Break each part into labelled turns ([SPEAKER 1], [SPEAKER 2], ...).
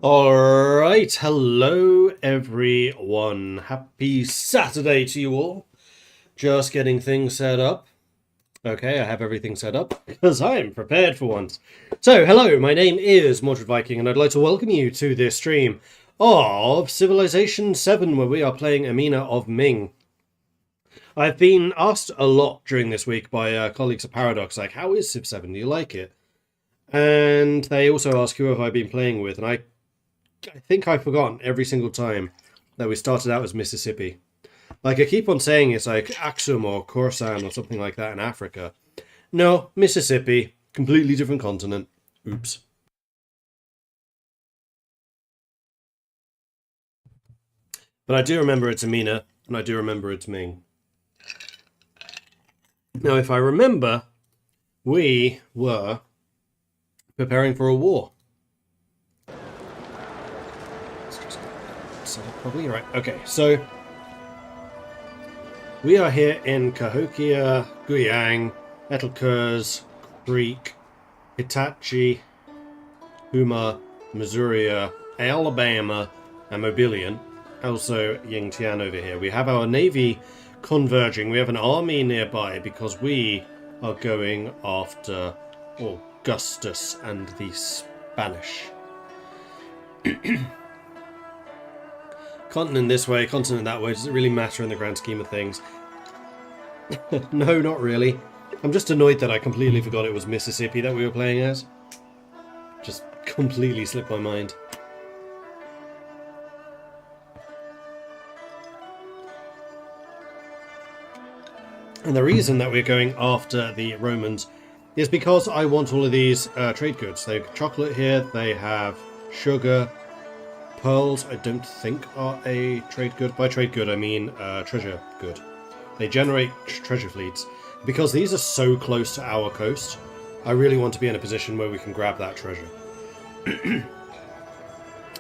[SPEAKER 1] Alright, hello everyone. Happy Saturday to you all. Just getting things set up. Okay, I have everything set up because I'm prepared for once. So, hello, my name is Mordred Viking and I'd like to welcome you to this stream of Civilization VII, where we are playing Amina of Ming. I've been asked a lot during this week by colleagues of Paradox, like, how is Civ 7? Do you like it? And they also ask who have I been playing with, and I think I've forgotten every single time that we started out as Mississippi. Like, I keep on saying it's like Aksum or Khorasan or something like that in Africa. No, Mississippi. Completely different continent. Oops. But I do remember it's Amina, and I do remember it's Ming. Now, if I remember, we were preparing for a war. Probably right. Okay, so we are here in Cahokia, Guyang, Etelkurs, Creek, Hitachi, Huma, Missouri, Alabama, and Mobilian. Also Yingtian over here. We have our navy converging. We have an army nearby because we are going after Augustus and the Spanish. Continent this way, continent that way. Does it really matter in the grand scheme of things? No, not really. I'm just annoyed that I completely forgot it was Mississippi that we were playing as. Just completely slipped my mind. And the reason that we're going after the Romans is because I want all of these trade goods. They have chocolate here, they have sugar. Pearls, I don't think, are a trade good. By trade good, I mean treasure good. They generate treasure fleets. Because these are so close to our coast, I really want to be in a position where we can grab that treasure.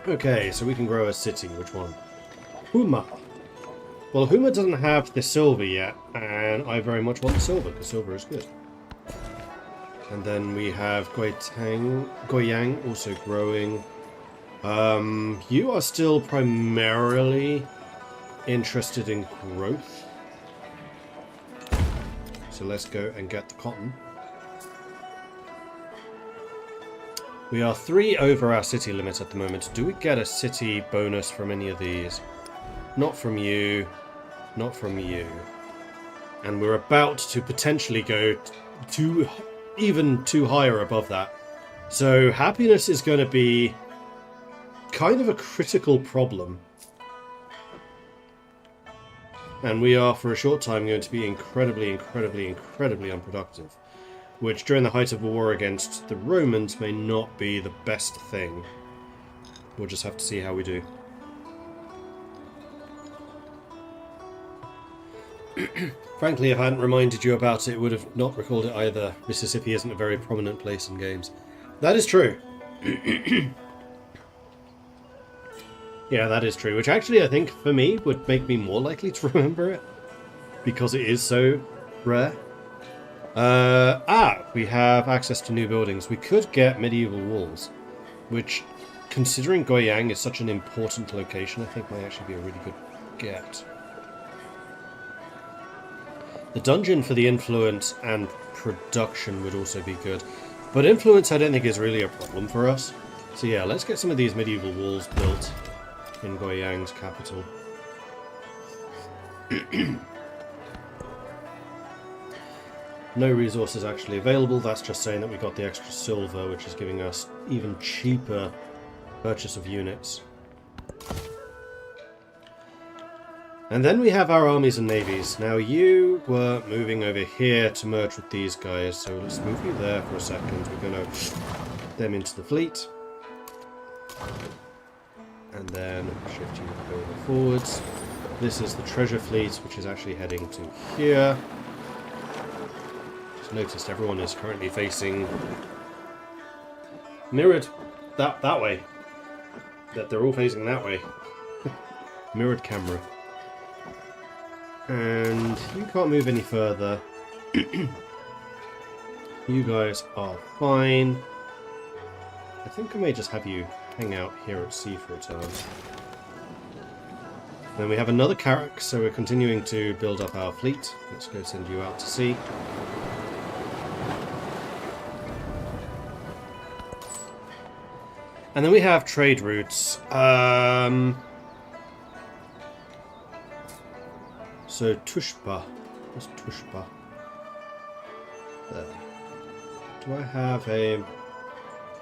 [SPEAKER 1] Okay, so we can grow a city. Which one? Huma. Well, Huma doesn't have the silver yet, and I very much want the silver, because silver is good. And then we have Goyang also growing. You are still primarily interested in growth. So let's go and get the cotton. We are 3 over our city limit at the moment. Do we get a city bonus from any of these? Not from you. Not from you. And we're about to potentially go to even 2 higher above that. So happiness is going to be kind of a critical problem. And we are, for a short time, going to be incredibly unproductive. Which, during the height of a war against the Romans, may not be the best thing. We'll just have to see how we do. Frankly, if I hadn't reminded you about it, I would have not recalled it either. Mississippi isn't a very prominent place in games. That is true. Yeah, that is true, which actually I think, for me, would make me more likely to remember it. Because it is so rare. We have access to new buildings. We could get medieval walls, which, considering Goyang is such an important location, I think might actually be a really good get. The dungeon for the influence and production would also be good. But influence I don't think is really a problem for us. So yeah, let's get some of these medieval walls built in Goyang's capital. No resources actually available. That's just saying that we got the extra silver, which is giving us even cheaper purchase of units. And then we have our armies and navies. Now you were moving over here to merge with these guys, so let's move you there for a second. We're going to put them into the fleet. And then shift you over forwards. This is the treasure fleet, which is actually heading to here. Just noticed everyone is currently facing mirrored that way. That they're all facing that way. Mirrored camera. And you can't move any further. You guys are fine. I think I may just have you hang out here at sea for a time. Then we have another carrack, so we're continuing to build up our fleet. Let's go send you out to sea. And then we have trade routes. So Tushpa. What's Tushpa? There. Do I have a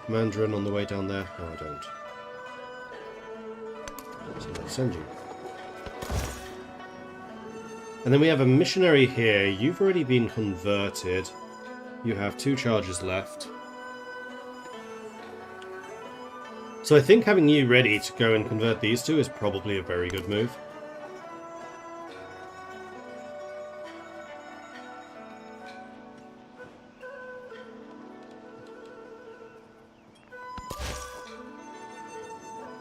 [SPEAKER 1] Mandarin on the way down there? No, I don't. So let's send you. And then we have a missionary here. You've already been converted. You have 2 charges left. So I think having you ready to go and convert these 2 is probably a very good move.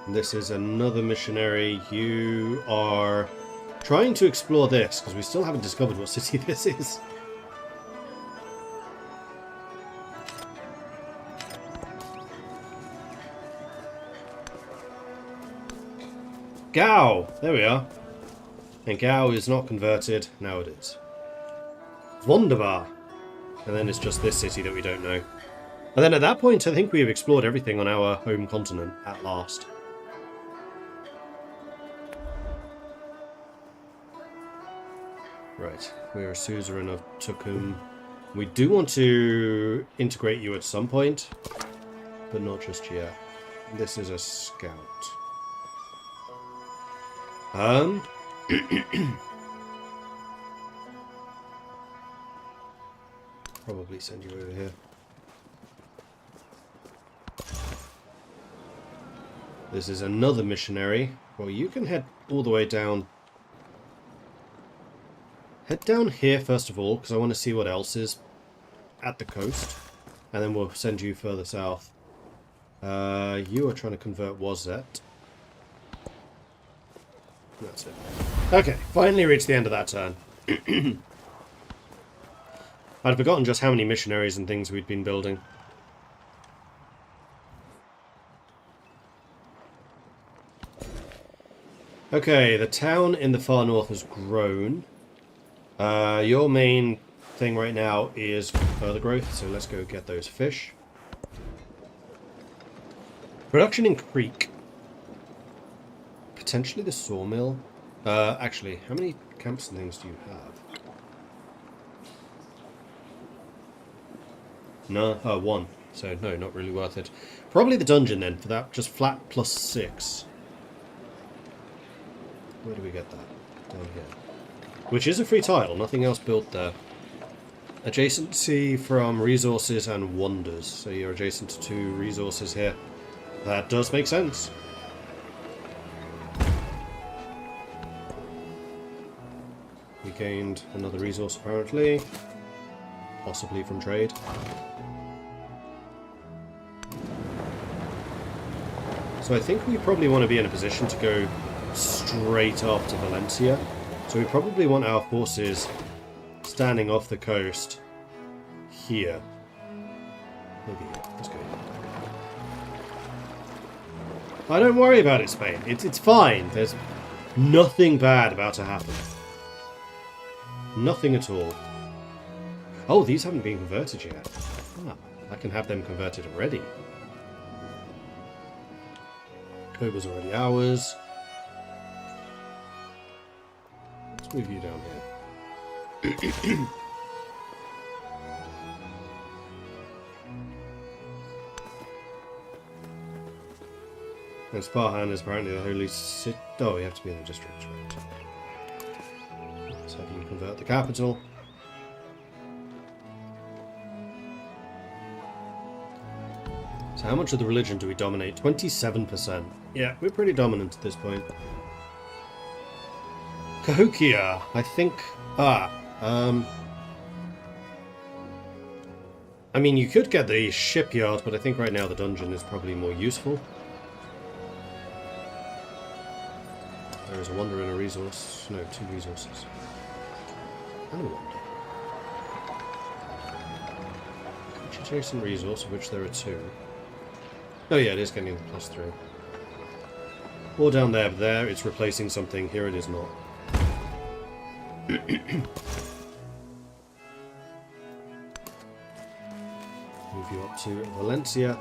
[SPEAKER 1] This is another missionary. You are trying to explore this, because we still haven't discovered what city this is. Gao! There we are. And Gao is not converted. Now it is. Wunderbar! And then it's just this city that we don't know. And then at that point, I think we have explored everything on our home continent at last. Right, we are a suzerain of Tukum. We do want to integrate you at some point, but not just yet. This is a scout. Probably send you over here. This is another missionary. Well, you can head all the way down. Head down here first of all, because I want to see what else is at the coast. And then we'll send you further south. You are trying to convert Wazet. That's it. Okay, finally reached the end of that turn. I'd forgotten just how many missionaries and things we'd been building. Okay, the town in the far north has grown. Your main thing right now is further growth, so let's go get those fish. Production in Creek. Potentially the sawmill. Actually, how many camps and things do you have? No, 1. So no, not really worth it. Probably the dungeon then, for that just flat +6. Where do we get that? Down here. Which is a free tile, nothing else built there. Adjacency from resources and wonders. So you're adjacent to 2 resources here. That does make sense. We gained another resource apparently. Possibly from trade. So I think we probably want to be in a position to go straight after Valencia. So we probably want our forces standing off the coast here. Maybe here. Let's go. I don't worry about it, Spain. It's fine. There's nothing bad about to happen. Nothing at all. Oh, these haven't been converted yet. Ah, I can have them converted already. Code was already ours. Let's move you down here. And Sparhan is apparently the holy city. Oh, you have to be in the district, right? Let's have you convert the capital. So how much of the religion do we dominate? 27%. Yeah, we're pretty dominant at this point. Cahokia, I think... I mean, you could get the shipyard, but I think right now the dungeon is probably more useful. There is a wonder and a resource. No, 2 resources. And a wonder. Each adjacent resource, of which there are 2. Oh yeah, it is getting the +3. Or down there, but there it's replacing something. Here it is not. Move you up to Valencia.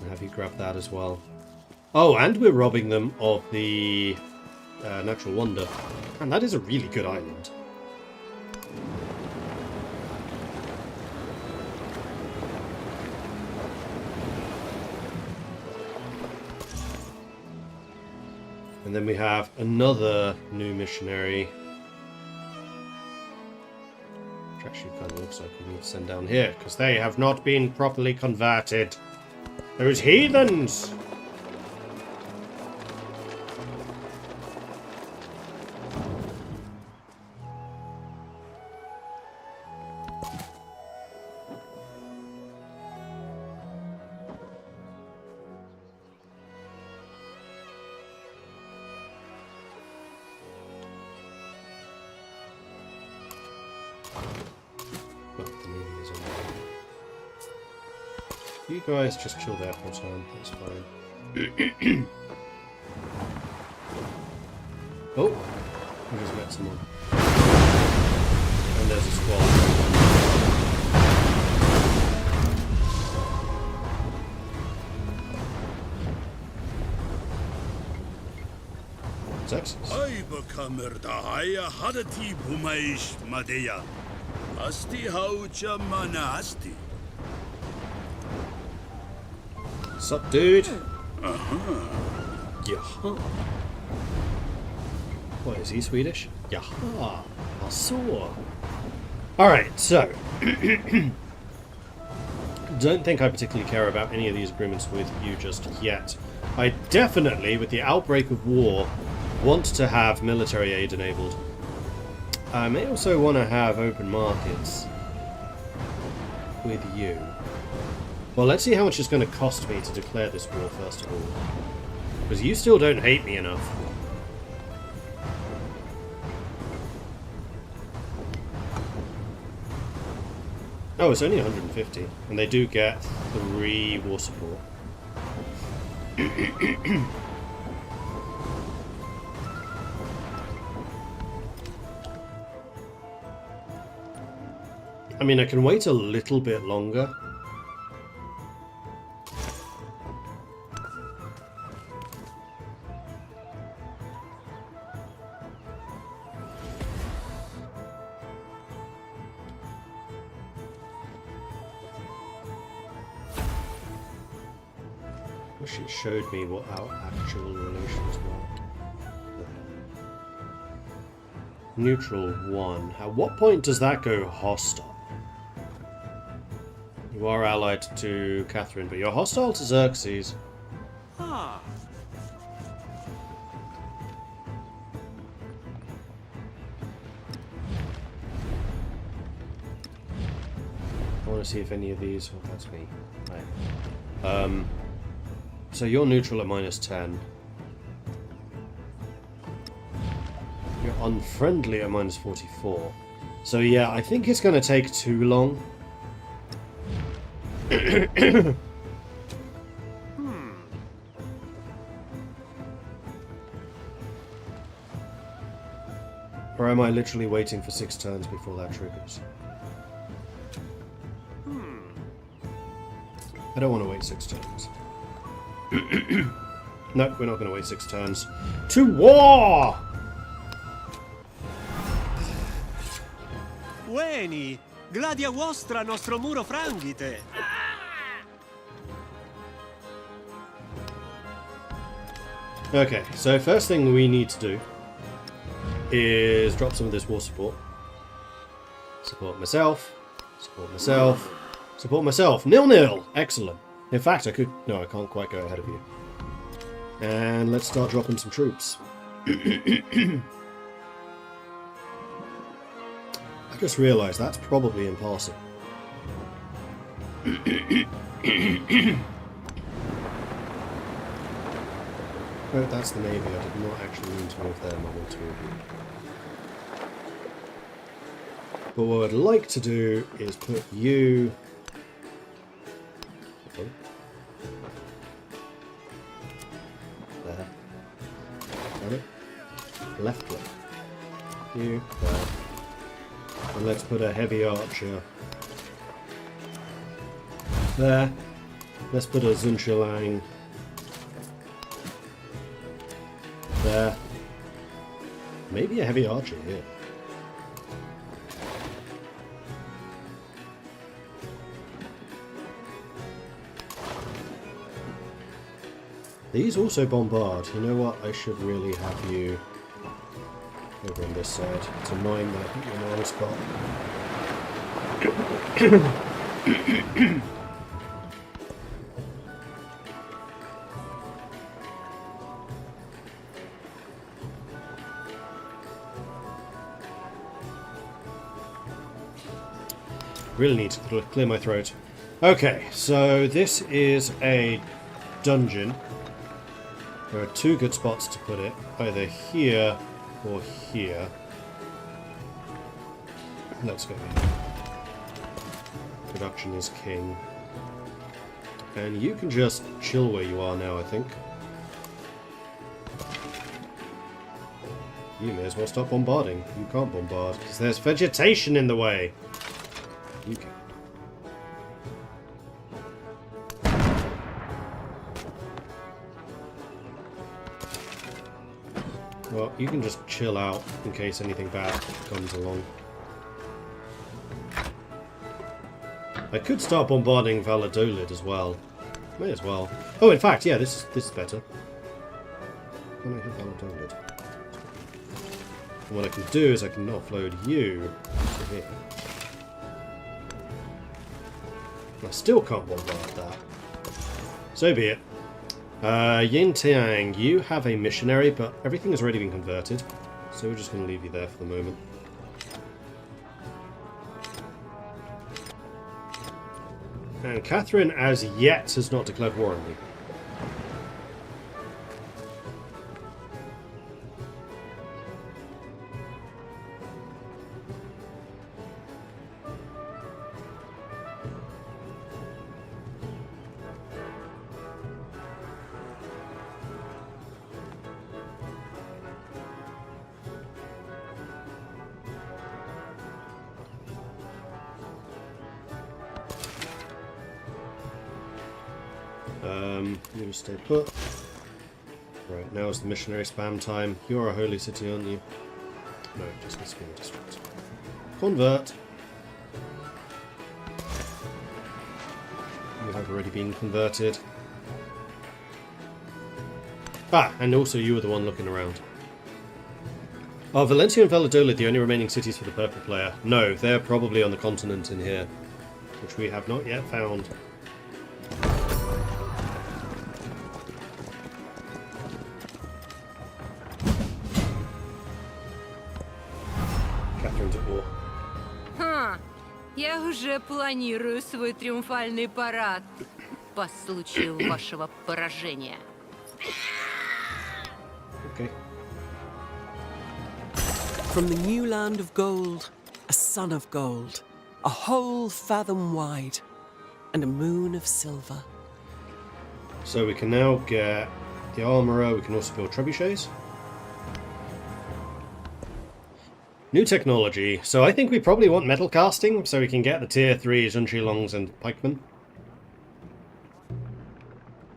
[SPEAKER 1] And have you grab that as well. Oh, and we're robbing them of the natural wonder. And that is a really good island. And then we have another new missionary. Which actually kind of looks like we need to send down here, because they have not been properly converted. Those heathens! You guys just chill there for a time, that's fine. Oh, we just met someone. And there's a squad. Texas. Sup, dude? Jaha. What, is he Swedish? Jaha. I saw. Alright, so. Don't think I particularly care about any of these agreements with you just yet. I definitely, with the outbreak of war, want to have military aid enabled. I may also want to have open markets with you. Well, let's see how much it's going to cost me to declare this war, first of all. Because you still don't hate me enough. Oh, it's only 150. And they do get 3 war support. I mean, I can wait a little bit longer. Wish it showed me what our actual relations were. Neutral 1. At what point does that go hostile? You are allied to Catherine, but you're hostile to Xerxes.
[SPEAKER 2] Ah.
[SPEAKER 1] I want to see if any of these... Oh, that's me. Right. So you're neutral at -10. You're unfriendly at -44. So yeah, I think it's going to take too long. Or am I literally waiting for 6 turns before that triggers? I don't want to wait 6 turns. No, we're not going to wait 6 turns. To war!
[SPEAKER 2] Ueni, gladia vostra nostro muro frangite.
[SPEAKER 1] Okay, so first thing we need to do is drop some of this war support. Support myself. Support myself. Support myself. 0-0. Excellent. In fact, I could... No, I can't quite go ahead of you. And let's start dropping some troops. I just realised that's probably in passing. Oh, that's the Navy. I did not actually mean to move them. I want to move you. But what I'd like to do is put you... Oh. that it? Left leg. You, there. And let's put a heavy archer there. Let's put a Zunchilang there. Maybe a heavy archer here. These also bombard. You know what? I should really have you over on this side. It's annoying that I put you in the wrong spot. Really need to clear my throat. Okay, so this is a dungeon. There are two good spots to put it, either here or here. Let's go here. Production is king. And you can just chill where you are now, I think. You may as well stop bombarding. You can't bombard, because there's vegetation in the way. You can. Well, you can just chill out in case anything bad comes along. I could start bombarding Valladolid as well. May as well. Oh, in fact, yeah, this is better. When I hit Valladolid. And what I can do is I can offload you to here. I still can't bombard that. So be it. Yin Tiang, you have a missionary, but everything has already been converted. So we're just going to leave you there for the moment. And Catherine, as yet, has not declared war on me. You just stay put. Right, now is the missionary spam time. You're a holy city, aren't you? No, just a small district. Convert. You have already been converted. Ah, and also you were the one looking around. Are Valencia and Valladolid the only remaining cities for the purple player? No, they're probably on the continent in here, which we have not yet found.
[SPEAKER 3] Я уже планирую свой триумфальный парад по случаю вашего поражения.
[SPEAKER 1] Okay.
[SPEAKER 4] From the new land of gold, a sun of gold, a whole fathom wide, and a moon of silver.
[SPEAKER 1] So we can now get the armourer, we can also build trebuchets. New technology. So I think we probably want metal casting, so we can get the tier 3 Zunchilongs and pikemen.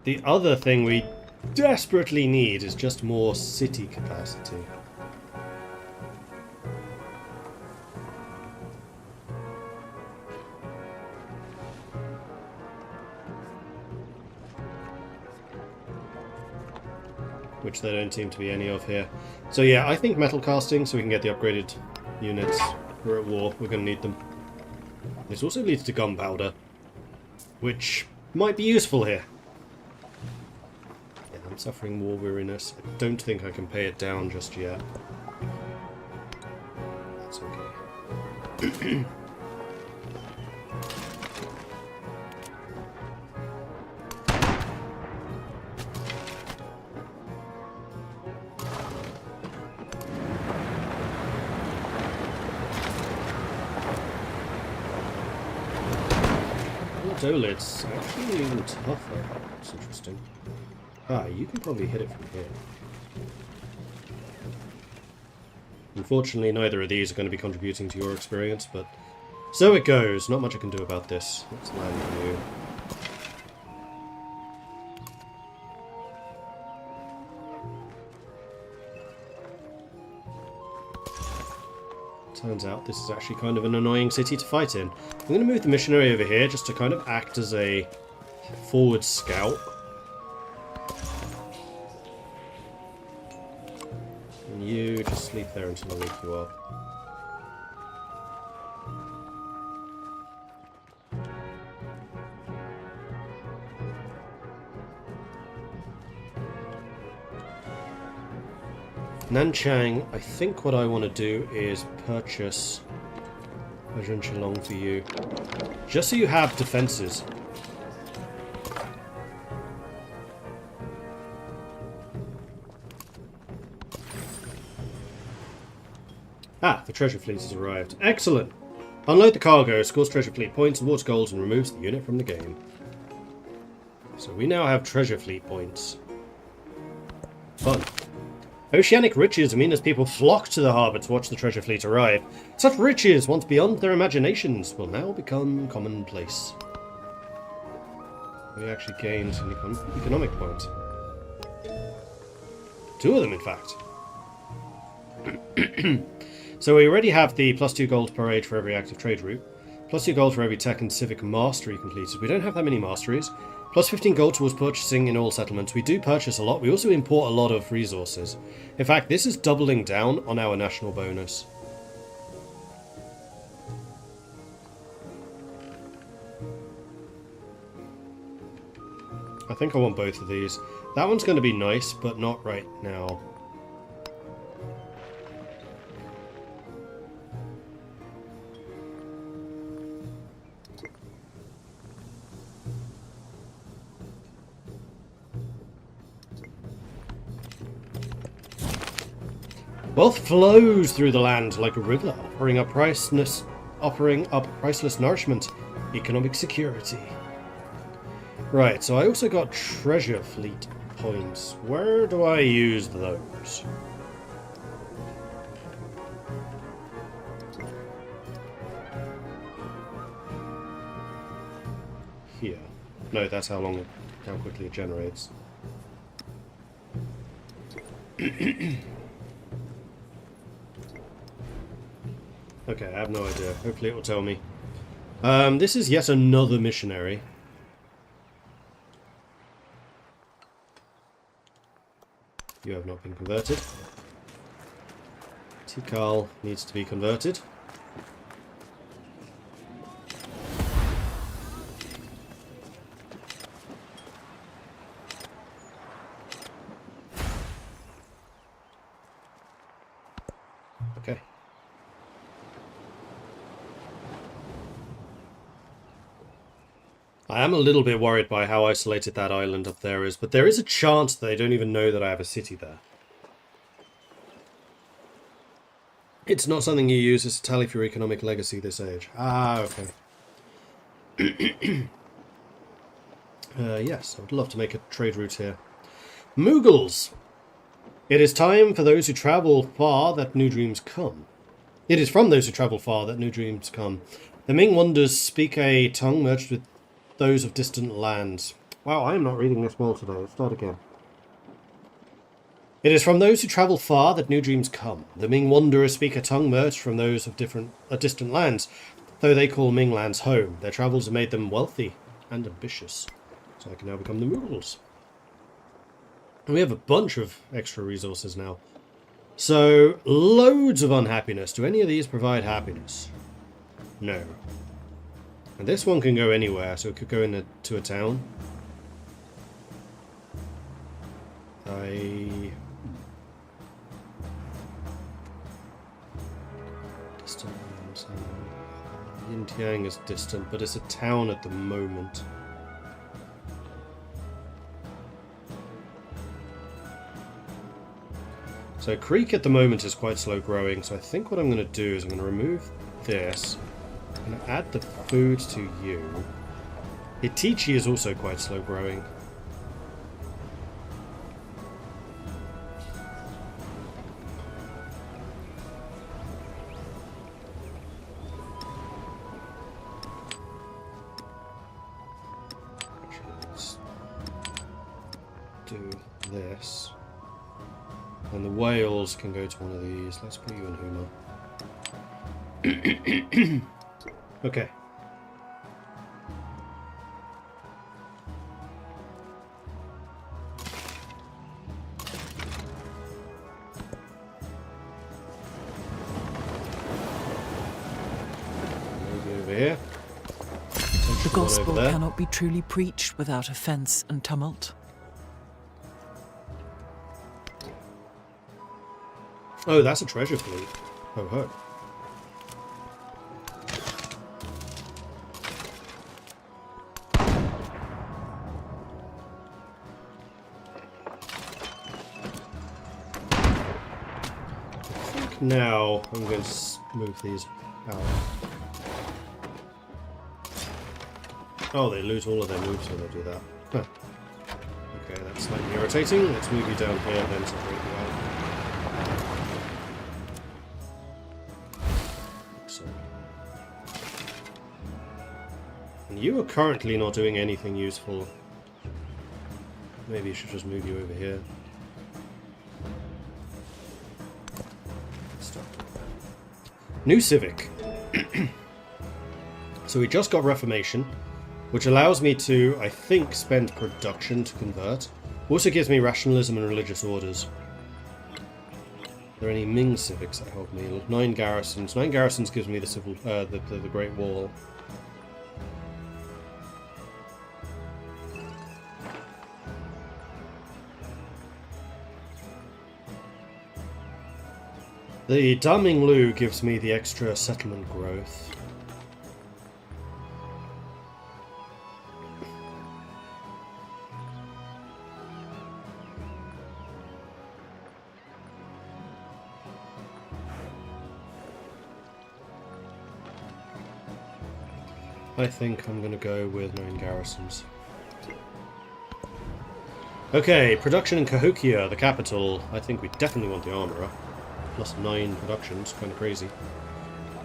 [SPEAKER 1] The other thing we desperately need is just more city capacity. Which there don't seem to be any of here. So yeah, I think metal casting, so we can get the upgraded units. We're at war, we're going to need them. This also leads to gunpowder, which might be useful here. Yeah, I'm suffering war weariness. I don't think I can pay it down just yet. That's okay. Dolit's actually even tougher. That's interesting. Ah, you can probably hit it from here. Unfortunately, neither of these are going to be contributing to your experience, but so it goes. Not much I can do about this. Let's land you. Turns out this is actually kind of an annoying city to fight in. I'm going to move the missionary over here just to kind of act as a forward scout. And you just sleep there until I wake you up. Nanchang, I think what I want to do is purchase Ajun Shillong for you. Just so you have defenses. Ah, the treasure fleet has arrived. Excellent! Unload the cargo, scores treasure fleet points, awards gold, and removes the unit from the game. So we now have treasure fleet points. Fun. Oceanic riches, Amina's people flock to the harbour to watch the treasure fleet arrive. Such riches, once beyond their imaginations, will now become commonplace. We actually gained an economic point. 2 of them, in fact. So we already have the +2 gold per age for every active trade route, +2 gold for every tech and civic mastery completed. We don't have that many masteries. +15 gold towards purchasing in all settlements. We do purchase a lot. We also import a lot of resources. In fact, this is doubling down on our national bonus. I think I want both of these. That one's going to be nice, but not right now. Wealth flows through the land like a river, offering up priceless nourishment, economic security. Right, so I also got treasure fleet points. Where do I use those? Here. No, that's how quickly it generates. Okay, I have no idea. Hopefully it will tell me. This is yet another missionary. You have not been converted. Tikal needs to be converted. Okay. I am a little bit worried by how isolated that island up there is, but there is a chance that they don't even know that I have a city there. It's not something you use as a tally for your economic legacy this age. Ah, okay. Yes, I would love to make a trade route here. Mughals! It is time for those who travel far that new dreams come. It is from those who travel far that new dreams come. The Ming wonders speak a tongue merged with those of distant lands. Wow, I am not reading this well today. Let's start again. It is from those who travel far that new dreams come. The Ming wanderers speak a tongue merged from those of distant lands, though they call Ming lands home. Their travels have made them wealthy and ambitious. So I can now become the Mughals. And we have a bunch of extra resources now. So, loads of unhappiness. Do any of these provide happiness? No. And this one can go anywhere, so it could go into a town. Distant. Yintiang is distant, but it's a town at the moment. So Creek at the moment is quite slow growing, so I think what I'm going to do is I'm going to remove this. I'm going to add the food to you. Itichi is also quite slow growing. this. And the whales can go to one of these. Let's put you in Huma. Okay. Maybe over here.
[SPEAKER 4] The gospel cannot be truly preached without offence and tumult.
[SPEAKER 1] Oh, that's a treasure fleet. Ho ho. I think now I'm going to move these out. Oh, they lose all of their moves when they do that. Huh. Okay, that's slightly irritating. Let's move you down here and then separate you out. So. And you are currently not doing anything useful. Maybe you should just move you over here. Stop. New Civic. So we just got Reformation, which allows me to, I think, spend production to convert. Also gives me rationalism and religious orders. Are there any Ming civics that help me? 9 garrisons. 9 garrisons gives me the civil, the Great Wall. The Daming Lu gives me the extra settlement growth. I think I'm going to go with 9 garrisons. Okay, production in Cahokia, the capital. I think we definitely want the armourer. Plus 9 productions, kind of crazy.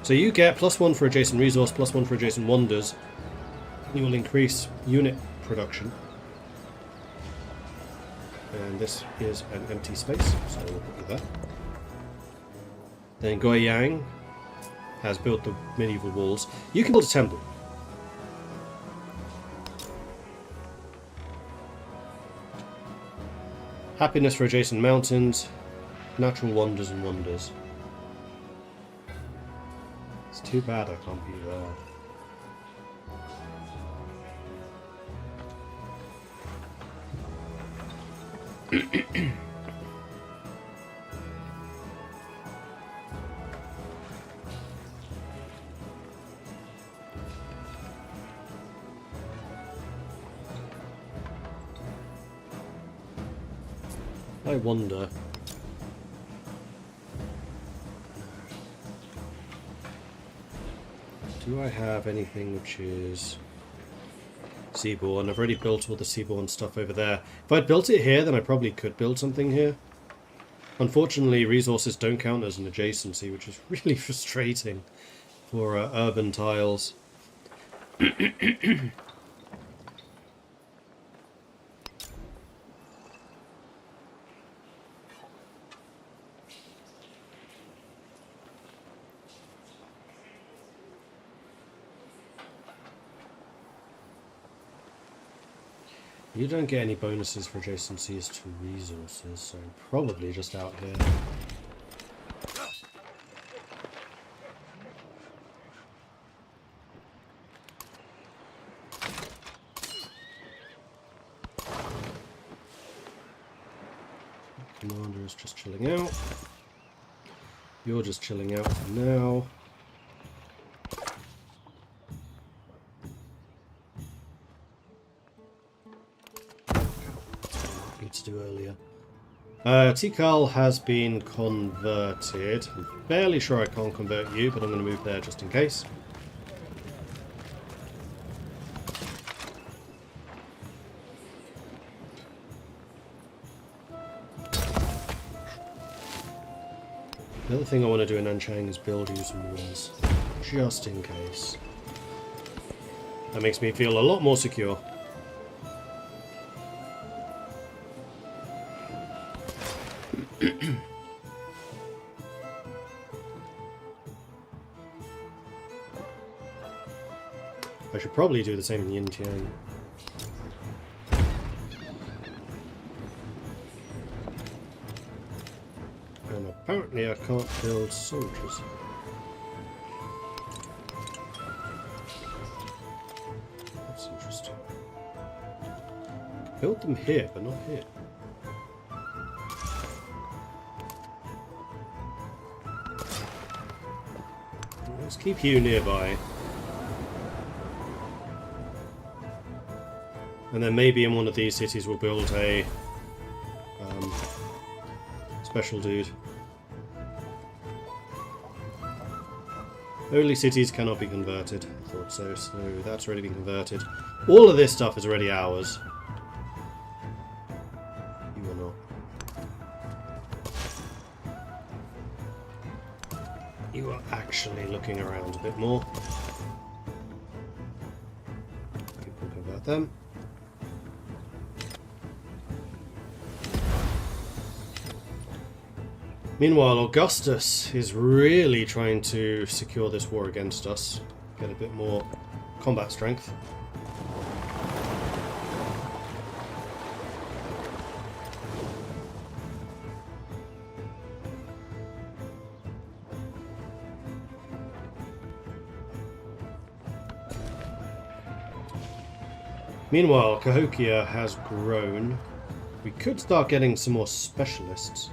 [SPEAKER 1] So you get +1 for adjacent resource, +1 for adjacent wonders. You will increase unit production. And this is an empty space, so we'll put you there. Then Goyang has built the medieval walls. You can build a temple. Happiness for adjacent mountains, natural wonders and wonders. It's too bad I can't be there. I wonder. Do I have anything which is seaborne? I've already built all the seaborne stuff over there. If I'd built it here, then I probably could build something here. Unfortunately, resources don't count as an adjacency, which is really frustrating for urban tiles. You don't get any bonuses for adjacencies to resources, so probably just out here. Commander is just chilling out. You're just chilling out for now. To do earlier. Tikal has been converted. I'm fairly sure I can't convert you, but I'm going to move there just in case. The other thing I want to do in Nanchang is build you some walls, just in case. That makes me feel a lot more secure. I should probably do the same in Yin Tian. And apparently I can't build soldiers. That's interesting. Build them here, but not here. Let's keep you nearby. And then maybe in one of these cities we'll build a special dude. Early cities cannot be converted. I thought so, so that's already been converted. All of this stuff is already ours. You are not. You are actually looking around a bit more. People convert them. Meanwhile, Augustus is really trying to secure this war against us. Get a bit more combat strength. Meanwhile, Cahokia has grown. We could start getting some more specialists.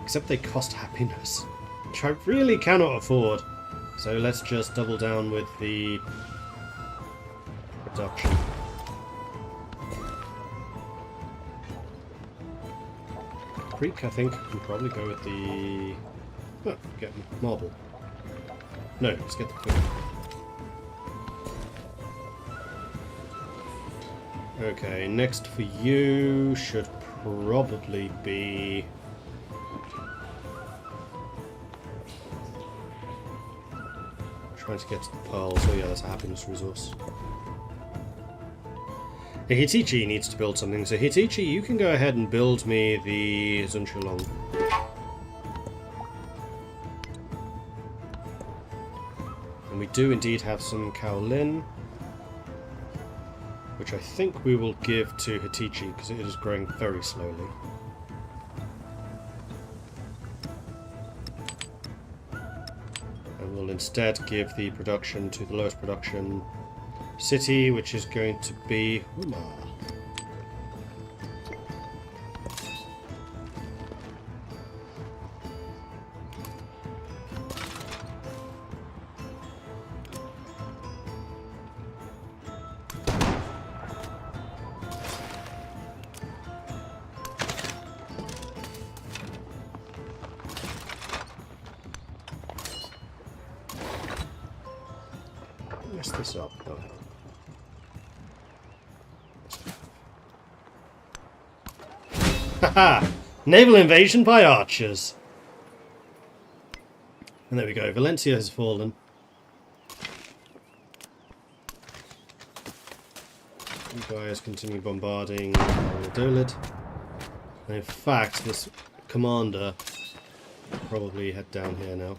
[SPEAKER 1] Except they cost happiness, which I really cannot afford. So let's just double down with the production. Creek, I think, can probably go with the... Oh, get marble. No, let's get the food. Okay, next for you should probably be... Trying to get to the pearl, so yeah, that's a happiness resource. Hitichi needs to build something, so Hitichi, you can go ahead and build me the Zunchulong. And we do indeed have some Kaolin, which I think we will give to Hitichi, because it is growing very slowly. We'll instead give the production to the lowest production city, which is going to be Huma. Mess this up. Oh. Haha! Naval invasion by archers. And there we go. Valencia has fallen. You guys continue bombarding Dolid. And in fact, this commander will probably head down here now.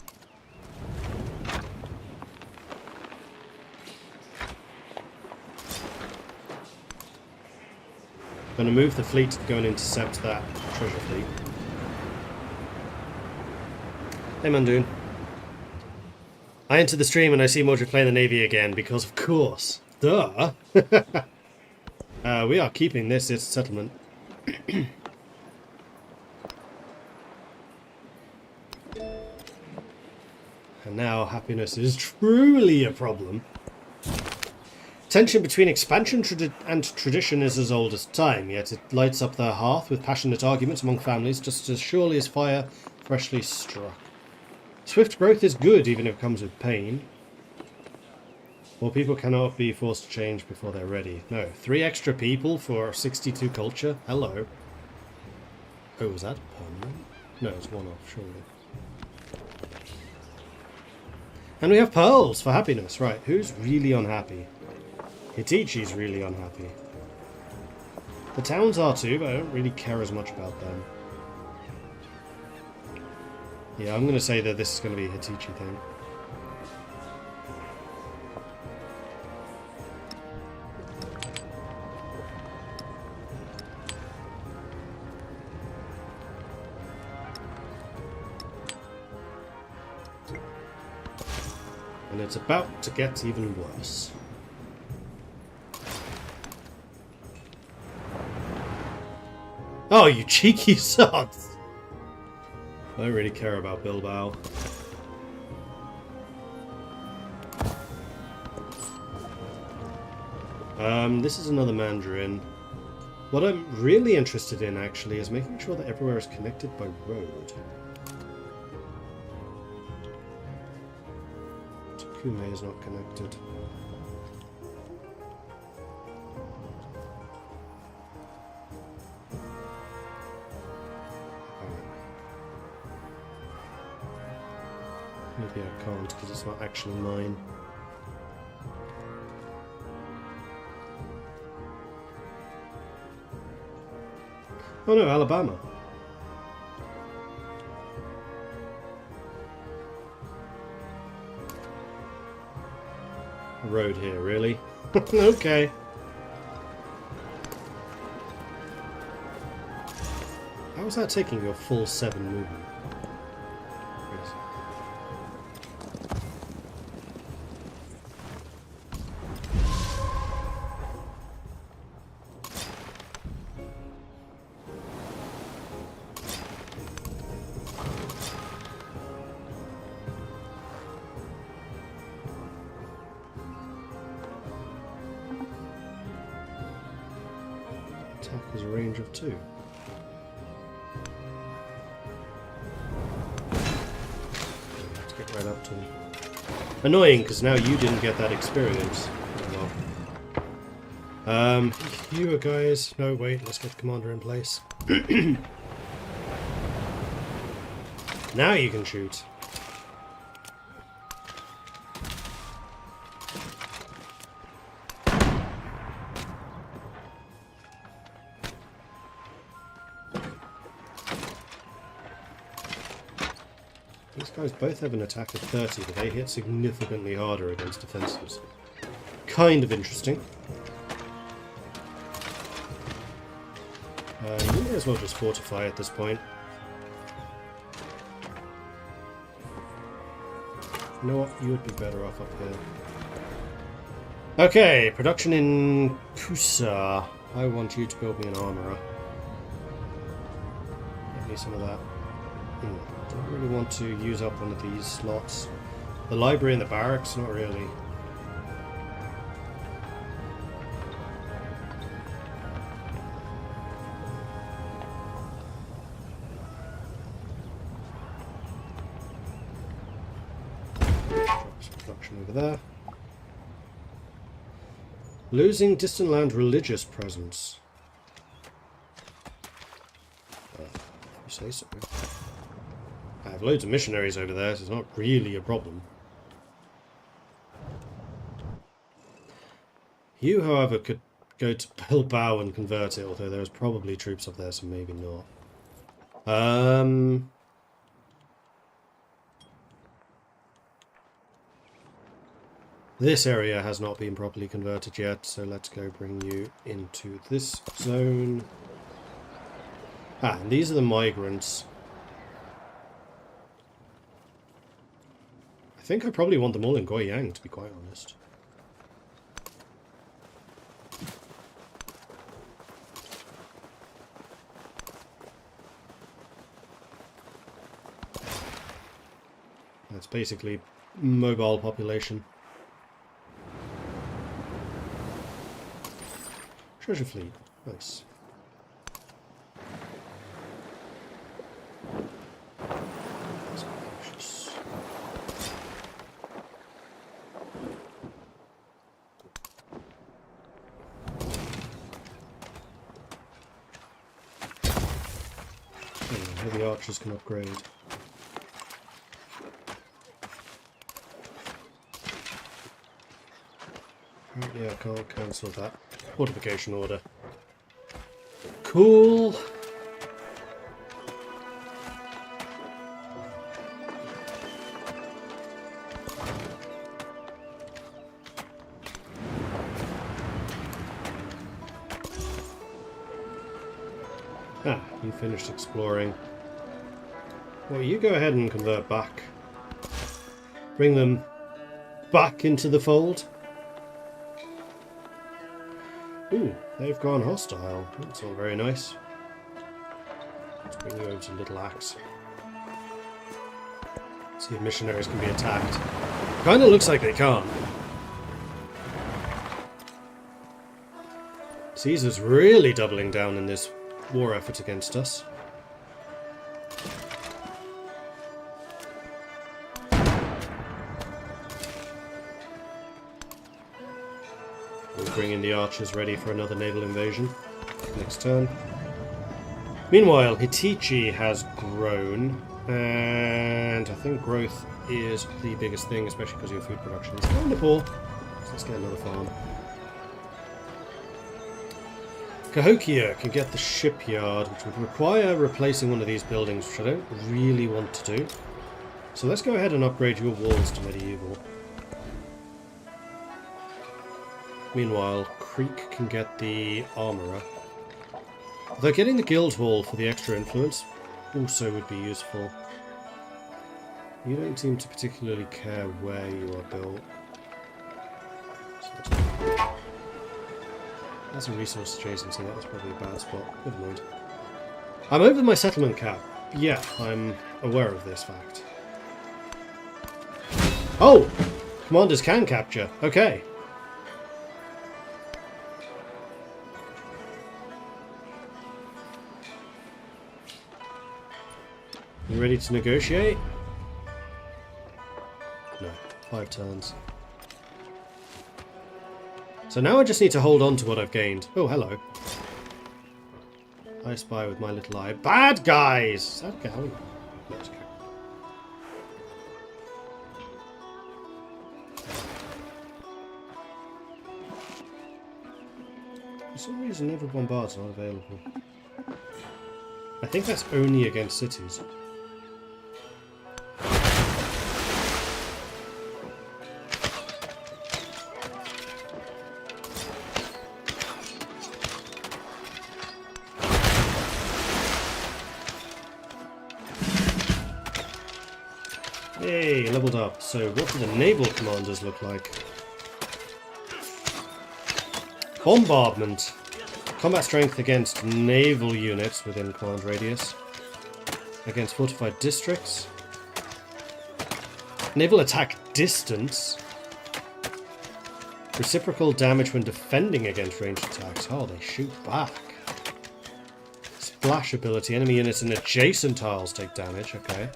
[SPEAKER 1] I'm going to move the fleet to go and intercept that treasure fleet. Hey Mandoon. I enter the stream and I see Mordred playing the Navy again because of course. Duh! We are keeping this settlement. And now happiness is truly a problem. Tension between expansion and tradition is as old as time, yet it lights up their hearth with passionate arguments among families just as surely as fire freshly struck. Swift growth is good, even if it comes with pain. More people cannot be forced to change before they're ready. No, 3 extra people for 62 culture? Hello. Oh, was that permanent? No, it's one off, surely. And we have pearls for happiness. Right, who's really unhappy? Hitichi's really unhappy. The towns are too, but I don't really care as much about them. Yeah, I'm going to say that this is going to be a Hitichi thing. And it's about to get even worse. Oh, you cheeky sods! I don't really care about Bilbao. This is another Mandarin. What I'm really interested in, actually, is making sure that everywhere is connected by road. Kume is not connected. Maybe I can't because it's not actually mine. Oh no, Alabama. A road here, really? Okay. How was that taking your full 7 movement? Attack has a range of 2. Let's get right up to him. Annoying, because now you didn't get that experience. Oh well. You guys... No, wait, let's get the commander in place. Now you can shoot. These guys both have an attack of 30, but they hit significantly harder against defensives. Kind of interesting. You may as well just fortify at this point. You know what? You would be better off up here. Okay, production in Kusa. I want you to build me an armourer. Get me some of that. Don't really want to use up one of these slots. The library and the barracks, not really. Production over there. Losing distant land religious presence. You say so. I have loads of missionaries over there, so it's not really a problem. You, however, could go to Bilbao and convert it, although there's probably troops up there, so maybe not. This area has not been properly converted yet, so let's go bring you into this zone. Ah, and these are the migrants. I think I probably want them all in Goyang, to be quite honest. That's basically mobile population. Treasure fleet. Nice. Heavy archers can upgrade. Apparently I can't cancel that fortification order. Cool. Ah, you finished exploring. Well, you go ahead and convert back. Bring them back into the fold. Ooh, they've gone hostile. That's all very nice. Let's bring you over to Little Axe. See if missionaries can be attacked. Kinda looks like they can't. Caesar's really doubling down in this war effort against us. We'll bring in the archers ready for another naval invasion next turn. Meanwhile, Hitichi has grown, and I think growth is the biggest thing, especially because your food production is kind of poor. So let's get another farm. Cahokia can get the shipyard, which would require replacing one of these buildings, which I don't really want to do. So let's go ahead and upgrade your walls to medieval. Meanwhile, Creek can get the armourer. Though getting the guild hall for the extra influence also would be useful. You don't seem to particularly care where you are built. So that's a resource adjacency, that was probably a bad spot. Never mind. I'm over my settlement cap. Yeah, I'm aware of this fact. Oh! Commanders can capture. Okay. You ready to negotiate? No. 5 turns. So now I just need to hold on to what I've gained. Oh, hello. I spy with my little eye. Bad guys! Okay. Let's go. For some reason, never bombard's not available. I think that's only against cities. Hey, leveled up. So what do the naval commanders look like? Bombardment. Combat strength against naval units within command radius. Against fortified districts. Naval attack distance. Reciprocal damage when defending against ranged attacks. Oh, they shoot back. Splash ability. Enemy units in adjacent tiles take damage. Okay.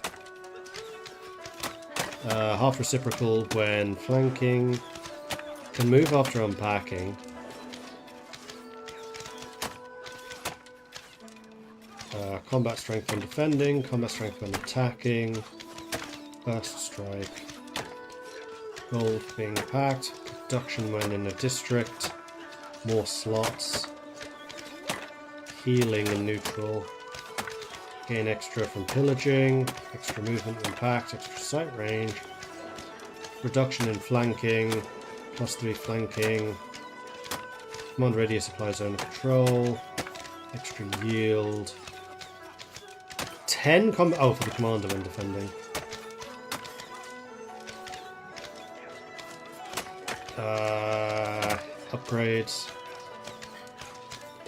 [SPEAKER 1] Half reciprocal when flanking. Can move after unpacking. Combat strength when defending. Combat strength when attacking. Burst strike. Gold being packed. Production when in a district. More slots. Healing in neutral. Gain extra from pillaging, extra movement when packed, extra sight range, reduction in flanking, +3 flanking, command radius applies zone of control, extra yield, 10 combat. Oh, for the commander when defending. Upgrades,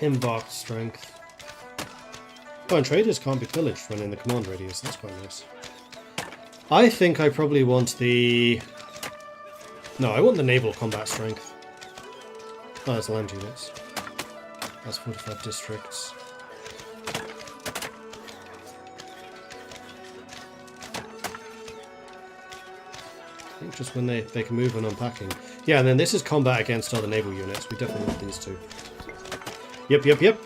[SPEAKER 1] embarked strength. Oh, and traders can't be pillaged when in the command radius. That's quite nice. I think I probably want the... No, I want the naval combat strength. Oh, that's land units. That's 45 districts. I think just when they can move when unpacking. Yeah, and then this is combat against other naval units. We definitely want these two. Yep.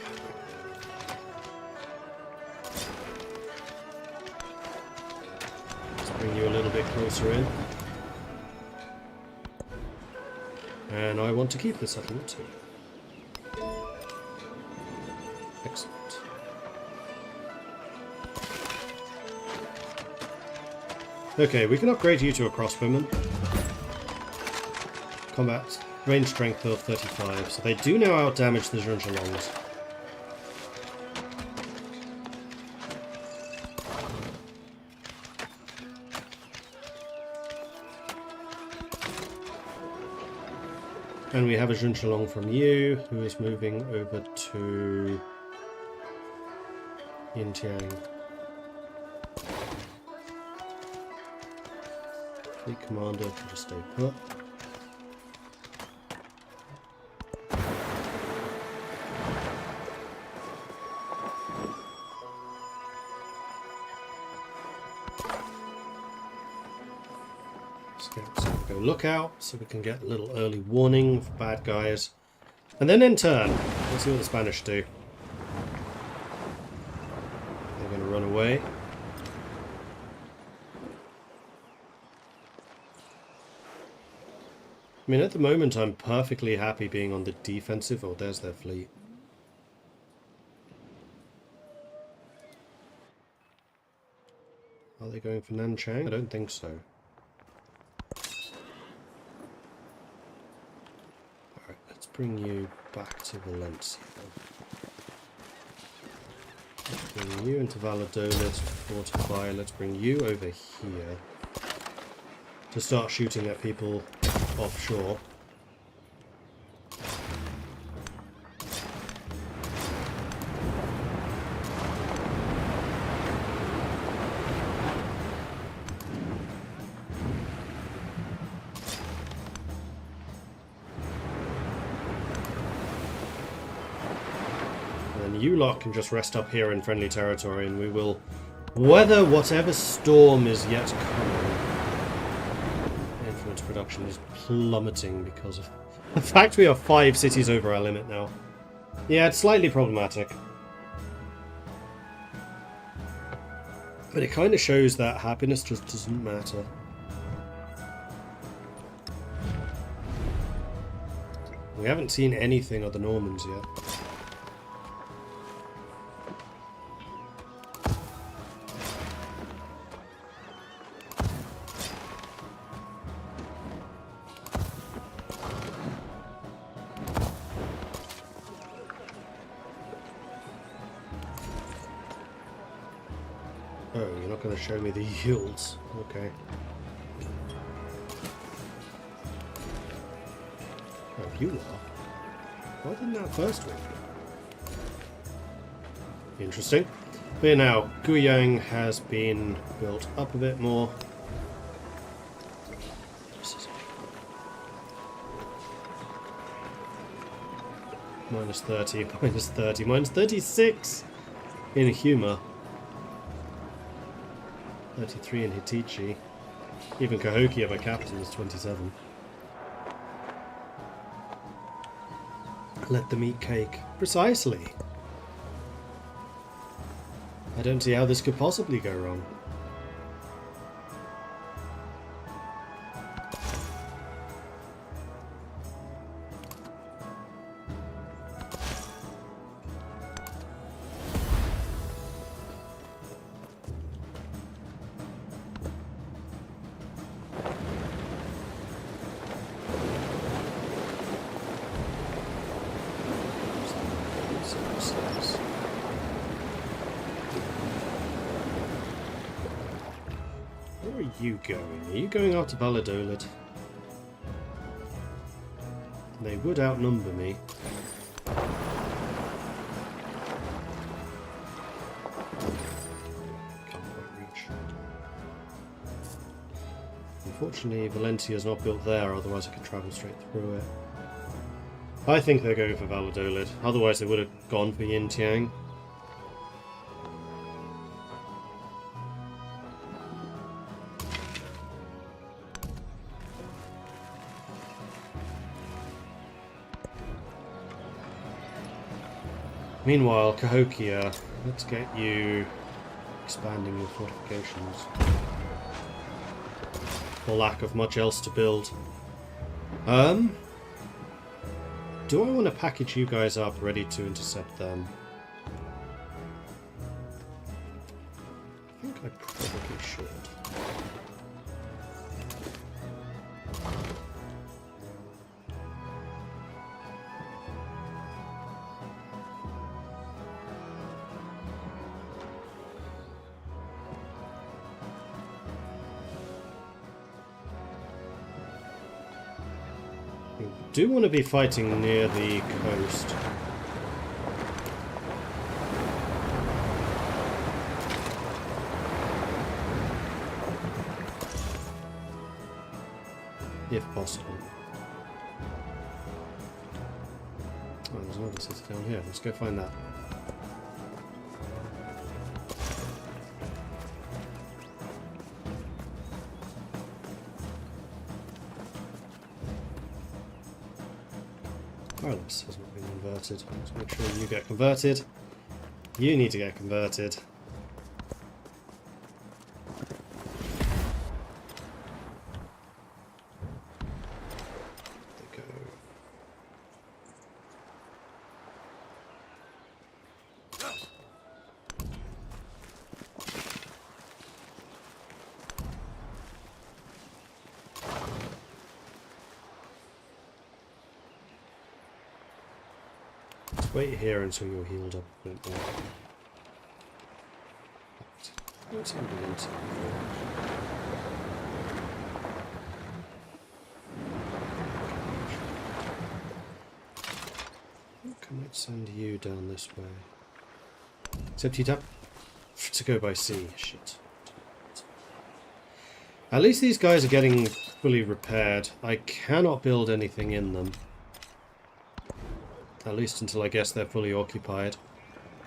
[SPEAKER 1] You a little bit closer in. And I want to keep the settlement too. Excellent. Okay, we can upgrade you to a crossbowman. Combat range strength of 35, so they do now outdamage the Zhunzhalongs. And we have a Junchalong from you, who is moving over to Yintiang. Fleet commander can just stay put. Scouts can go lookout, so we can get a little early warning for bad guys. And then in turn, let's see what the Spanish do. They're going to run away. I mean, at the moment, I'm perfectly happy being on the defensive. Oh, there's their fleet. Are they going for Nanchang? I don't think so. Alright, let's bring you back to Valencia. Let's bring you into Valladolid, fortify. Let's bring you over here to start shooting at people offshore. And then you lot can just rest up here in friendly territory and we will weather whatever storm is yet coming. Influence production is plummeting because of the fact we are 5 cities over our limit now. Yeah, it's slightly problematic. But it kind of shows that happiness just doesn't matter. We haven't seen anything of the Normans yet. Oh, you're not going to show me the yields. Okay. Oh, you are? Why didn't that first one? Interesting. But yeah, now, Guiyang has been built up a bit more. Minus 30, minus 30, minus 36 in humour. 33 in Hitichi. Even Cahokia, my captain, is 27. Let them eat cake. Precisely. I don't see how this could possibly go wrong. Where are you going? Are you going out to Valladolid? They would outnumber me. Can't quite reach. Unfortunately, Valencia's not built there, otherwise I could travel straight through it. I think they're going for Valladolid, otherwise they would have gone for Yintiang. Meanwhile, Cahokia, let's get you expanding your fortifications. For lack of much else to build. Do I want to package you guys up ready to intercept them? I think I probably should. We do want to be fighting near the coast. If possible. Oh, there's another city down here. Let's go find that. Carlos has not been converted. Let's make sure you get converted. You need to get converted. There they go. Wait here until you're healed up a bit more. Let's have a look. I might send you down this way. Except you'd have to go by sea. Shit. At least these guys are getting fully repaired. I cannot build anything in them. At least until I guess they're fully occupied.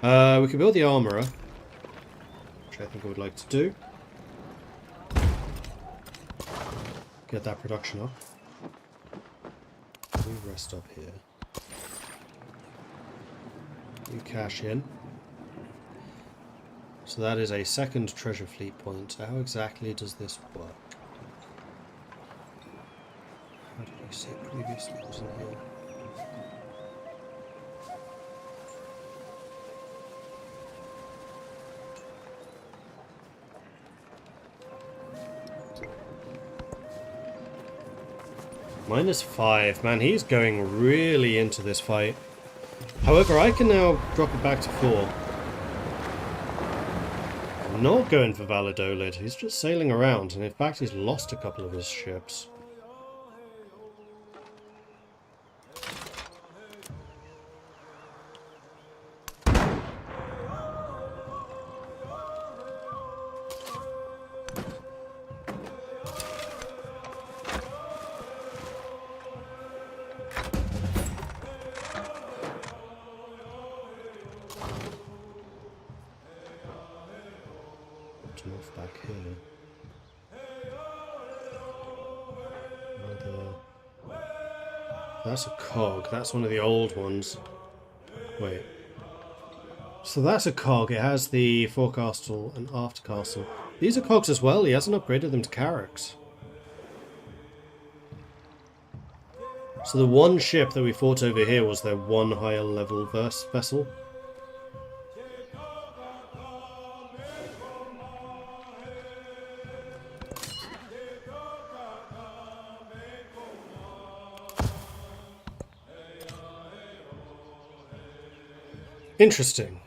[SPEAKER 1] We can build the armourer, which I think I would like to do. Get that production up. We rest up here. We cash in. So that is a second treasure fleet point. How exactly does this work? How did you say previously it was in here? -5. Man, he's going really into this fight. However, I can now drop it back to 4. I'm not going for Valladolid. He's just sailing around, and in fact he's lost a couple of his ships. Off back here. That's a cog. That's one of the old ones. Wait. So that's a cog. It has the forecastle and aftercastle. These are cogs as well. He hasn't upgraded them to carracks. So the one ship that we fought over here was their one higher level vessel. Interesting.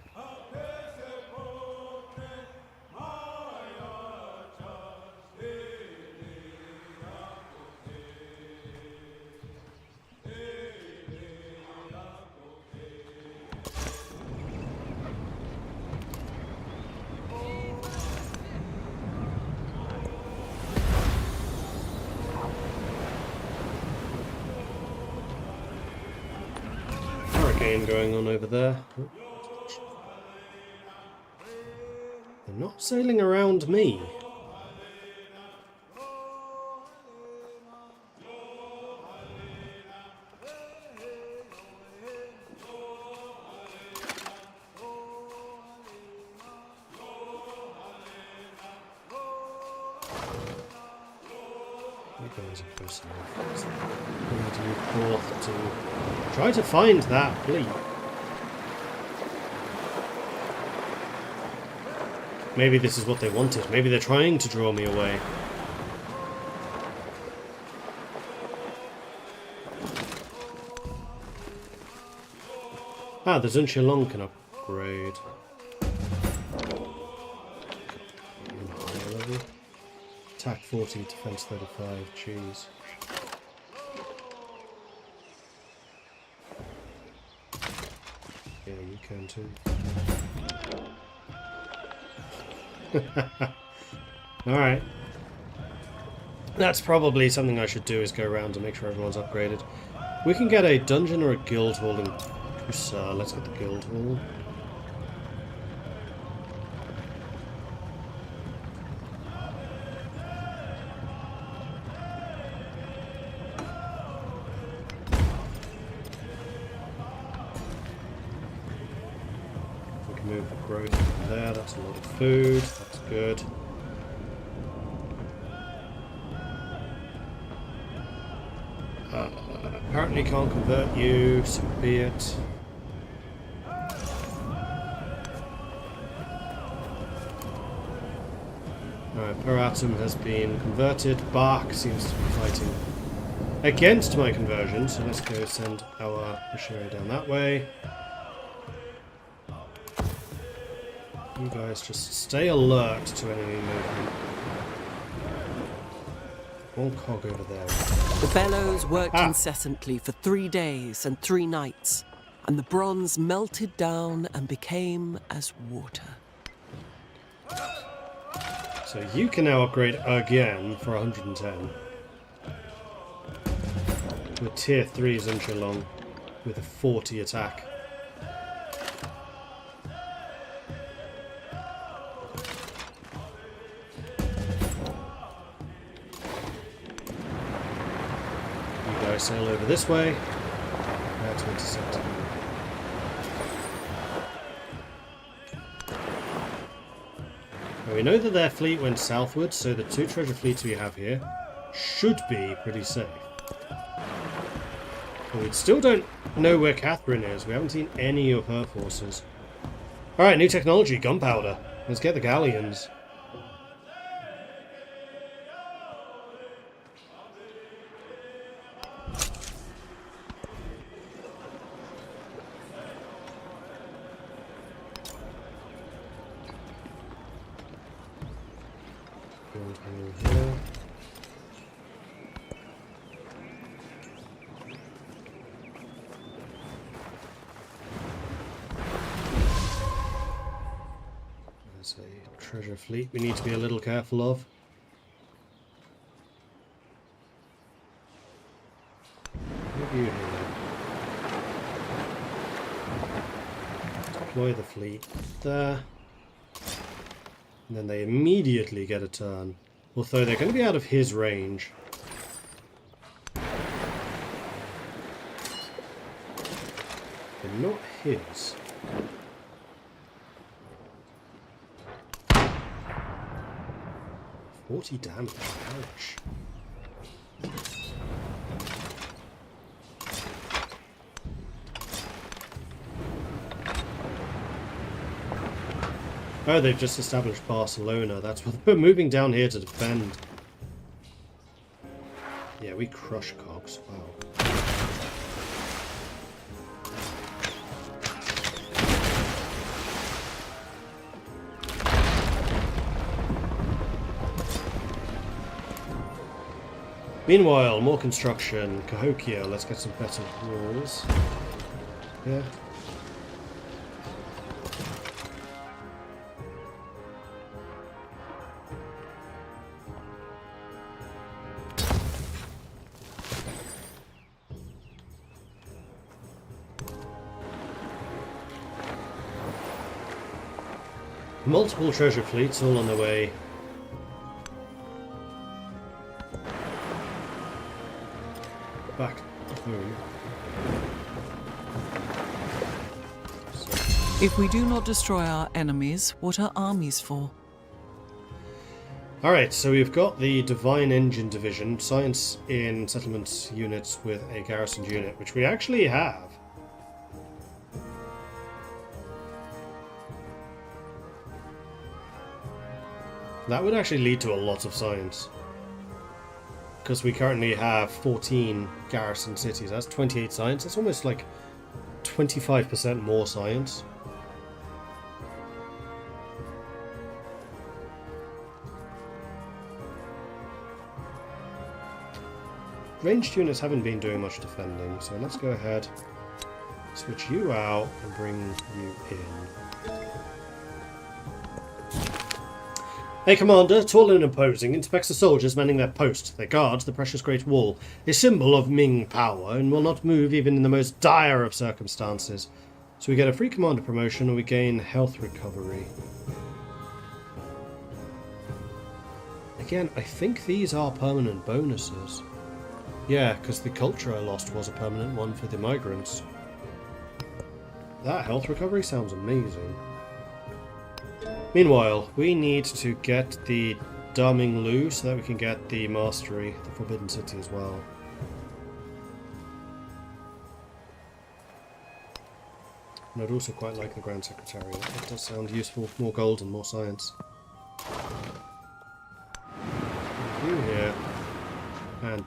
[SPEAKER 1] Hurricane going on over there. They're not sailing around me. You guys are close enough. We need to move north to try to find that fleet. Maybe this is what they wanted. Maybe they're trying to draw me away. Ah, the Zun Shilong can upgrade. Higher level. Attack 40, defense 35. Jeez. Yeah, you can too. Alright. That's probably something I should do, is go around and make sure everyone's upgraded. We can get a dungeon or a guild hall in Kusar. Let's get the guild hall. We can move the growth from there. That's a lot of food. That's good. Apparently can't convert you, so be it. Alright, per atom has been converted. Bark seems to be fighting against my conversion, so let's go send our missionary down that way. You guys just stay alert to enemy movement. One cog over there.
[SPEAKER 4] The bellows worked incessantly for 3 days and 3 nights, and the bronze melted down and became as water.
[SPEAKER 1] So you can now upgrade again for 110. With tier 3 Zunchilong with a 40 attack. You guys sail over this way. Now to intercept him. Now we know that their fleet went southwards, so the 2 treasure fleets we have here should be pretty safe. But we still don't know where Catherine is. We haven't seen any of her forces. Alright, new technology, gunpowder. Let's get the galleons. Here. There's a treasure fleet we need to be a little careful of. What have you here? Deploy the fleet there. And then they immediately get a turn. Although they're going to be out of his range. But not his. $40 damage. Ouch. Oh, they've just established Barcelona. That's what they're moving down here to defend. Yeah, we crush cogs. Wow. Meanwhile, more construction. Cahokia, let's get some better walls. Yeah. Multiple treasure fleets all on their way. Back home. So.
[SPEAKER 4] If we do not destroy our enemies, what are armies for?
[SPEAKER 1] Alright, so we've got the Divine Engine Division, science in settlements units with a garrisoned unit, which we actually have. That would actually lead to a lot of science. Because we currently have 14 garrison cities. That's 28 science. That's almost like 25% more science. Ranged units haven't been doing much defending, so let's go ahead Switch you out and bring you in. A commander, tall and imposing, inspects the soldiers manning their post. They guard the precious Great Wall, a symbol of Ming power, and will not move even in the most dire of circumstances. So we get a free commander promotion and we gain health recovery. Again, I think these are permanent bonuses. Yeah, because the culture I lost was a permanent one for the migrants. That health recovery sounds amazing. Meanwhile, we need to get the Dumming Lu so that we can get the Mastery, the Forbidden City as well. And I'd also quite like the Grand Secretariat. That does sound useful. More gold and more science. You here. And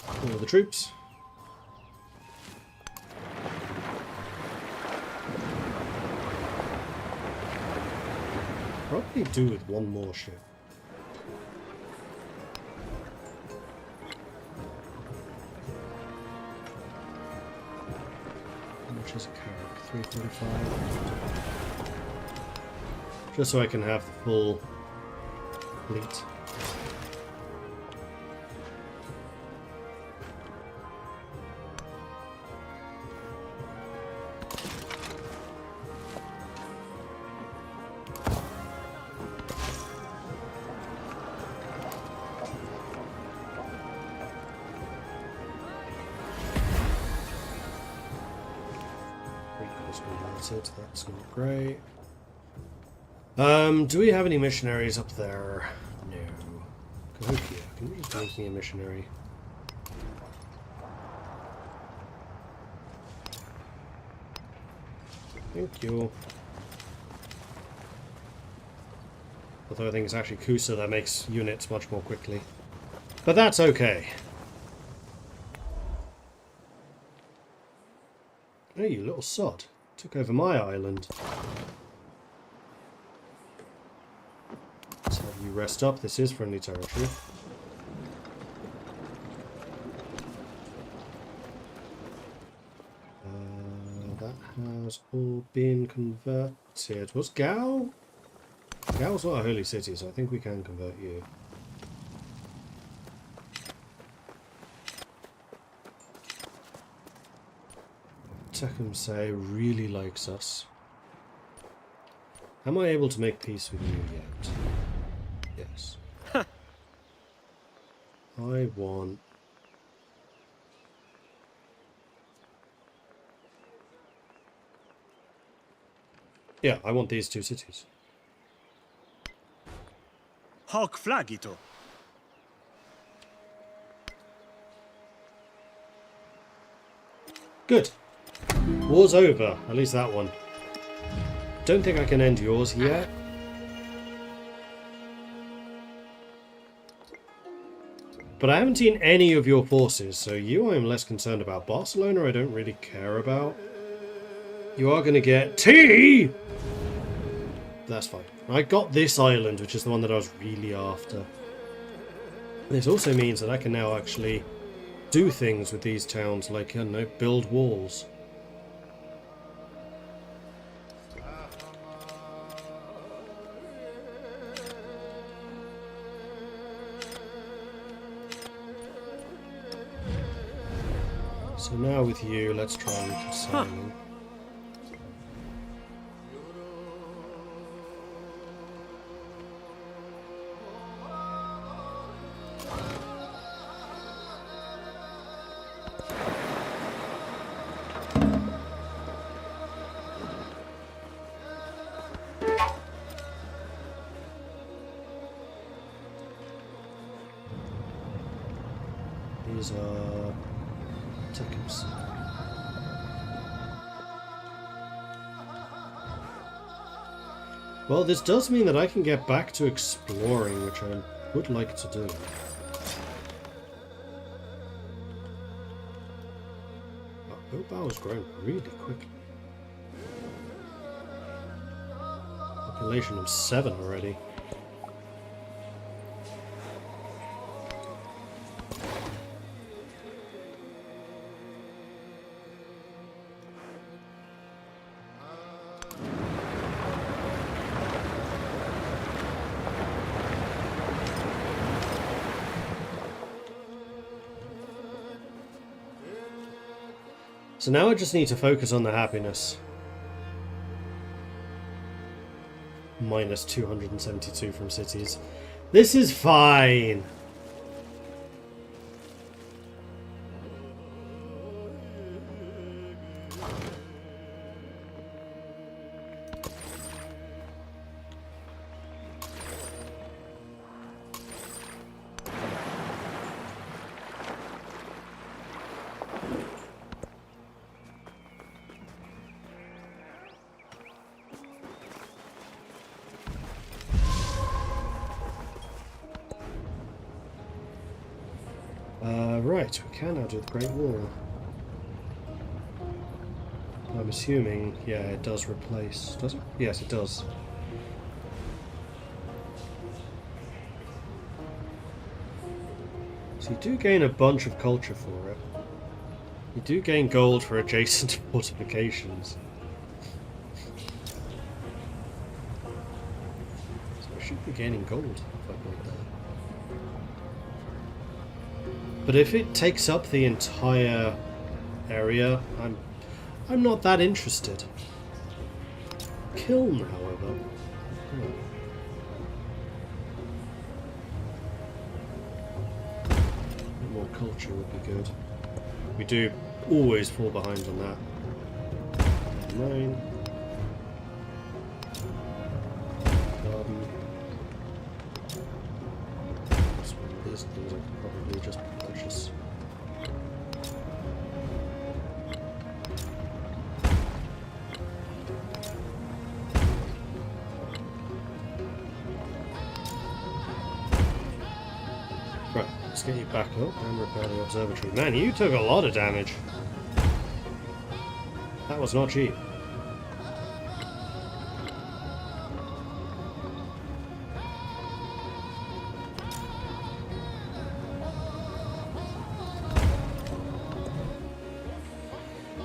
[SPEAKER 1] all of the troops. Probably do with one more ship. How much is a carrack? 345. Just so I can have the full fleet. That's not great. Do we have any missionaries up there? No. Cahokia, can you just make me a missionary? Thank you. Although I think it's actually Kusa that makes units much more quickly. But that's okay. Hey, you little sod. Took over my island. Let's have you rest up. This is friendly territory. That has all been converted. Was Gao? Gao's not a holy city, so I think we can convert you. Tecumseh really likes us. Am I able to make peace with you yet? Yes. I want... Yeah, I want these two cities.
[SPEAKER 2] Hoc flagito.
[SPEAKER 1] Good. War's over. At least that one. Don't think I can end yours yet. But I haven't seen any of your forces, so you I am less concerned about. Barcelona I don't really care about. You are going to get tea! That's fine. I got this island, which is the one that I was really after. This also means that I can now actually do things with these towns, like, I don't know, build walls. So now with you, let's try and reconcile them. These are tickets. Well, this does mean that I can get back to exploring, which I would like to do. Bilbao has grown really quickly. Population of 7 already. So now I just need to focus on the happiness. Minus 272 from cities. This is fine. Right, we can now do the Great Wall. I'm assuming, yeah, it does replace, does it? Yes, it does. So you do gain a bunch of culture for it. You do gain gold for adjacent fortifications. So I should be gaining gold if I build that. But if it takes up the entire area, I'm not that interested. Kiln, however. Oh. More culture would be good. We do always fall behind on that. 9. Garden. That's one of these things I could probably just purchase. Right, let's get you back up and repair the observatory. Man, you took a lot of damage. That was not cheap.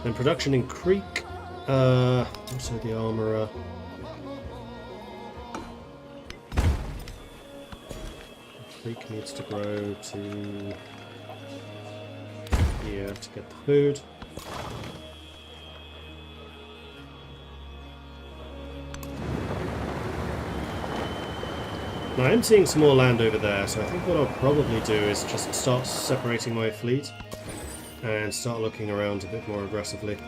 [SPEAKER 1] And production in Creek. Also the armourer. Creek needs to grow to here to get the food. Now I'm seeing some more land over there, so I think what I'll probably do is just start separating my fleet and start looking around a bit more aggressively.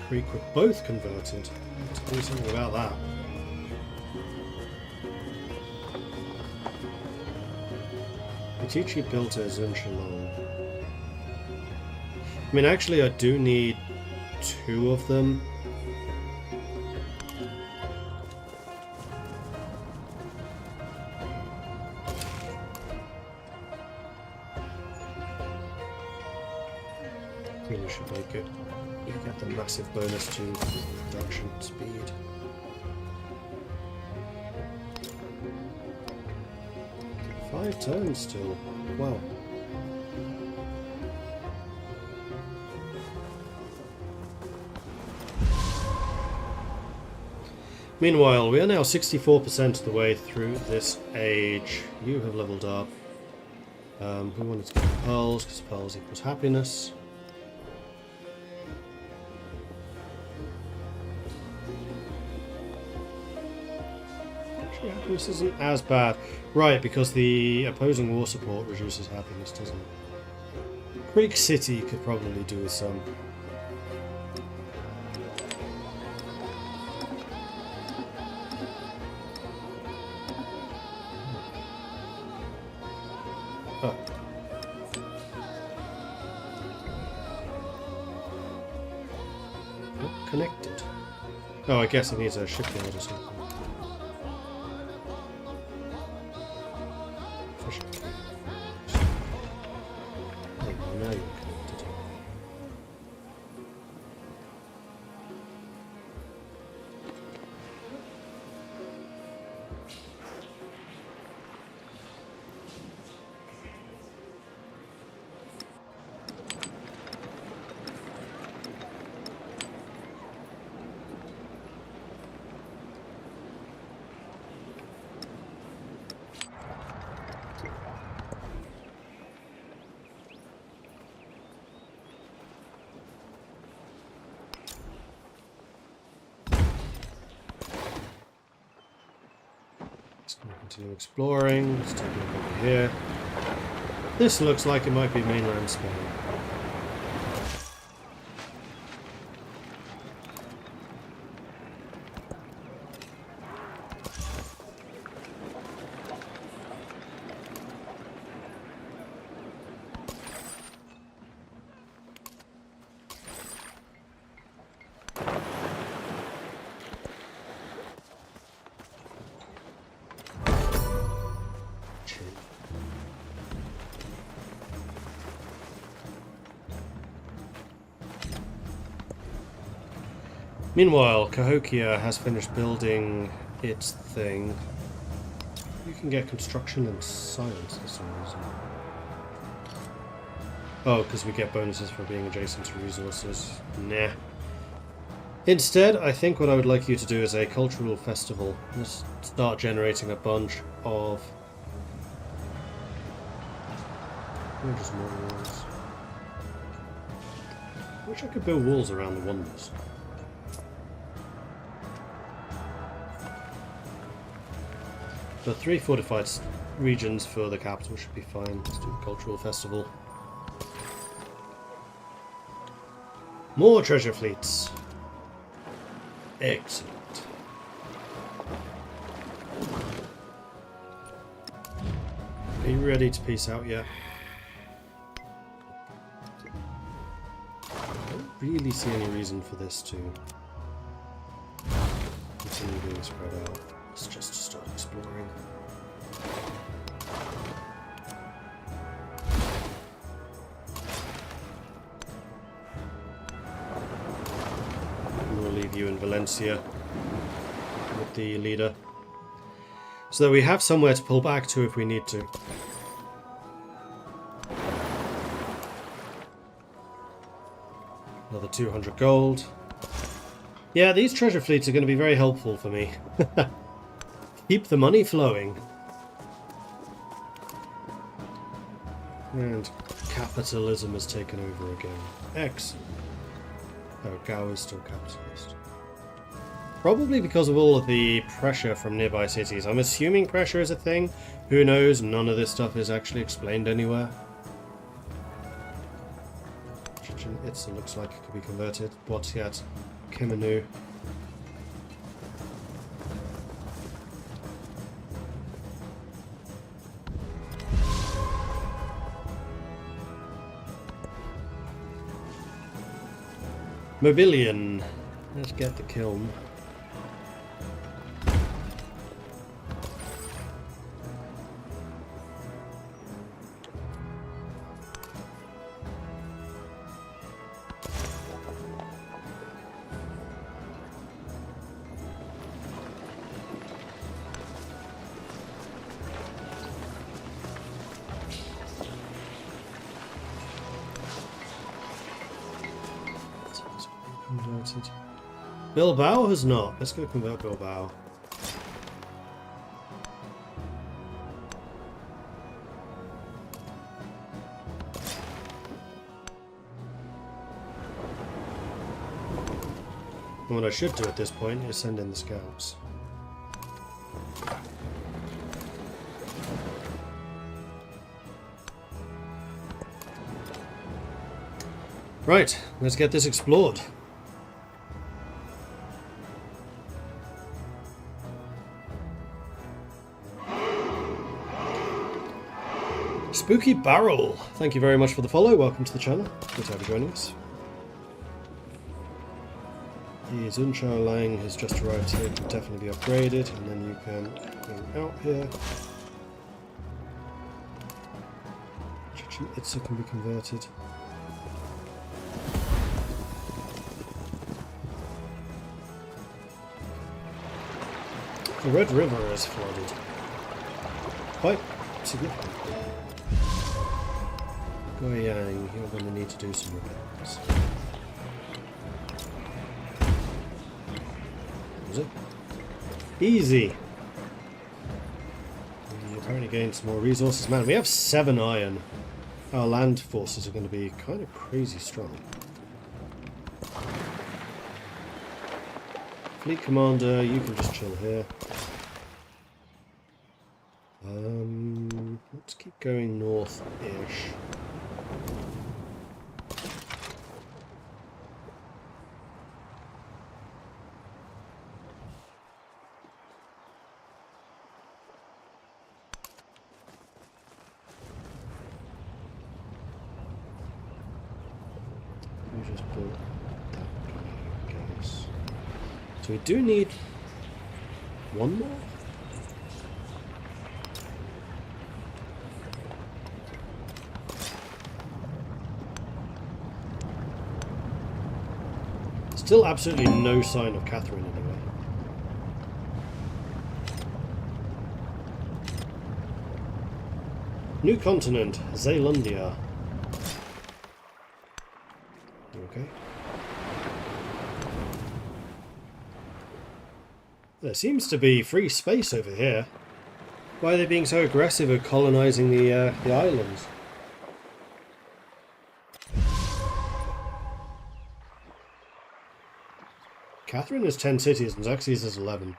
[SPEAKER 1] Creek were both converted. Let's do something about that. Petici built a Zunchilong. I mean, actually, I do need 2 of them. Really should make it. You get the massive bonus to production speed. Five turns still. Wow. Meanwhile, we are now 64% of the way through this age. You have leveled up. We wanted to get pearls, because pearls equals happiness. Actually, happiness isn't as bad. Right, because the opposing war support reduces happiness, doesn't it? Creek City could probably do with some. Oh. Not connected. Oh, I guess it needs a shipyard or something. Fishing. Oh, now you're connected. continue exploring. Let's take a look over here. This looks like it might be mainland Spain. Meanwhile, Cahokia has finished building its thing. You can get construction and science for some reason. Oh, because we get bonuses for being adjacent to resources. Nah. Instead, I think what I would like you to do is a cultural festival. Let's start generating a bunch of... just more walls. I wish I could build walls around the wonders. The 3 fortified regions for the capital should be fine. Let's do the cultural festival. More treasure fleets. Excellent. Are you ready to peace out yet? I don't really see any reason for this to continue being spread out. Let's just start exploring. And we'll leave you in Valencia with the leader, so that we have somewhere to pull back to if we need to. Another 200 gold. Yeah, these treasure fleets are going to be very helpful for me. Keep the money flowing. And capitalism has taken over again. Excellent. Oh, Gao is still capitalist. Probably because of all of the pressure from nearby cities. I'm assuming pressure is a thing. Who knows? None of this stuff is actually explained anywhere. Chichen Itza looks like it could be converted. What's yet? Kimanu. Mobilian. Let's get the kiln. Converted. Bilbao has not. Let's go convert Bilbao. And what I should do at this point is send in the scouts. Right, let's get this explored. Spooky Barrel, thank you very much for the follow. Welcome to the channel. Good to have you joining us. The Zunchao Lang has just arrived here, can definitely be upgraded, and then you can go out here. Chichen Itza can be converted. The Red River is flooded. Quite significant. Goyang, you're going to need to do some repairs. Is it? Easy! We apparently gained some more resources. Man, we have 7 iron. Our land forces are going to be kind of crazy strong. Fleet Commander, you can just chill here. Let's keep going north-ish. We just built that guy, I guess. So we do need one more? Still absolutely no sign of Catherine anyway. New continent, Zealandia. Okay. There seems to be free space over here. Why are they being so aggressive at colonizing the islands? Catherine has 10 cities and Xerxes has 11.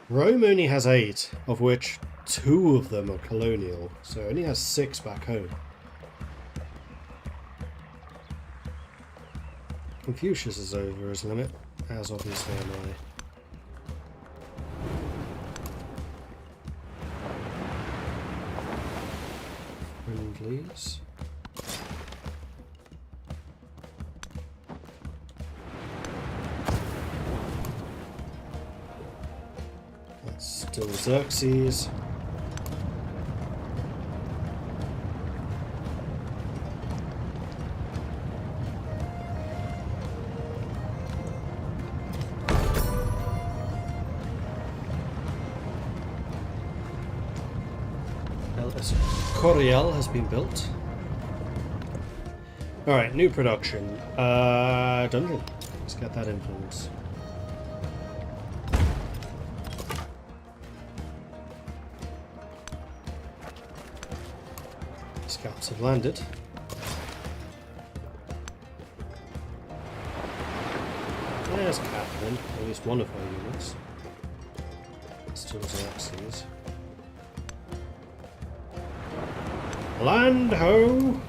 [SPEAKER 1] Rome only has 8, of which 2 of them are colonial, so it only has 6 back home. Confucius is over his limit, as obviously am I. Friendlies. That's still Xerxes. Coriel has been built. Alright, new production. Dungeon. Let's get that influence. Scouts have landed. There's Catherine, at least one of her units. Still Xerxes. Land ho!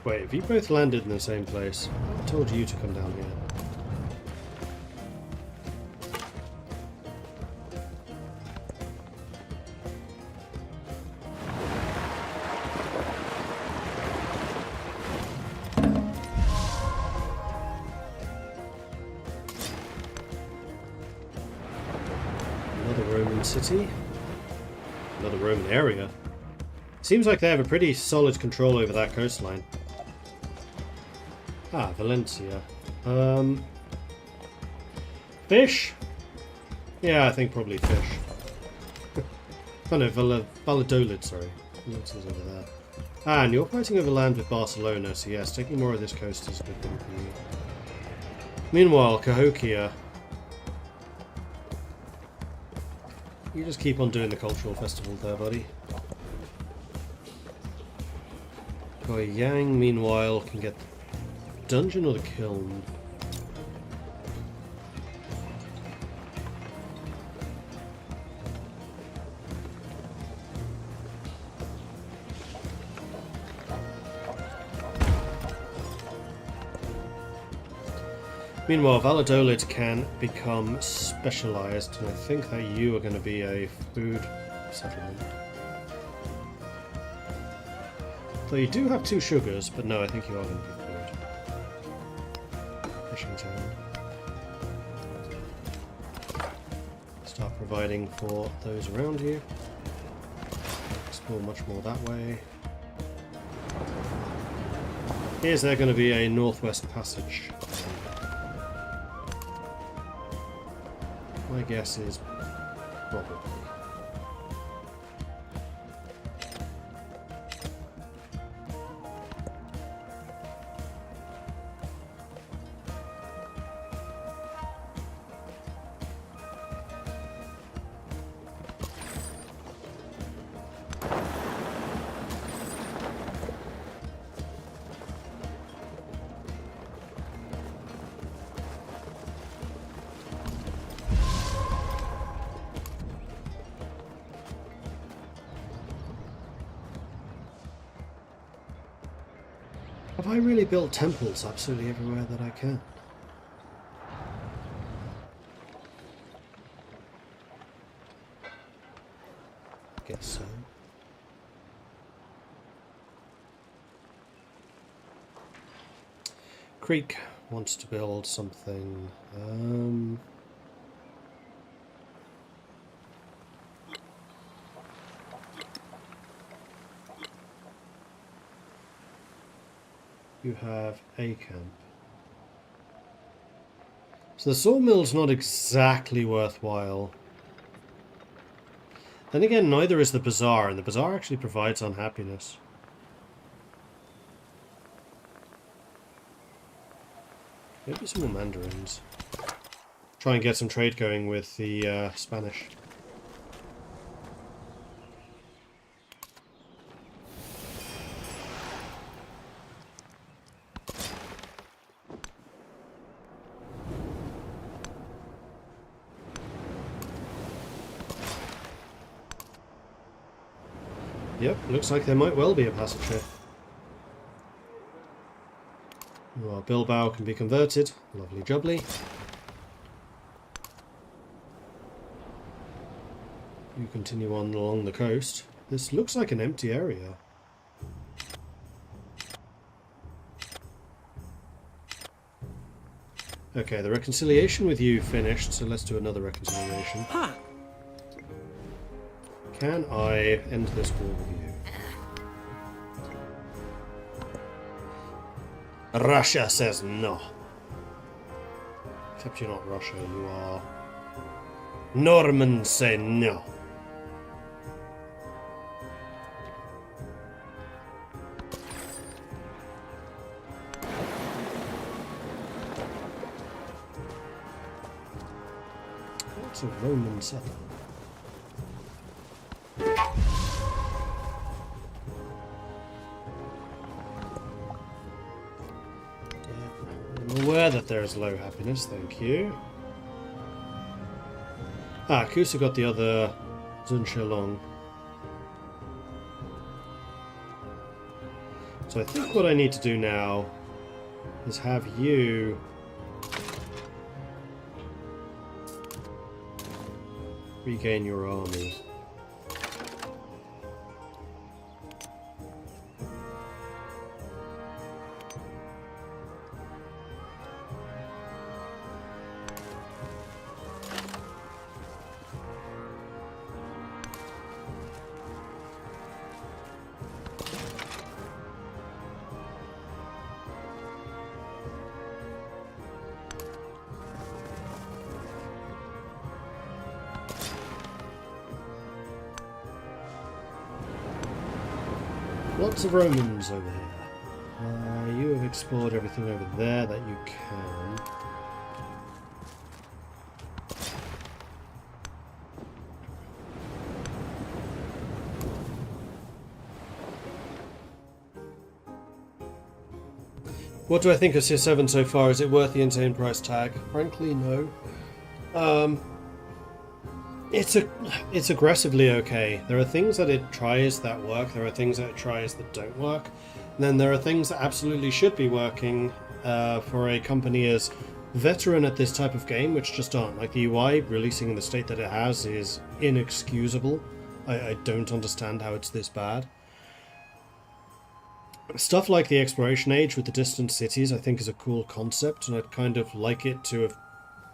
[SPEAKER 1] Wait, have you both landed in the same place? I told you to come down here. Another Roman city. Another Roman area. Seems like they have a pretty solid control over that coastline. Ah, Valencia. Fish? Yeah, I think probably fish. Oh no, Valladolid, sorry. Valencia's over there. Ah, and you're fighting over land with Barcelona, so yes, taking more of this coast is a good thing for you. Meanwhile, Cahokia. You just keep on doing the cultural festival there, buddy. Yang, meanwhile, can get the dungeon or the kiln. Meanwhile, Valladolid can become specialized, and I think that you are going to be a food settlement. Though you do have 2 sugars, but no, I think you are going to be food. Fishing town. Start providing for those around you. Explore much more that way. Is there going to be a northwest passage? My guess is probably. Have I really built temples absolutely everywhere that I can? Guess so. Creek wants to build something. You have a camp. So the sawmill's not exactly worthwhile. Then again, neither is the bazaar, and the bazaar actually provides unhappiness. Maybe some more mandarins. Try and get some trade going with the Spanish. Yep, looks like there might well be a passage here. Well, Bilbao can be converted. Lovely jubbly. You continue on along the coast. This looks like an empty area. Okay, the reconciliation with you finished, so let's do another reconciliation.
[SPEAKER 4] Ha!
[SPEAKER 1] Can I end this war with you? Russia says no. Except you're not Russia, you are... Normans say no. What's a Roman settler? I'm aware that there is low happiness, thank you. Ah, Kusa got the other Zunshilong. So I think what I need to do now is have you regain your army. Lots of Romans over here. You have explored everything over there that you can. What do I think of Tier 7 so far? Is it worth the insane price tag? Frankly, no. It's aggressively okay. There are things that it tries that work, there are things that it tries that don't work, and then there are things that absolutely should be working for a company as veteran at this type of game, which just aren't. Like the UI releasing in the state that it has is inexcusable. I don't understand how it's this bad. Stuff like the exploration age with the distant cities I think is a cool concept, and I'd kind of like it to have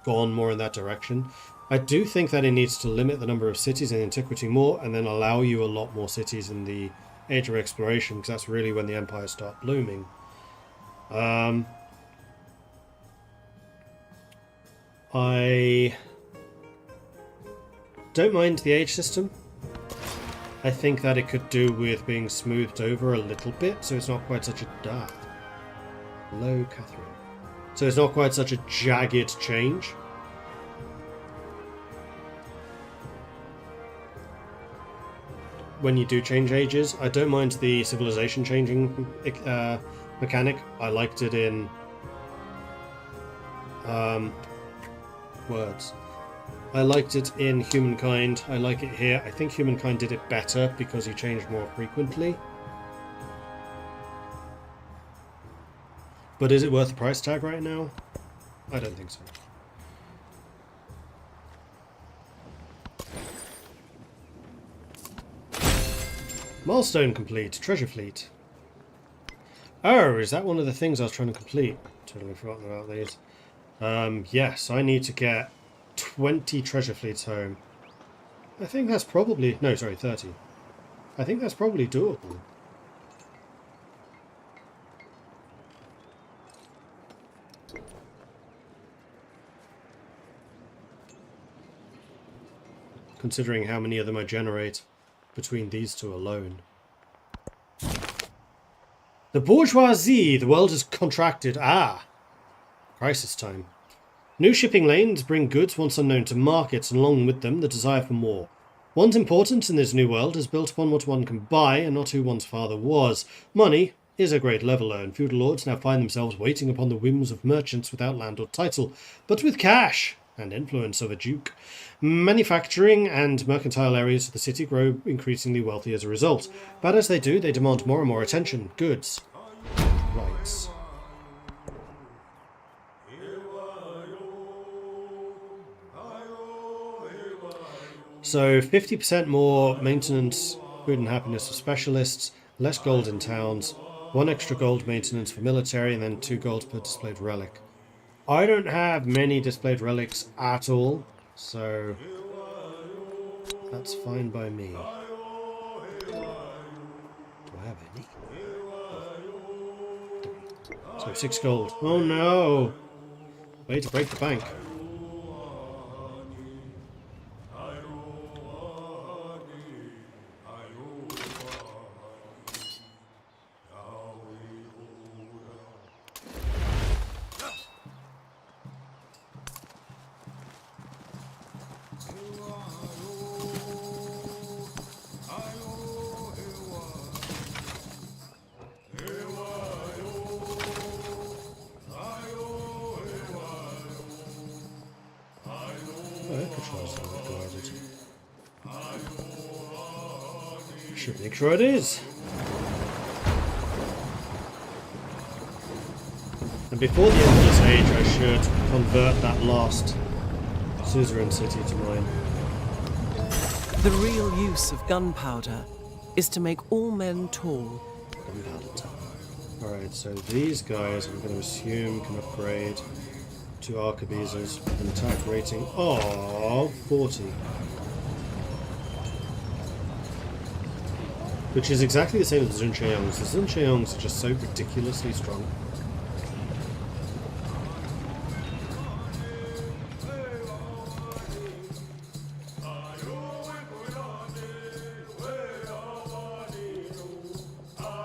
[SPEAKER 1] gone more in that direction. I do think that it needs to limit the number of cities in Antiquity more, and then allow you a lot more cities in the Age of Exploration, because that's really when the empires start blooming. I don't mind the age system. I think that it could do with being smoothed over a little bit, so it's not quite such a... Hello, Catherine. So it's not quite such a jagged change. When you do change ages, I don't mind the civilization changing mechanic. I liked it in words. I liked it in Humankind. I like it here. I think Humankind did it better because you changed more frequently. But is it worth the price tag right now? I don't think so. Milestone complete. Treasure fleet. Oh, is that one of the things I was trying to complete? Totally forgotten about these. Yes, I need to get 20 treasure fleets home. I think that's probably... No, sorry, 30. I think that's probably doable. Considering how many of them I generate between these two alone. The bourgeoisie! The world is contracted. Ah! Crisis time. New shipping lanes bring goods once unknown to markets, and along with them the desire for more. One's importance in this new world is built upon what one can buy and not who one's father was. Money is a great leveller, and feudal lords now find themselves waiting upon the whims of merchants without land or title, but with cash and influence of a duke. Manufacturing and mercantile areas of the city grow increasingly wealthy as a result, but as they do, they demand more and more attention, goods, rights. So 50% more maintenance, food and happiness of specialists, less gold in towns, 1 extra gold maintenance for military, and then 2 gold per displayed relic. I don't have many displayed relics at all, so that's fine by me. Do I have any? So 6 gold. Oh no! Way to break the bank. Should make sure it is. And before the end of this age, I should convert that last suzerain city to mine.
[SPEAKER 4] The real use of gunpowder is to make all men tall.
[SPEAKER 1] Alright, so these guys I'm going to assume can upgrade to arquebuses with an attack rating of 40. Which is exactly the same as the Zuncheongs. The Zuncheongs are just so ridiculously strong.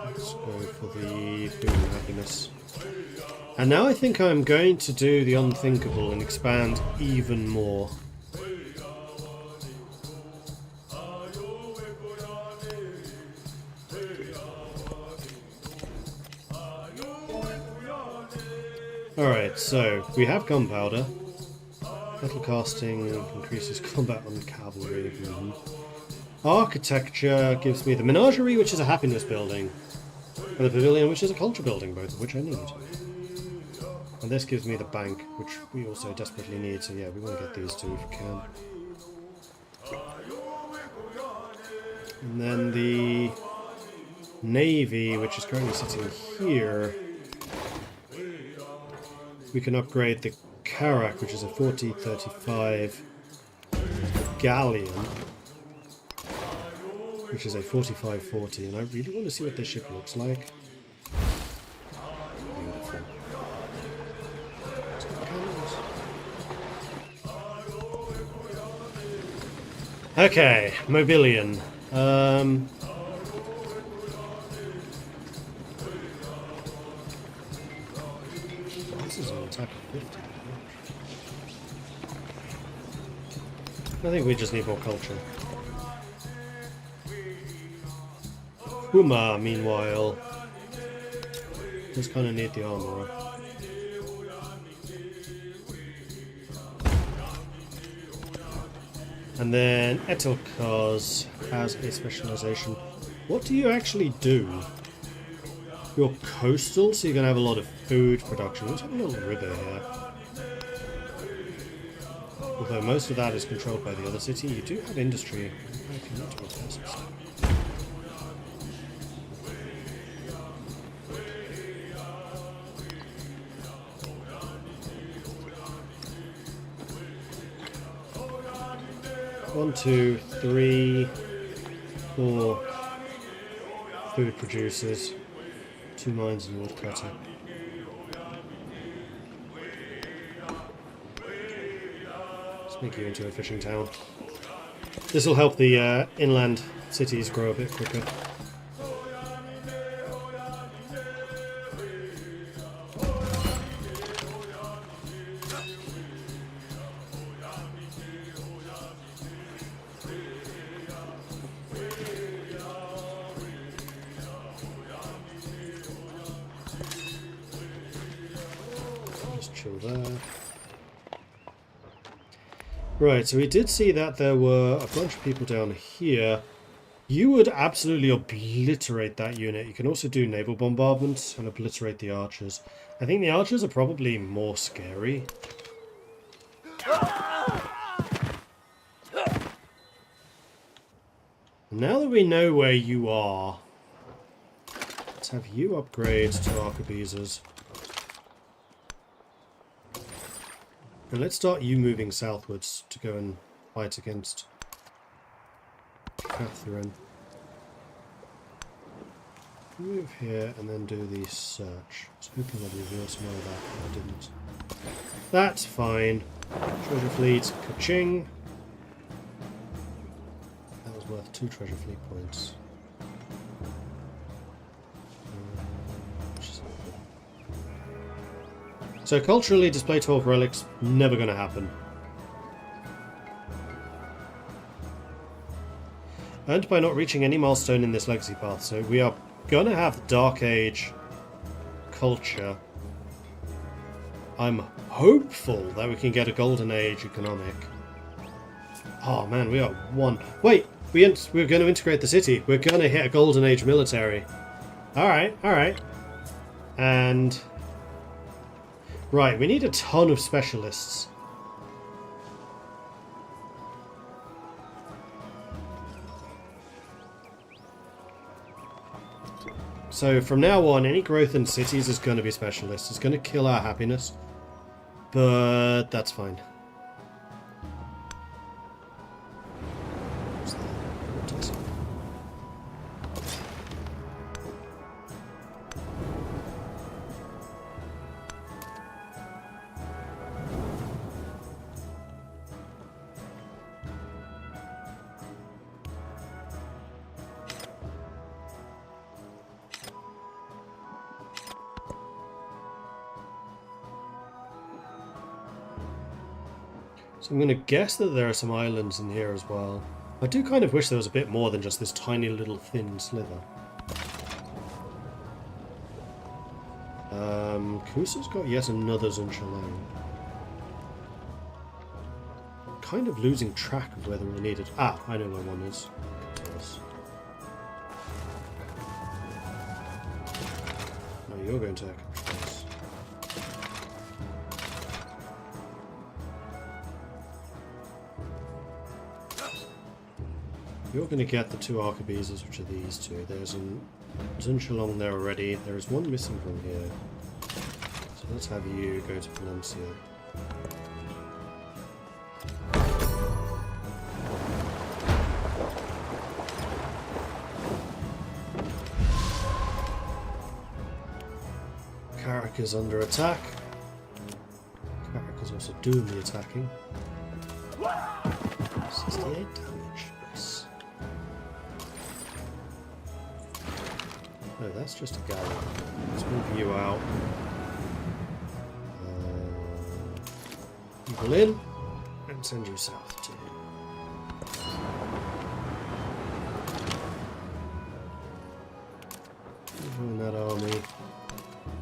[SPEAKER 1] Let's go for the food and happiness. And now I think I'm going to do the unthinkable and expand even more. Alright, so we have gunpowder. Metal casting increases combat on cavalry. Architecture gives me the menagerie, which is a happiness building, and the pavilion, which is a culture building, both of which I need. And this gives me the bank, which we also desperately need, so yeah, we want to get these two if we can. And then the navy, which is currently sitting here. We can upgrade the Karak, which is a 40-35 galleon, which is a 45-40, and I really want to see what this ship looks like. Beautiful. Okay, Mobilian. I think we just need more culture. Puma, meanwhile, just kind of need the armor. And then Etelkaz has a specialization. What do you actually do? You're coastal, so you're going to have a lot of food production. Let's have a little river here. Although most of that is controlled by the other city, you do have industry. I can need to repair some stuff. One, two, three, four food producers, 2 mines and woodcutter. Let's make you into a fishing town. This will help the inland cities grow a bit quicker. Chill there. Right, so we did see that there were a bunch of people down here. You would absolutely obliterate that unit. You can also do naval bombardment and obliterate the archers. I think the archers are probably more scary. Now that we know where you are, let's have you upgrade to arquebuses. And let's start you moving southwards to go and fight against Catherine. Move here and then do the search. I was hoping I'd reveal some more of that, but I didn't. That's fine. Treasure fleet, ka-ching. That was worth 2 treasure fleet points. So culturally, display 12 relics, never going to happen. Earned by not reaching any milestone in this legacy path, so we are going to have Dark Age culture. I'm hopeful that we can get a Golden Age economic. Oh man, we are one. Wait, we're going to integrate the city. We're going to hit a Golden Age military. Alright, alright. And... right, we need a ton of specialists. So from now on, any growth in cities is going to be specialists. It's going to kill our happiness. But that's fine. What's that? What is it? So I'm going to guess that there are some islands in here as well. I do kind of wish there was a bit more than just this tiny little thin slither. Kusa's got yet another Zunchalang. Kind of losing track of whether we need it. Ah, I know where one is. No, you're going to controls. You're going to get the 2 arquebuses, which are these 2. There's a Zunchalang there already. There is one missing from here. So let's have you go to Valencia. Carrick is under attack. Carrick is also doing the attacking. 68 damage. Nice. No, that's just a galley. Let's move you out. People in, and send you south too. Join that army.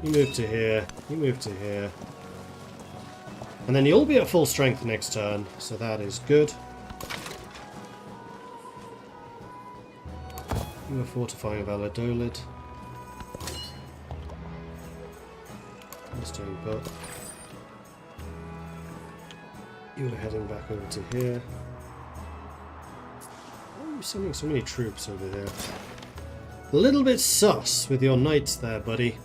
[SPEAKER 1] You move to here. You move to here. And then you'll be at full strength next turn, so that is good. You are fortifying Valladolid. was doing, but you were heading back over to here. Why are you sending so many troops over there? A little bit sus with your knights there, buddy.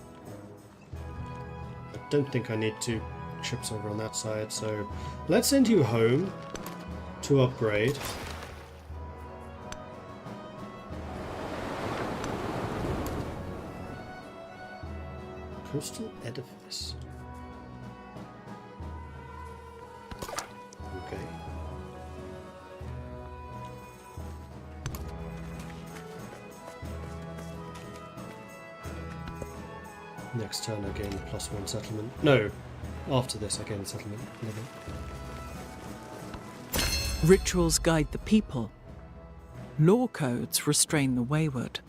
[SPEAKER 1] I don't think I need 2 trips over on that side, so let's send you home to upgrade. Coastal edifice. Okay. Next turn I gain +1 settlement. No, after this I gain a settlement limit.
[SPEAKER 4] Rituals guide the people. Law codes restrain the wayward.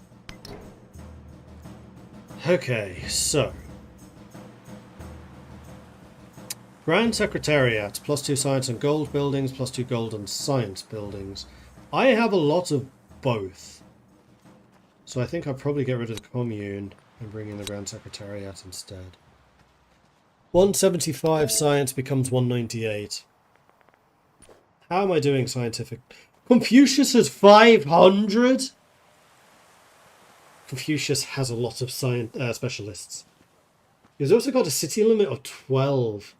[SPEAKER 1] Okay, so Grand Secretariat, +2 science and gold buildings, +2 gold and science buildings. I have a lot of both. So I think I'll probably get rid of the commune and bring in the Grand Secretariat instead. 175 science becomes 198. How am I doing scientific? Confucius has 500? Confucius has a lot of science specialists. He's also got a city limit of 12.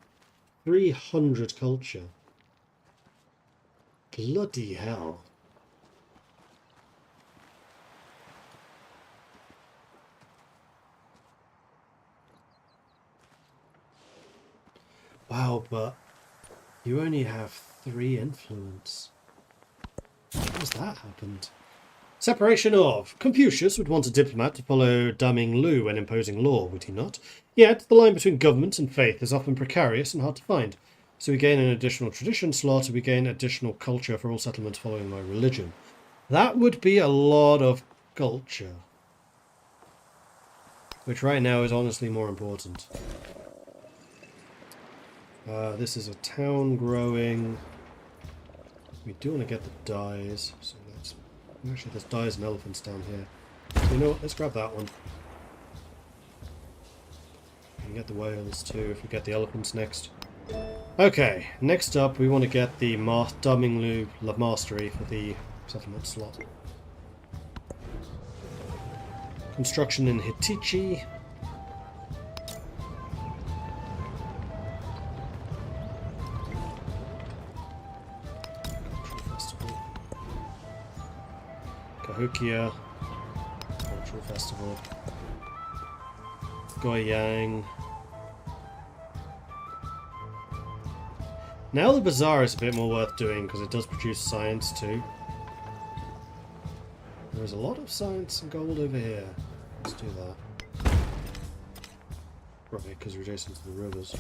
[SPEAKER 1] 300 culture. Bloody hell. Wow, but you only have 3 influence. How has that happened? Separation of. Confucius would want a diplomat to follow Daming Lu when imposing law, would he not? Yet, the line between government and faith is often precarious and hard to find. So we gain an additional tradition slot, we gain additional culture for all settlements following my religion. That would be a lot of culture. Which right now is honestly more important. This is a town growing. We do want to get the dyes, so let's... Actually, there's dyes and elephants down here. So you know what, let's grab that one. We can get the whales too if we get the elephants next. Okay, next up we want to get the Daminglu Mastery for the settlement slot. Construction in Hitichi. Cahokia, Cultural Festival, Goyang. Now the bazaar is a bit more worth doing because it does produce science too. There's a lot of science and gold over here. Let's do that. Probably because we're adjacent to the rivers.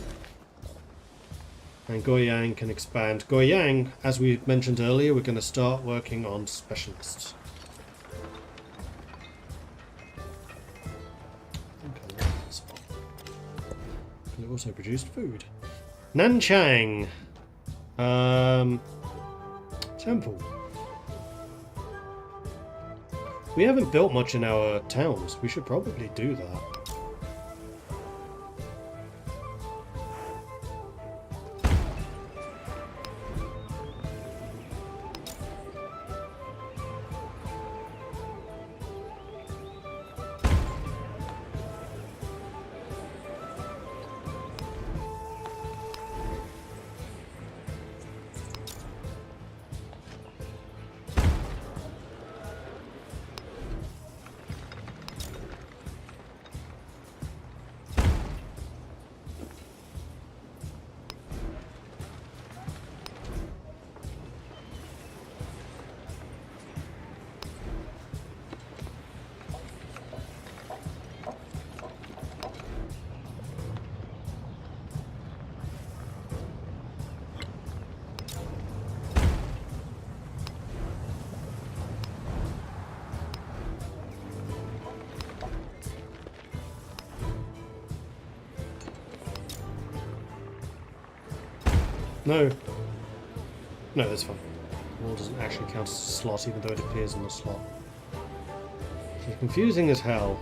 [SPEAKER 1] And Goyang can expand. Goyang, as we mentioned earlier, we're going to start working on specialists. It also produced food. Nanchang. Temple. We haven't built much in our towns. We should probably do that. No. No, that's fine. Wall doesn't actually count as a slot, even though it appears in the slot. It's confusing as hell.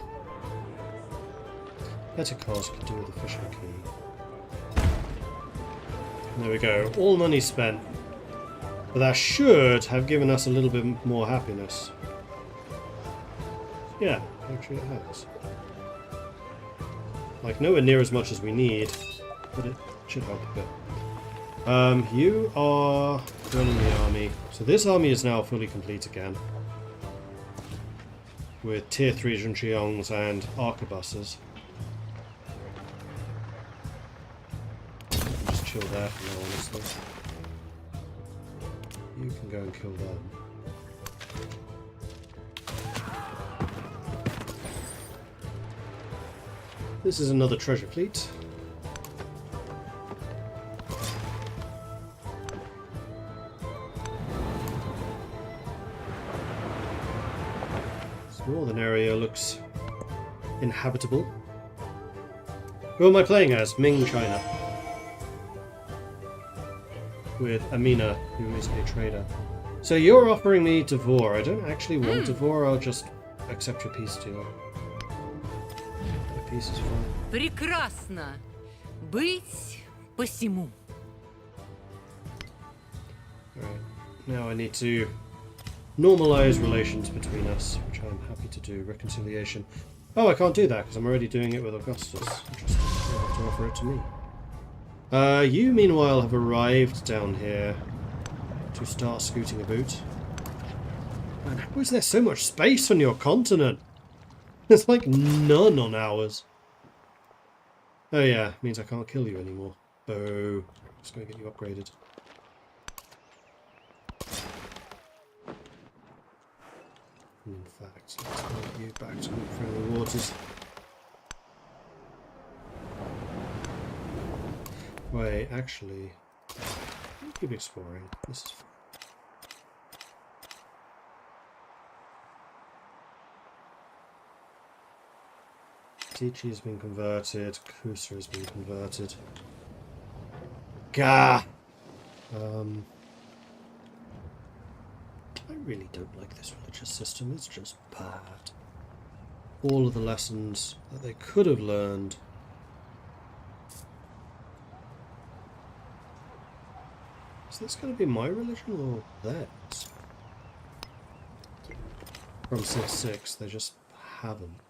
[SPEAKER 1] Better cost can do with the fishing key. There we go. All money spent. But that should have given us a little bit more happiness. Yeah, actually it has. Like, nowhere near as much as we need, but it should help a bit. You are running the army. So this army is now fully complete again. With tier 3 Zhongyongs and arquebuses. Just chill there for now, honestly. You can go and kill them. This is another treasure fleet. This northern area looks inhabitable. Who am I playing as? Ming, China. With Amina, who is a trader. So you're offering me Devor. I don't actually want Devor, I'll just accept your peace deal. The peace is fine.
[SPEAKER 3] Прекрасно. Быть посему.
[SPEAKER 1] Alright, now I need to normalize relations between us, which I'm happy to do. Reconciliation. Oh, I can't do that because I'm already doing it with Augustus. Interesting. You'll have to offer it to me. You meanwhile have arrived down here to start scooting about. Man, how is there so much space on your continent? There's like none on ours. Oh yeah, means I can't kill you anymore. Boo. Just gonna get you upgraded. In fact, let's get you back to friendly waters. Wait, actually, keep exploring. This is fun. Tichi has been converted. Kusa has been converted. Gah! I really don't like this religious system. It's just bad. All of the lessons that they could have learned. Is this going to be my religion or theirs? From 6-6, they just haven't.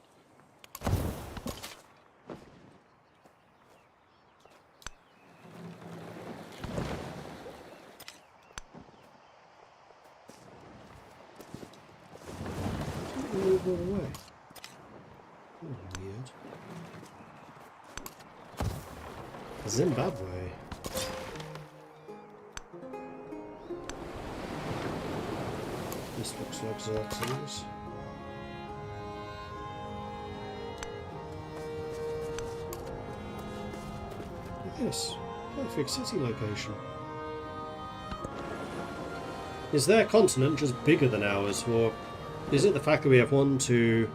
[SPEAKER 1] Move all the way. Oh, weird. Zimbabwe. This looks like Xerxes. Look at this. Perfect city location. Is their continent just bigger than ours, or is it the fact that we have 1, 2,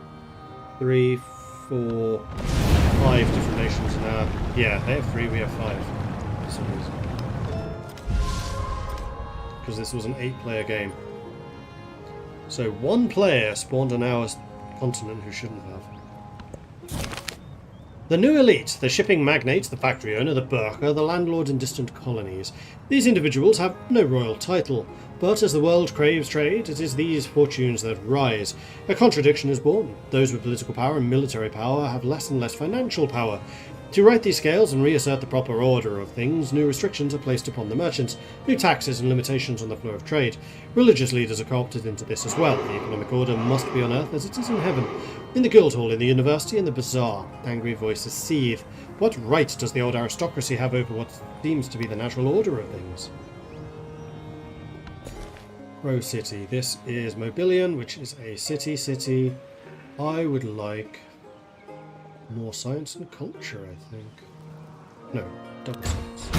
[SPEAKER 1] 3, 4, 5 different nations in our... Yeah, they have 3, we have 5. For some reason. Because this was an 8-player game. So 1 player spawned on our continent who shouldn't have. The new elite, the shipping magnate, the factory owner, the burgher, the landlord in distant colonies. These individuals have no royal title, but as the world craves trade, it is these fortunes that rise. A contradiction is born. Those with political power and military power have less and less financial power. To right these scales and reassert the proper order of things, new restrictions are placed upon the merchants, new taxes and limitations on the flow of trade. Religious leaders are co-opted into this as well. The economic order must be on earth as it is in heaven. In the Guildhall, in the university, in the bazaar, angry voices seethe. What right does the old aristocracy have over what seems to be the natural order of things? Rose City. This is Mobilian, which is a city. I would like more science and culture, I think. No, double science.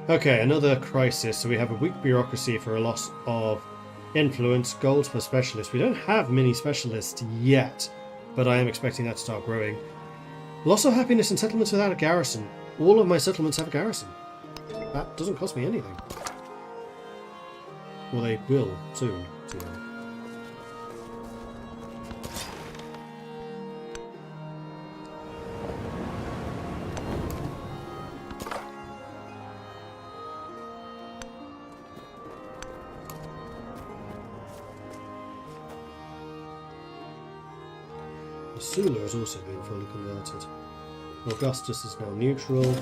[SPEAKER 1] Okay, another crisis. So we have a weak bureaucracy for a loss of influence. Gold for specialists. We don't have many specialists yet, but I am expecting that to start growing. Loss of happiness in settlements without a garrison. All of my settlements have a garrison. That doesn't cost me anything. Well, they will soon. Sula has also been fully converted. Augustus is now neutral.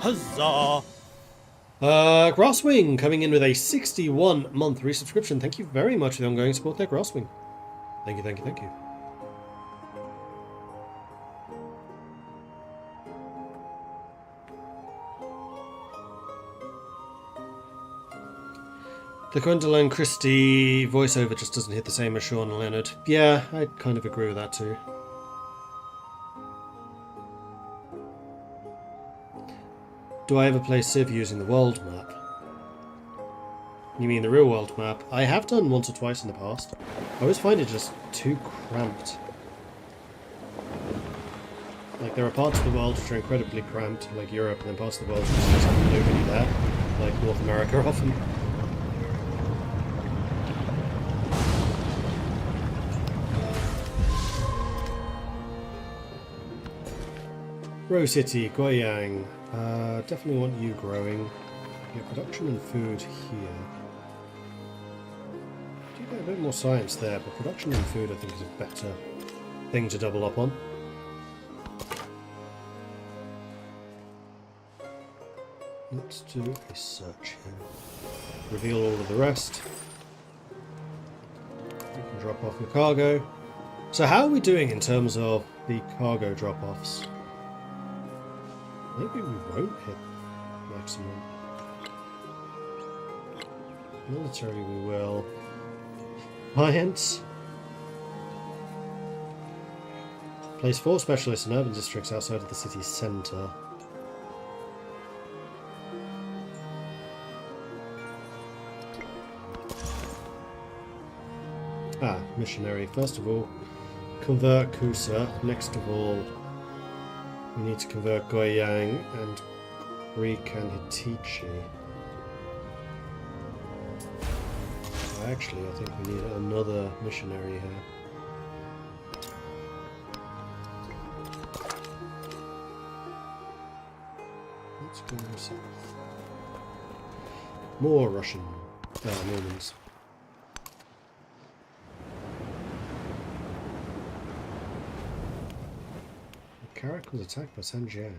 [SPEAKER 2] Huzzah!
[SPEAKER 1] Grasswing coming in with a 61-month resubscription. Thank you very much for the ongoing support there, Grasswing. Thank you, thank you, thank you. The Gwendolyn Christie voiceover just doesn't hit the same as Sean Leonard. Yeah, I kind of agree with that too. Do I ever play Civ using the world map? You mean the real world map? I have done once or twice in the past. I always find it just too cramped. Like, there are parts of the world which are incredibly cramped, like Europe, and then parts of the world which just have nobody there, like North America often. Rose City, Guiyang. Definitely want you growing. Your production and food here. Do get a bit more science there, but production and food I think is a better thing to double up on. Let's do a search here. Reveal all of the rest. You can drop off your cargo. So how are we doing in terms of the cargo drop-offs? Maybe we won't hit maximum. Military we will. Clients. Place 4 specialists in urban districts outside of the city centre. Missionary. First of all, convert Kusa. Next of all, we need to convert Guiyang and Greek and Hitichi. Actually, I think we need another missionary here. Let's go south. More Russian Normans. Carrick was attacked by Sanjiang.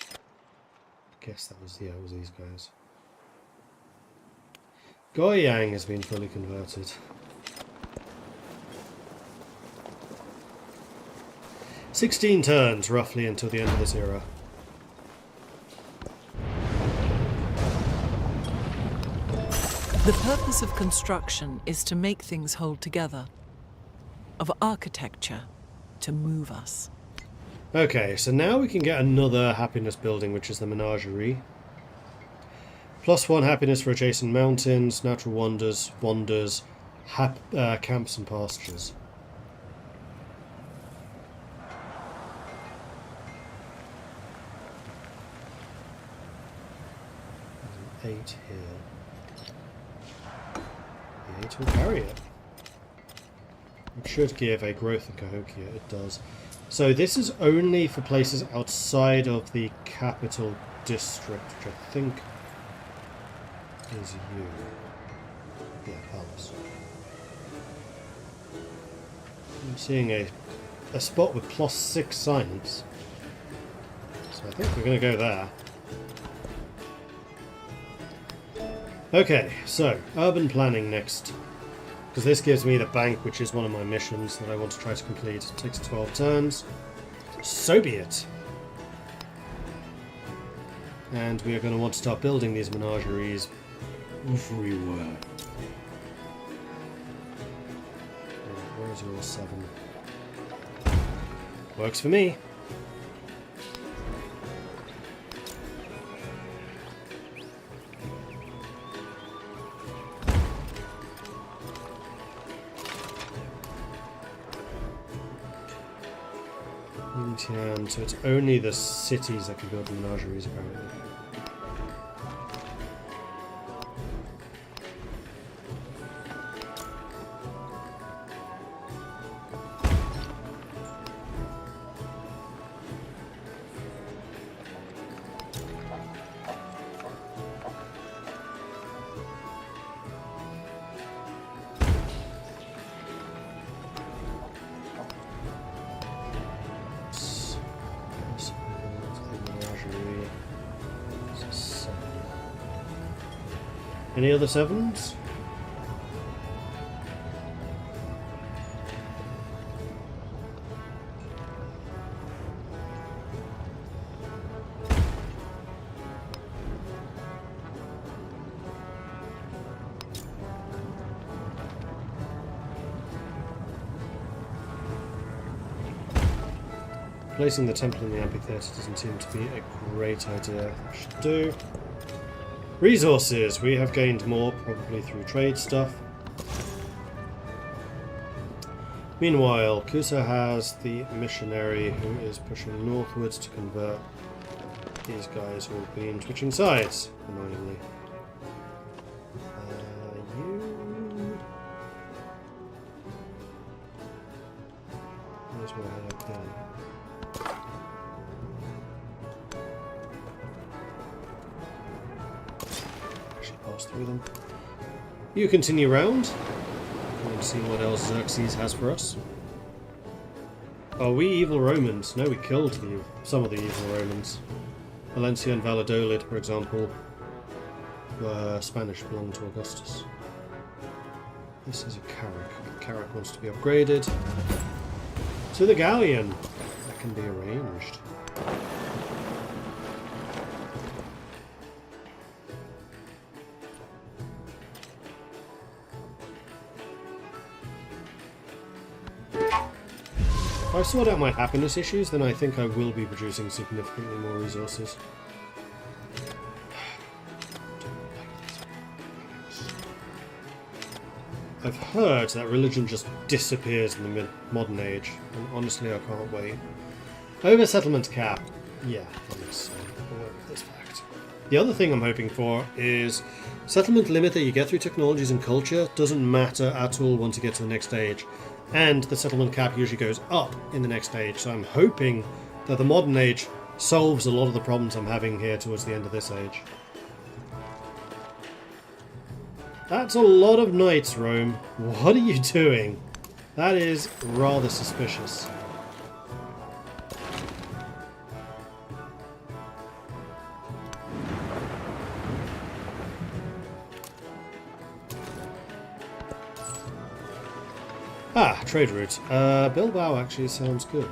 [SPEAKER 1] I guess that was, it was these guys. Guiyang has been fully converted. 16 turns, roughly, until the end of this era.
[SPEAKER 4] The purpose of construction is to make things hold together. Of architecture, to move us.
[SPEAKER 1] Okay, so now we can get another happiness building, which is the Menagerie. +1 happiness for adjacent mountains, natural wonders, camps and pastures. There's an 8 here. The 8 will carry it. It should give a growth in Cahokia, it does. So this is only for places outside of the capital district, which I think is you. Yeah, Palace. I'm seeing a spot with +6 science. So I think we're going to go there. Okay, so urban planning next. Because this gives me the bank, which is one of my missions that I want to try to complete. It takes 12 turns. So be it. And we are going to want to start building these menageries everywhere. Where's your 7? Works for me. So it's only the cities that can build menageries, apparently. Any other 7s? Placing the temple in the amphitheatre doesn't seem to be a great idea. Should do. Resources! We have gained more, probably through trade stuff. Meanwhile, Kusa has the missionary who is pushing northwards to convert these guys who have been switching sides, annoyingly. You... Where's my head up there? Through them. You continue round and see what else Xerxes has for us. Are we evil Romans? No, we killed some of the evil Romans. Valencia and Valladolid, for example, were Spanish, belonged to Augustus. This is a carrack. The carrack wants to be upgraded to the galleon. That can be arranged. If I sort out my happiness issues, then I think I will be producing significantly more resources. I've heard that religion just disappears in the modern age, and honestly I can't wait. Oversettlement cap. Yeah, I think so. I'm aware of this fact. The other thing I'm hoping for is settlement limit that you get through technologies and culture doesn't matter at all once you get to the next stage. And the settlement cap usually goes up in the next stage, so I'm hoping that the modern age solves a lot of the problems I'm having here towards the end of this age. That's a lot of knights, Rome. What are you doing? That is rather suspicious. Ah, trade route. Bilbao actually sounds good.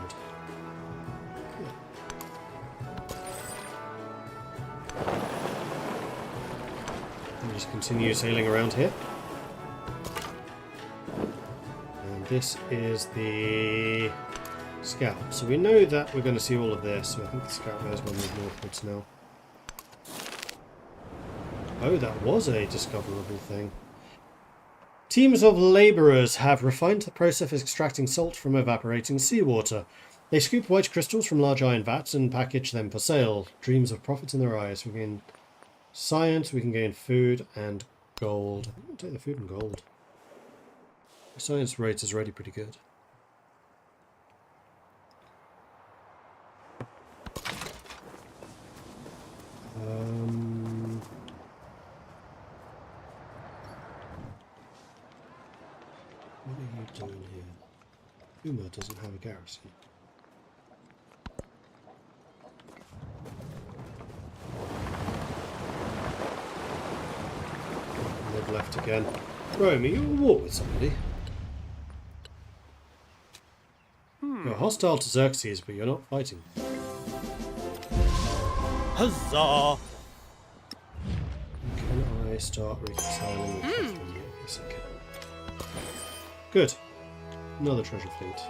[SPEAKER 1] We'll just continue sailing around here. And this is the scout. So we know that we're going to see all of this, so I think the scout may as well move northwards now. Oh, that was a discoverable thing. Teams of labourers have refined the process of extracting salt from evaporating seawater. They scoop white crystals from large iron vats and package them for sale. Dreams of profits in their eyes. We gain science, we can gain food and gold. I think I'll take the food and gold. The science rate is already pretty good. What are you doing here? Uma doesn't have a garrison. And they've left again. Rome, are you at war with somebody? You're hostile to Xerxes, but you're not fighting.
[SPEAKER 2] Huzzah!
[SPEAKER 1] Can I start reconciling with Catherine? Yes, I can. Good. Another treasure fleet.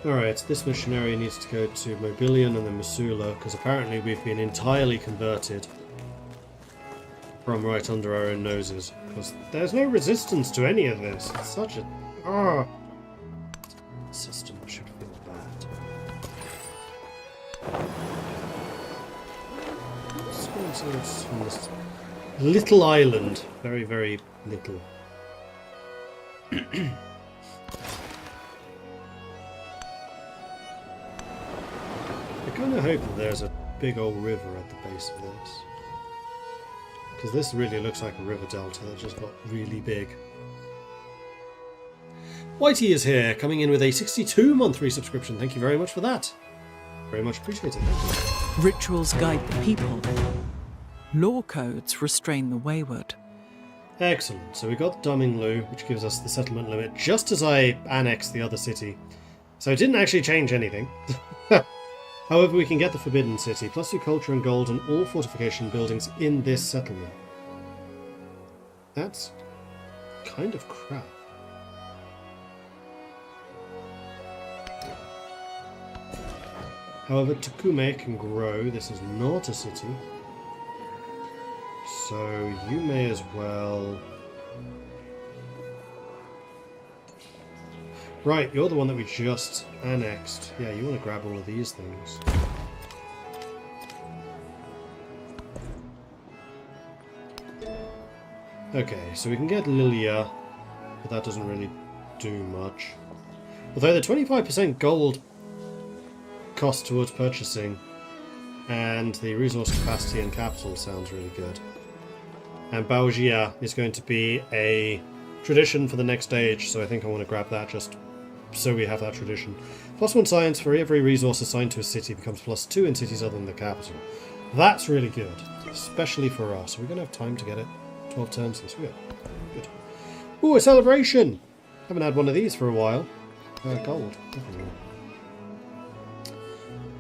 [SPEAKER 1] Alright, this missionary needs to go to Mobilian and then Missoula, because apparently we've been entirely converted from right under our own noses. Because there's no resistance to any of this. It's such a... system should feel bad. Let's go into this from this little island. Very, very little. I kind of hope that there's a big old river at the base of this. Because this really looks like a river delta that just got really big. Whitey is here, coming in with a 62-month resubscription. Thank you very much for that. Very much appreciated. Thank you.
[SPEAKER 4] Rituals guide the people. Law codes restrain the wayward.
[SPEAKER 1] Excellent. So we got Duminglu, which gives us the settlement limit just as I annexed the other city. So it didn't actually change anything. However, we can get the Forbidden City, +2 culture and gold and all fortification buildings in this settlement. That's kind of crap. However, Tukume can grow. This is not a city. So you may as well... Right, you're the one that we just annexed. Yeah, you want to grab all of these things. Okay, so we can get Lilia, but that doesn't really do much. Although the 25% gold cost towards purchasing and the resource capacity and capital sounds really good. And Baojia is going to be a tradition for the next stage, so I think I want to grab that just so we have that tradition. +1 science for every resource assigned to a city becomes +2 in cities other than the capital. That's really good, especially for us. We're going to have time to get it. 12 turns this week. Good. Ooh, a celebration! Haven't had one of these for a while. Gold, definitely.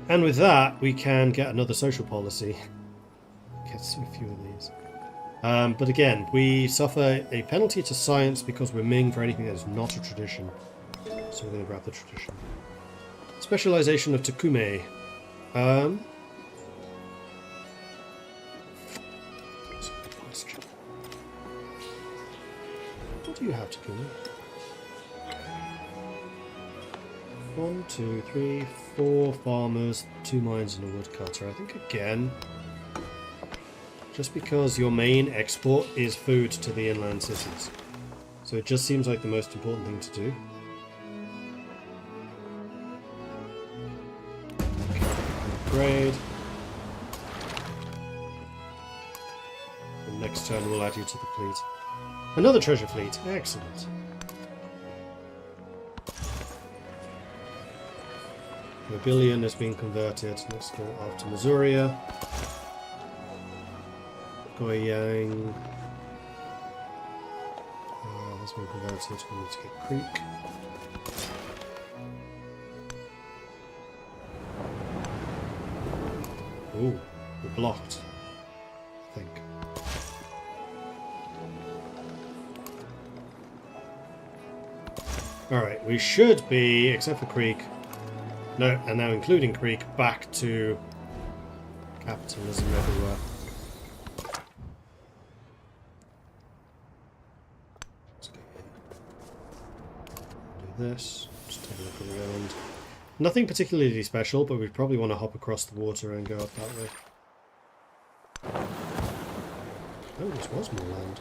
[SPEAKER 1] And with that, we can get another social policy. Get so few of these. But again, we suffer a penalty to science because we're Ming for anything that is not a tradition. So we're going to grab the tradition. Specialization of Tukume. That's a good question. What do you have, Tukume? 1, 2, 3, 4 farmers, 2 mines and a woodcutter. I think again, just because your main export is food to the inland cities. So it just seems like the most important thing to do. Upgrade. And next turn we'll add you to the fleet. Another treasure fleet. Excellent. Mobilian has been converted. Let's go after Misuria. Goyang. Has been converted. We need to get Creek. Ooh, we're blocked, I think. Alright, we should be, except for Creek, no, and now including Creek, back to capitalism everywhere. Let's go here. Do this, just take a look around. Nothing particularly special, but we probably want to hop across the water and go up that way. Oh, this was more land.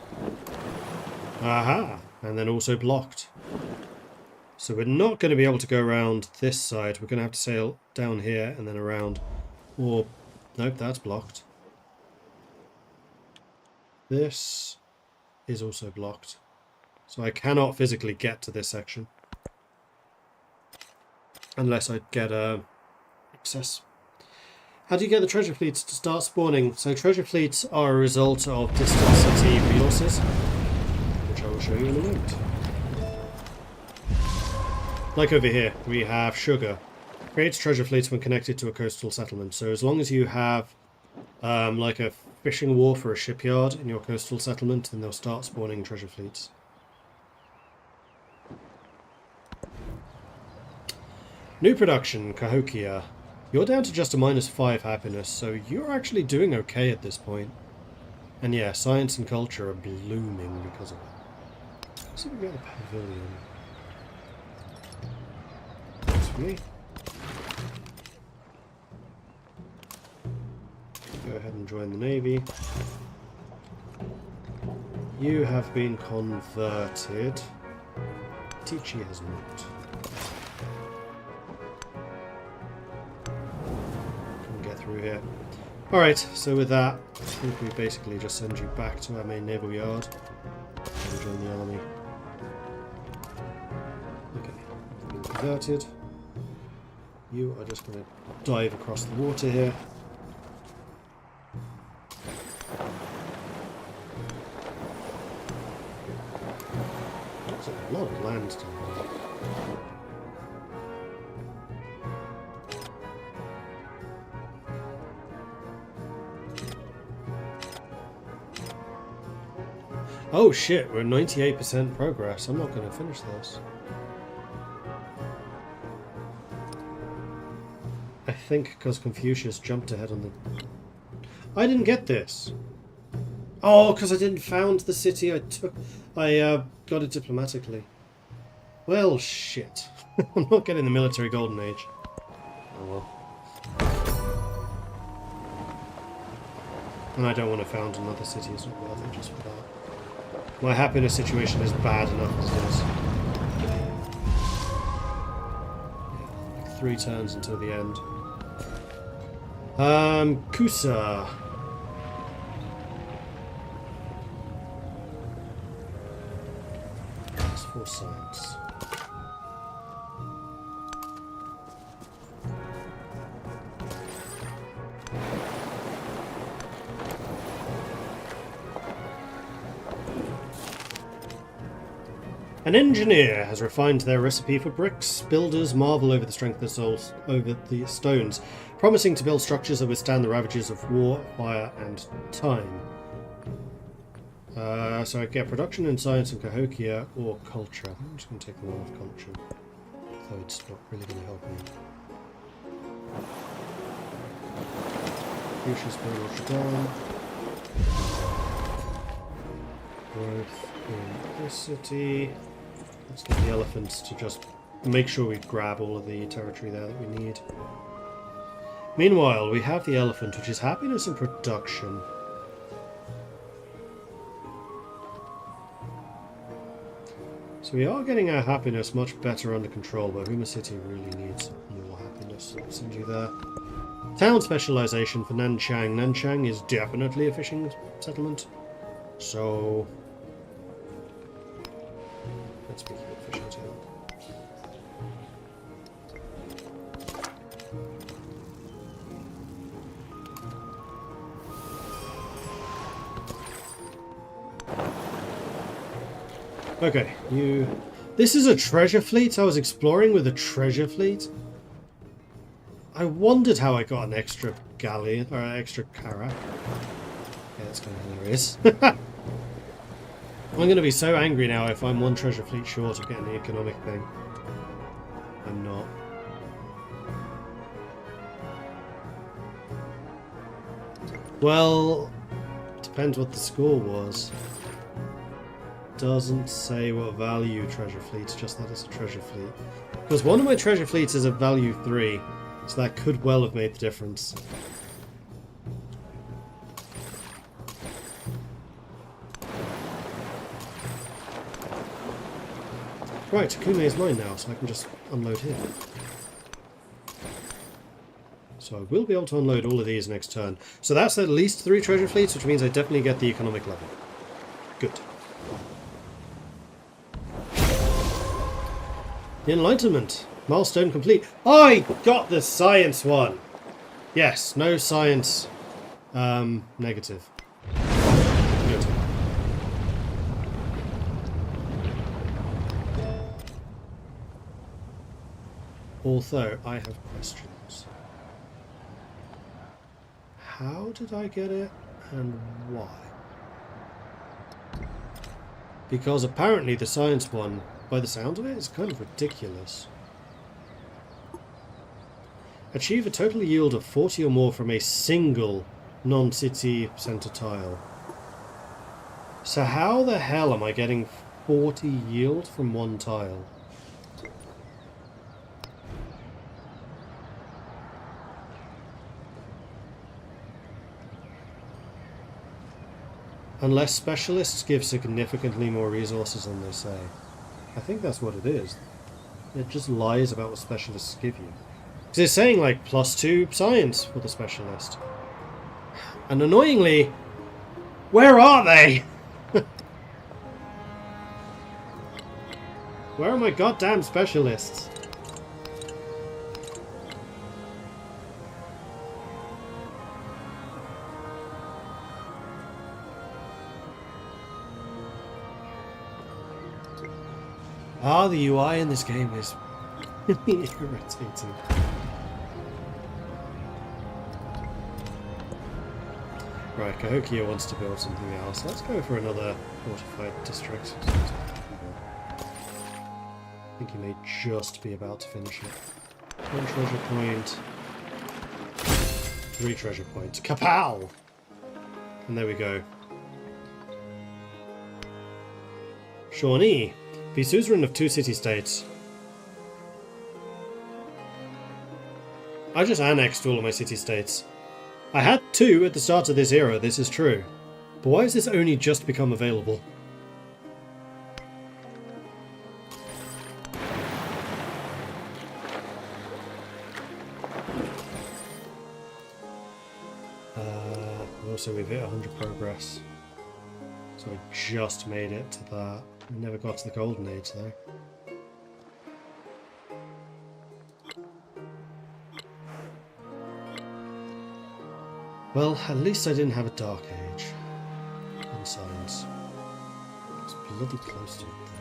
[SPEAKER 1] Aha! And then also blocked. So we're not going to be able to go around this side. We're going to have to sail down here and then around. Or, nope, that's blocked. This is also blocked. So I cannot physically get to this section. Unless I get access. How do you get the treasure fleets to start spawning? So treasure fleets are a result of distant city resources, which I will show you in a moment. Like over here, we have sugar. Creates treasure fleets when connected to a coastal settlement. So as long as you have like a fishing wharf or a shipyard in your coastal settlement, then they'll start spawning treasure fleets. New production, Cahokia. You're down to just a -5 happiness, so you're actually doing okay at this point. And yeah, science and culture are blooming because of it. Let's see if we get the pavilion. That's for me. Go ahead and join the Navy. You have been converted. Tichy has not. Through here. Alright, so with that, I think we basically just send you back to our main naval yard and join the army. converted. You are just going to dive across the water here. That's a lot of land down there. Oh shit, we're 98% progress. I'm not going to finish this. I think because Confucius jumped ahead on the... I didn't get this. Oh, because I didn't found the city. I got it diplomatically. Well, shit. I'm not getting the military golden age. Oh well. And I don't want to found another city. It's not worth it just for that. My happiness situation is bad enough as it is. Yeah, like 3 turns until the end. Kusa. That's for science. An engineer has refined their recipe for bricks. Builders marvel over the strength of the stones, promising to build structures that withstand the ravages of war, fire, and time. So I get production in science and Cahokia or culture. I'm just going to take one of culture, though it's not really going to help me. Fuchsia's down. Growth in this city. Let's get the elephants to just make sure we grab all of the territory there that we need. Meanwhile, we have the elephant, which is happiness and production. So we are getting our happiness much better under control, but Huma City really needs more happiness. So I'll send you there. Town specialization for Nanchang. Nanchang is definitely a fishing settlement. So let's make it a fishing town. Okay, you... This is a treasure fleet? I was exploring with a treasure fleet? I wondered how I got an extra galleon, or an extra carrack. Yeah, that's kind of hilarious. I'm going to be so angry now if I'm one treasure fleet short of getting the economic thing. I'm not. Well, depends what the score was. Doesn't say what value treasure fleet, just that it's a treasure fleet. Because one of my treasure fleets is a value 3, so that could well have made the difference. Right, Kume is mine now, so I can just unload here. So I will be able to unload all of these next turn. So that's at least 3 treasure fleets, which means I definitely get the economic level. Good. The Enlightenment. Milestone complete. I got the science one! Yes, no science. Negative. Good. Although, I have questions. How did I get it, and why? Because apparently the science one, by the sound of it, is kind of ridiculous. Achieve a total yield of 40 or more from a single non-city centre tile. So how the hell am I getting 40 yield from one tile? Unless specialists give significantly more resources than they say. I think that's what it is. It just lies about what specialists give you. Because it's saying like +2 science for the specialist. And annoyingly, where are they? Where are my goddamn specialists? The UI in this game is really irritating. Right, Cahokia wants to build something else. Let's go for another fortified district. I think he may just be about to finish it. 1 treasure point. 3 treasure points. Kapow! And there we go. Shawnee, the suzerain of 2 city-states. I just annexed all of my city-states. I had 2 at the start of this era, this is true. But why has this only just become available? Also, we've hit 100 progress. So I just made it to that. We never got to the golden age though. Well, at least I didn't have a dark age in science. It's bloody close to it though.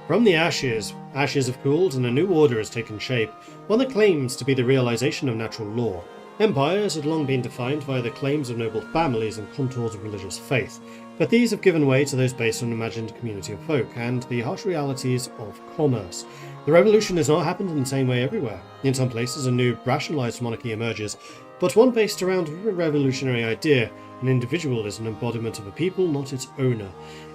[SPEAKER 1] From the ashes have cooled and a new order has taken shape, one that claims to be the realization of natural law. Empires had long been defined via the claims of noble families and contours of religious faith, but these have given way to those based on imagined community of folk and the harsh realities of commerce. The revolution has not happened in the same way everywhere. In some places a new rationalized monarchy emerges, but one based around a revolutionary idea. An individual is an embodiment of a people, not its owner.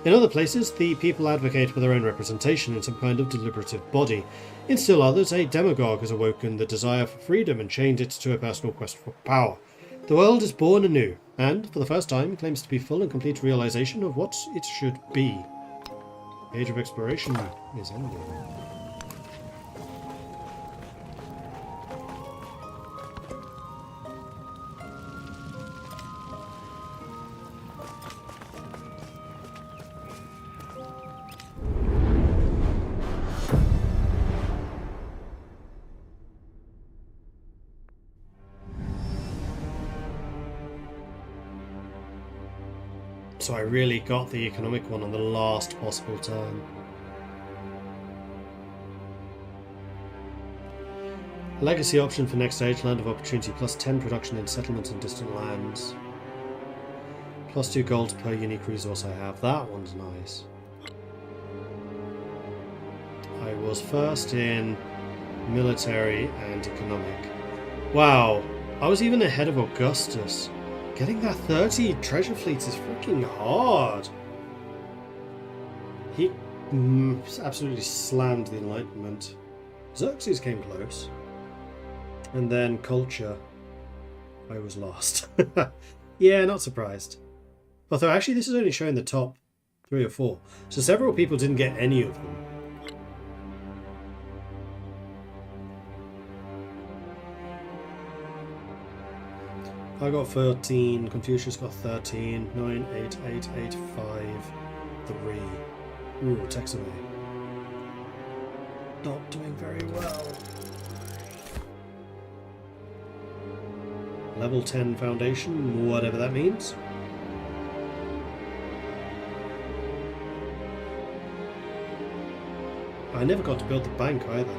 [SPEAKER 1] In other places, the people advocate for their own representation in some kind of deliberative body. In still others, a demagogue has awoken the desire for freedom and chained it to a personal quest for power. The world is born anew, and, for the first time, claims to be full and complete realization of what it should be. The age of exploration is ending. So I really got the economic one on the last possible turn. Legacy option for next stage, land of opportunity, plus 10 production in settlements and distant lands. Plus 2 gold per unique resource I have. That one's nice. I was first in military and economic. Wow, I was even ahead of Augustus. Getting that 30 treasure fleets is freaking hard. He absolutely slammed the Enlightenment. Xerxes came close. And then culture. I was lost. Yeah, not surprised. Although actually this is only showing the top 3 or 4. So several people didn't get any of them. I got 13, Confucius got 13, 9, 8, 8, 8, 5, 3. Ooh, Texame. Not doing very well. Level 10 foundation, whatever that means. I never got to build the bank either.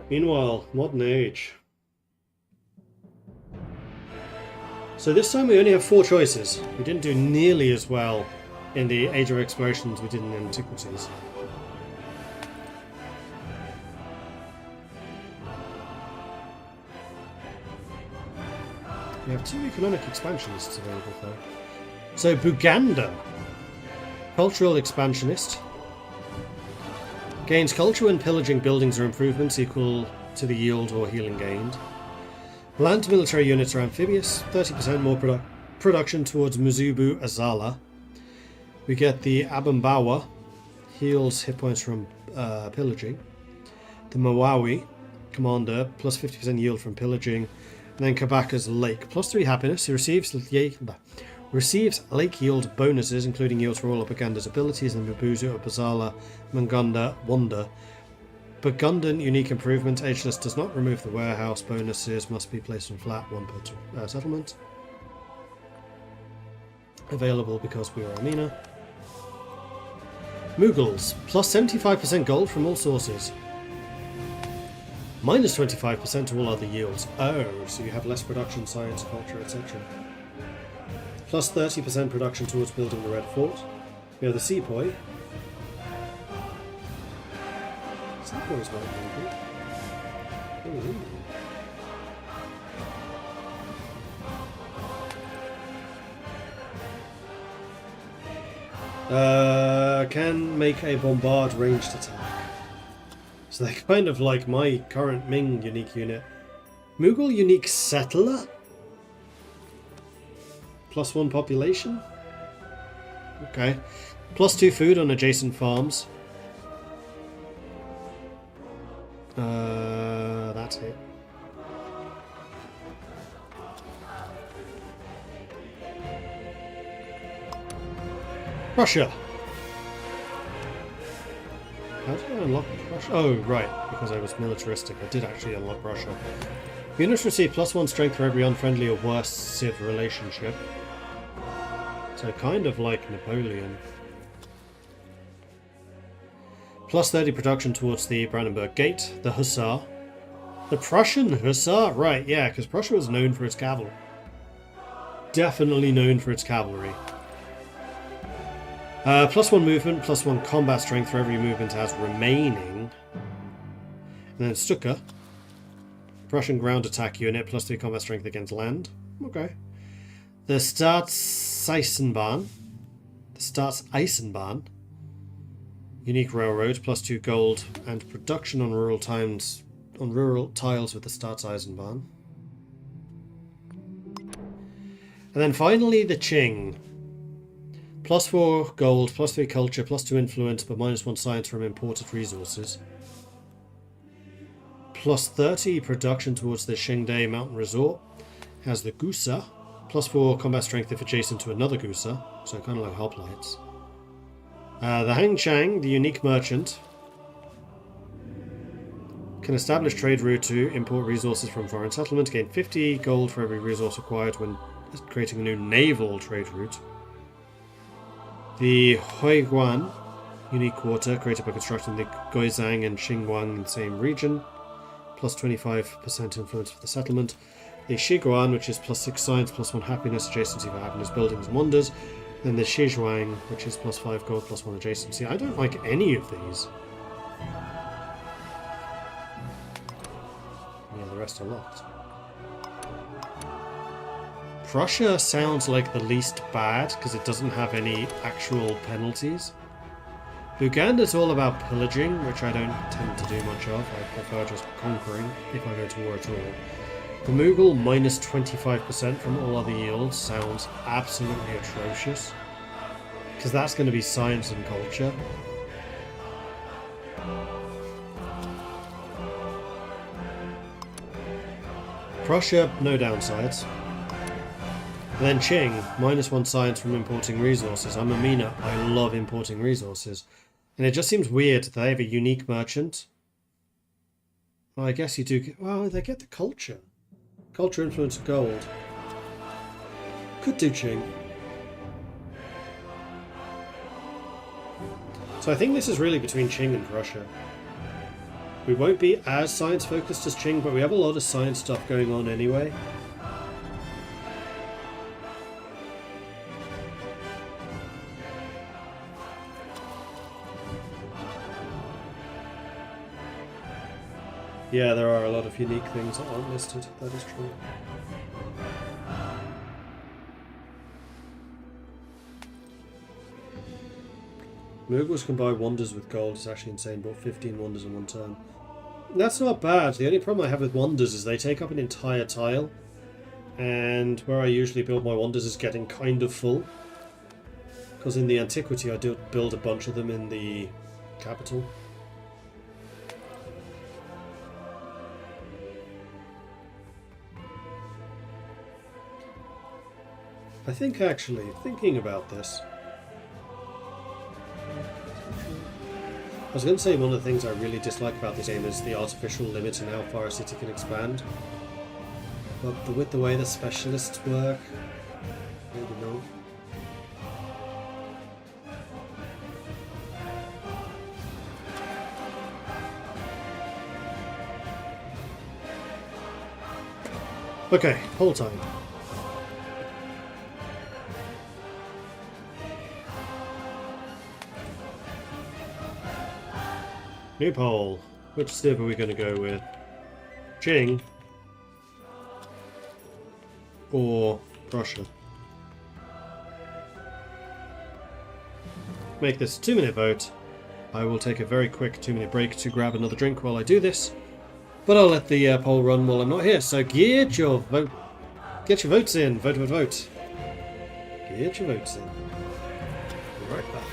[SPEAKER 1] Meanwhile, modern age. So this time we only have 4 choices. We didn't do nearly as well in the Age of Exploration as we did in Antiquities. We have 2 economic expansionists available though. So Buganda, cultural expansionist. Gains culture when pillaging buildings or improvements equal to the yield or healing gained. Land military units are amphibious, 30% more production towards Muzubu Azala. We get the Abambawa, heals hit points from pillaging. The Mawawi, commander, plus 50% yield from pillaging. And then Kabaka's Lake, plus 3 happiness. He receives Receives lake yield bonuses, including yields for all of Burgundy's abilities and Mabuzu, Bazala, Mangunda, Wanda. Burgundian unique improvement. Ageless does not remove the warehouse. Bonuses must be placed on flat, one per settlement. Available because we are Amina. Mughals. Plus 75% gold from all sources. Minus 25% to all other yields. Oh, so you have less production, science, culture, etc. Plus 30% production towards building the Red Fort. We have the Sepoy. Sepoy's not very good. Can make a bombard ranged attack. So they're kind of like my current Ming unique unit. Mughal unique settler? +1 population? Okay. +2 food on adjacent farms. That's it. Russia! How did I unlock Russia? Oh, right, because I was militaristic. I did actually unlock Russia. Units receive +1 strength for every unfriendly or worse civ relationship. So kind of like Napoleon. +30 production towards the Brandenburg Gate, the Hussar. The Prussian Hussar? Right, yeah, because Prussia was known for its cavalry. Definitely known for its cavalry. +1 movement, +1 combat strength for every movement it has remaining. And then Stuka. Prussian ground attack unit, +3 combat strength against land. Okay. The Staatseisenbahn. The Staatseisenbahn. Unique railroad, +2 gold, and production on rural tiles with the Staatseisenbahn. And then finally the Qing. +4 gold, +3 culture, +2 influence, but -1 science from imported resources. +30 production towards the Shengde Mountain Resort. Has the Gusa. +4 combat strength if adjacent to another Gusa, so kind of like hoplites. The Hangchang, the unique merchant, can establish trade route to import resources from foreign settlement, gain 50 gold for every resource acquired when creating a new naval trade route. The Huiguan, unique quarter, created by constructing the Guizhang and Xinguang in the same region, +25% influence for the settlement. The Shiguan, which is +6 science, +1 happiness, adjacency for happiness, buildings and wonders. Then the Shizhuang, which is +5 gold, +1 adjacency. I don't like any of these. Yeah, the rest are locked. Prussia sounds like the least bad because it doesn't have any actual penalties. Uganda's all about pillaging, which I don't tend to do much of. I prefer just conquering if I go to war at all. The Mughal -25% from all other yields sounds absolutely atrocious. Because that's going to be science and culture. Prussia, no downsides. And then Qing, -1 science from importing resources. I'm Amina, I love importing resources. And it just seems weird that they have a unique merchant. Well, I guess you do get... Well, they get the culture. Culture, influence, gold. Could do Qing. So I think this is really between Qing and Prussia. We won't be as science focused as Qing, but we have a lot of science stuff going on anyway. Yeah, there are a lot of unique things that aren't listed, that is true. Mughals can buy wonders with gold, it's actually insane, bought 15 wonders in one turn. That's not bad, the only problem I have with wonders is they take up an entire tile, and where I usually build my wonders is getting kind of full. Because in the antiquity I do build a bunch of them in the capital. I think actually, thinking about this, I was going to say one of the things I really dislike about this game is the artificial limit in how far a city can expand. But with the way the specialists work, maybe not. Okay, hold time. New poll. Which civ are we going to go with? Qing or Russia? Make this a 2-minute vote. I will take a very quick 2-minute break to grab another drink while I do this. But I'll let the poll run while I'm not here, so get your vote. Get your votes in. Vote, vote, vote. Get your votes in. Right back.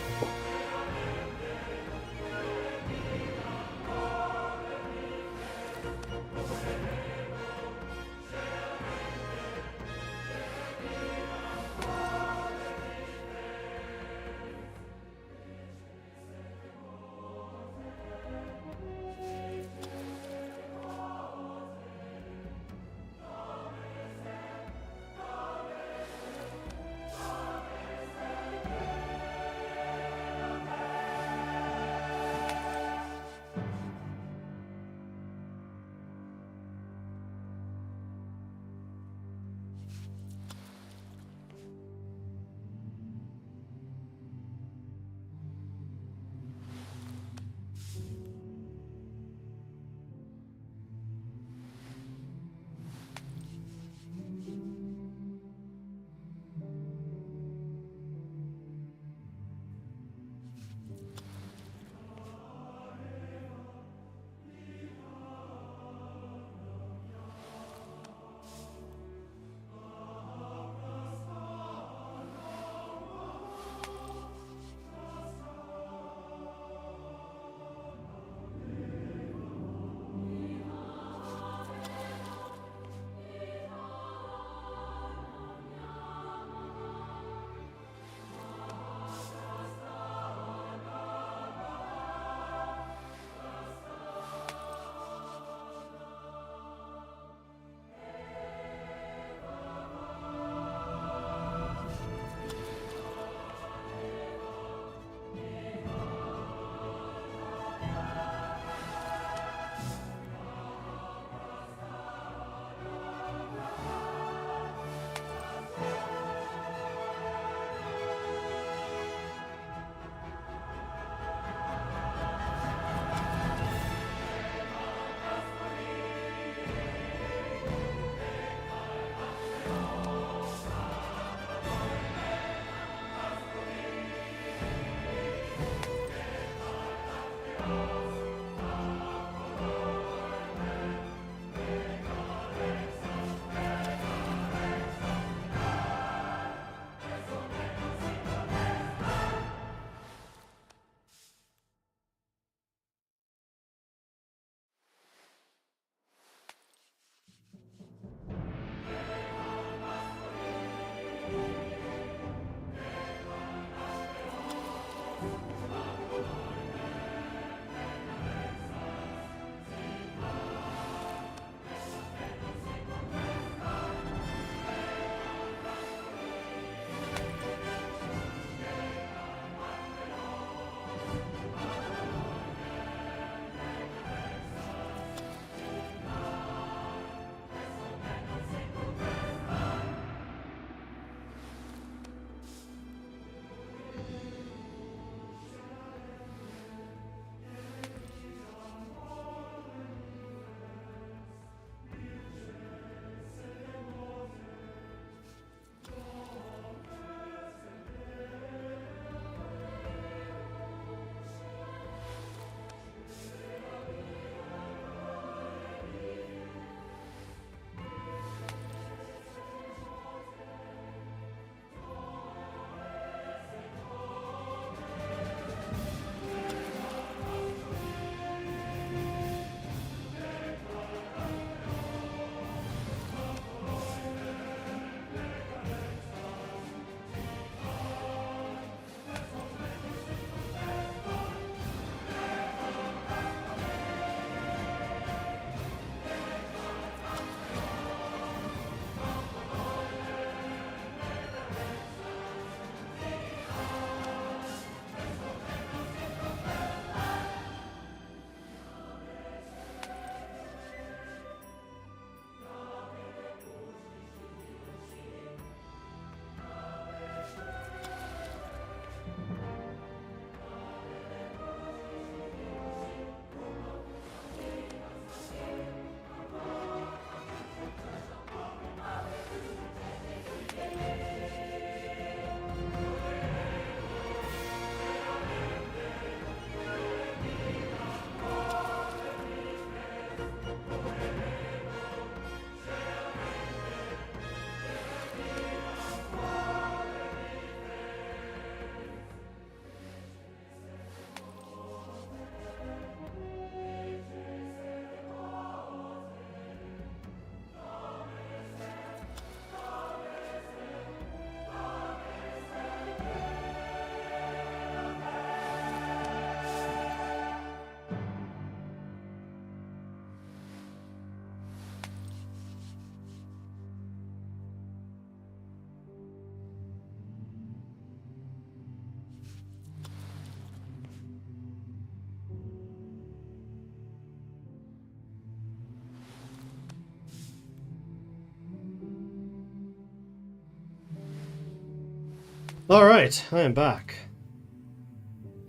[SPEAKER 1] Alright, I am back.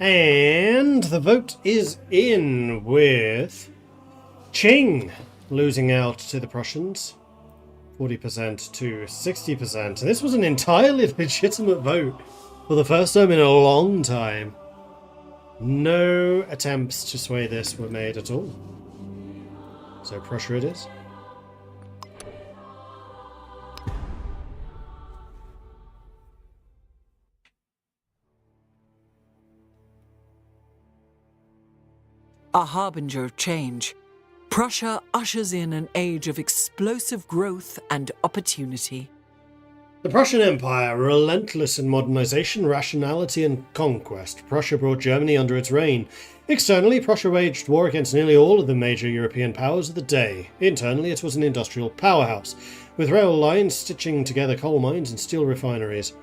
[SPEAKER 1] And the vote is in with Qing losing out to the Prussians. 40% to 60%. And this was an entirely legitimate vote for the first time in a long time. No attempts to sway this were made at all. So Prussia it is.
[SPEAKER 4] A harbinger of change, Prussia ushers in an age of explosive growth and opportunity.
[SPEAKER 1] The Prussian Empire, relentless in modernization, rationality, and conquest. Prussia brought Germany under its reign. Externally, Prussia waged war against nearly all of the major European powers of the day. Internally, it was an industrial powerhouse, with rail lines stitching together coal mines and steel refineries.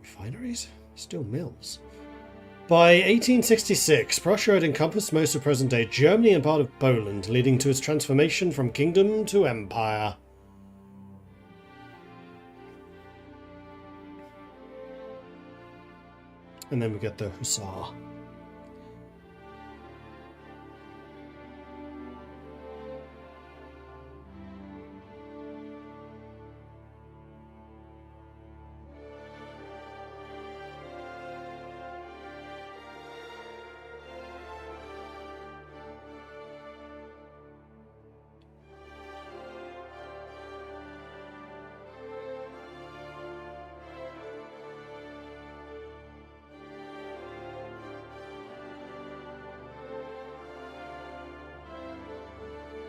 [SPEAKER 1] Refineries? Still mills. By 1866, Prussia had encompassed most of present-day Germany and part of Poland, leading to its transformation from kingdom to empire. And then we get the Hussar.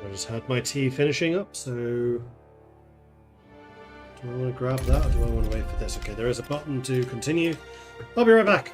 [SPEAKER 1] I just had my tea finishing up, so do I want to grab that or do I want to wait for this? Okay, there is a button to continue. I'll be right back.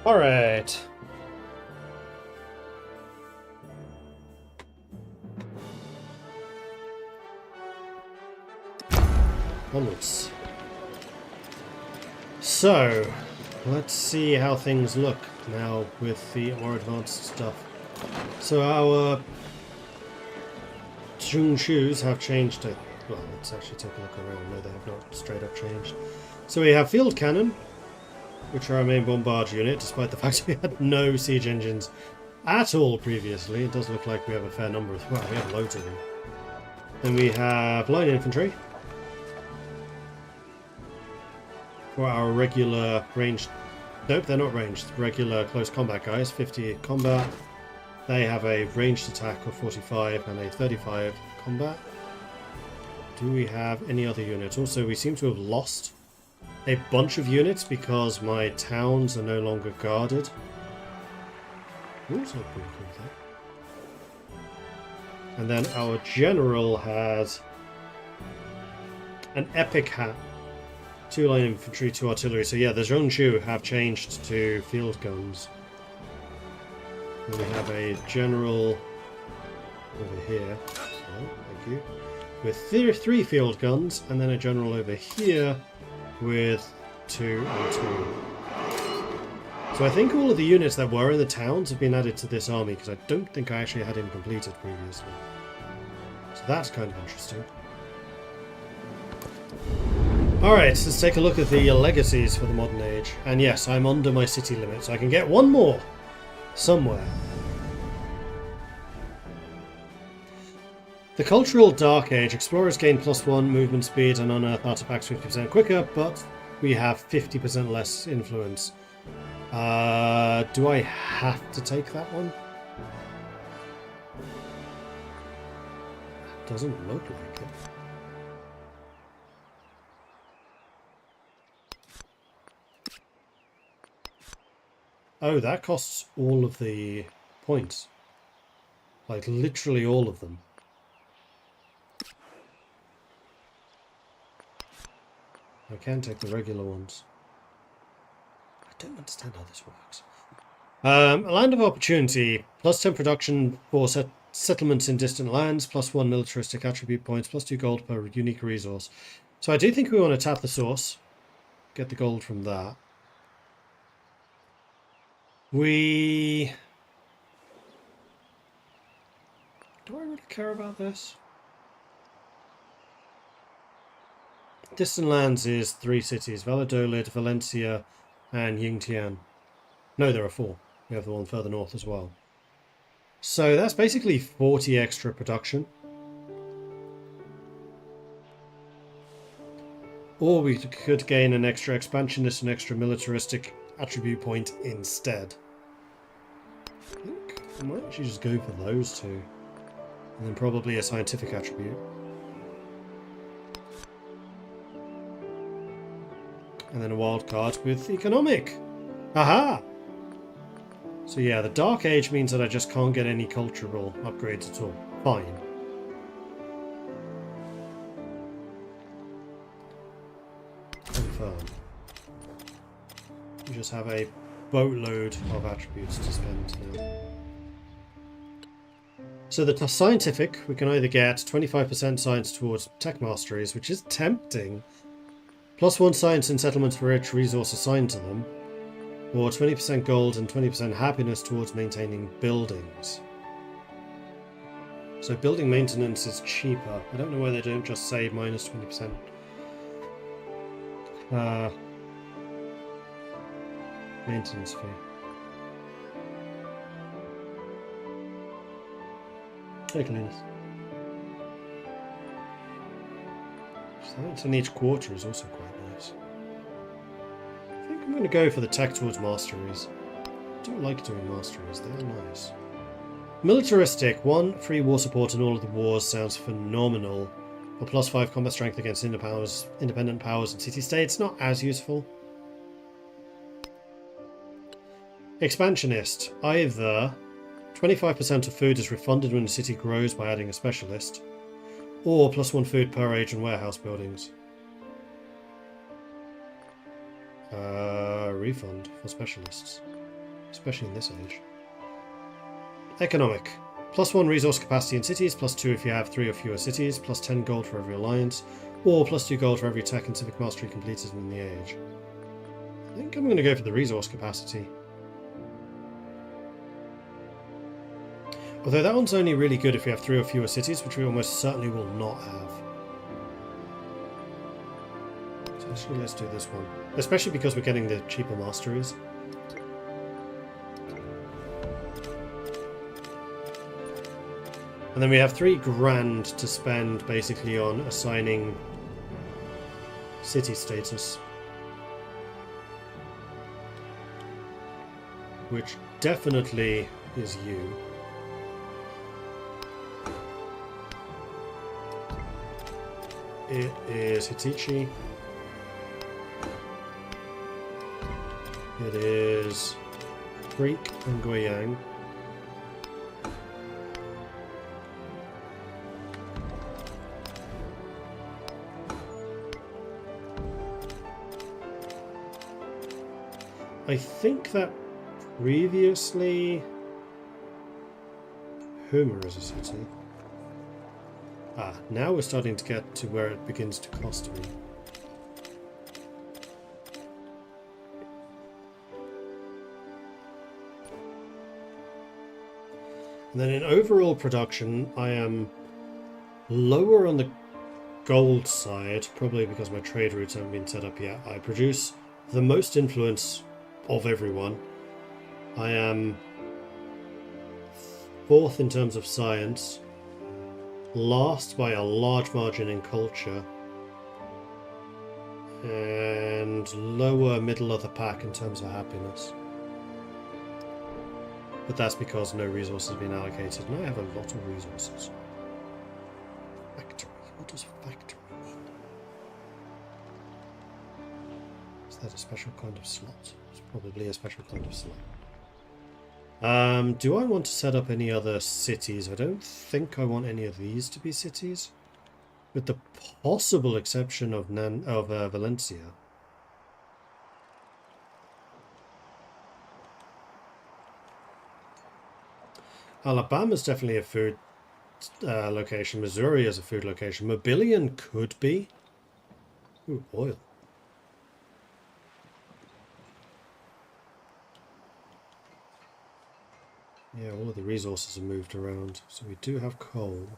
[SPEAKER 1] Alright. Onwards. So, let's see how things look now with the more advanced stuff. So our Zhongshus have changed to... Well, let's actually take a look around. No, they have not straight up changed. So we have field cannon, which are our main bombard unit, despite the fact we had no siege engines at all previously. It does look like we have a fair number of... Well, we have loads of them. Then we have line infantry for our regular ranged... Nope, they're not ranged. Regular close combat guys, 50 combat. They have a ranged attack of 45 and a 35 combat. Do we have any other units? Also, we seem to have lost a bunch of units because my towns are no longer guarded. Ooh, that's not pretty cool there. And then our general has an epic hat. 2 line infantry, 2 artillery. So yeah, the Zhongshu have changed to field guns. And we have a general over here. So, thank you. With 3 field guns, and then a general over here with 2 and 2. So I think all of the units that were in the towns have been added to this army, because I don't think I actually had him completed previously. So that's kind of interesting. Alright, let's take a look at the legacies for the modern age. And yes, I'm under my city limit, so I can get one more. somewhere. The Cultural Dark Age. Explorers gain +1 movement speed and unearth artifacts 50% quicker, but we have 50% less influence. Do I have to take that one? Doesn't look like it. Oh, that costs all of the points. Like, literally all of them. I can take the regular ones. I don't understand how this works. A land of opportunity. +10 production for settlements in distant lands. +1 militaristic attribute points. +2 gold per unique resource. So I do think we want to tap the source. Get the gold from that. Do I really care about this? Distant lands is 3 cities. Valladolid, Valencia, and Yingtian. No, there are 4. We have the one further north as well. So that's basically 40 extra production. Or we could gain an extra expansionist and extra militaristic attribute point instead. I think I might actually just go for those two. And then probably a scientific attribute. And then a wild card with economic. Aha! So yeah, the Dark Age means that I just can't get any cultural upgrades at all. Fine. Confirm. We just have a boatload of attributes to spend now. So the scientific, we can either get 25% science towards tech masteries, which is tempting, +1 science in settlements for each resource assigned to them, or 20% gold and 20% happiness towards maintaining buildings. So building maintenance is cheaper. I don't know why they don't just say -20%. Maintenance fee. Hey, Linus. Science in each quarter is also quite nice. I think I'm going to go for the tech towards masteries. I do like doing masteries, they're nice. Militaristic, 1 free war support in all of the wars sounds phenomenal. Or +5 combat strength against independent powers and city-states, not as useful. Expansionist, either 25% of food is refunded when the city grows by adding a specialist, or +1 food per age and warehouse buildings. Refund for specialists, especially in this age. Economic, +1 resource capacity in cities, +2 if you have 3 or fewer cities, +10 gold for every alliance, or +2 gold for every tech and civic mastery completed in the age. I think I'm going to go for the resource capacity. Although that one's only really good if you have 3 or fewer cities, which we almost certainly will not have. So actually let's do this one. Especially because we're getting the cheaper masteries. And then we have 3 grand to spend basically on assigning city status. Which definitely is you. It is Hitichi. It is Greek and Goyang. I think that previously Homer is a city. Ah, now we're starting to get to where it begins to cost me. And then in overall production, I am lower on the gold side, probably because my trade routes haven't been set up yet. I produce the most influence of everyone. I am 4th in terms of science, last by a large margin in culture, and lower middle of the pack in terms of happiness. But that's because no resources have been allocated, and I have a lot of resources. Factory. What does factory mean? Is that a special kind of slot? It's probably a special kind of slot. Do I want to set up any other cities? I don't think I want any of these to be cities. With the possible exception of Valencia. Alabama's definitely a food location. Missouri is a food location. Mobilian could be. Ooh, oil. Yeah, all of the resources are moved around. So we do have coal.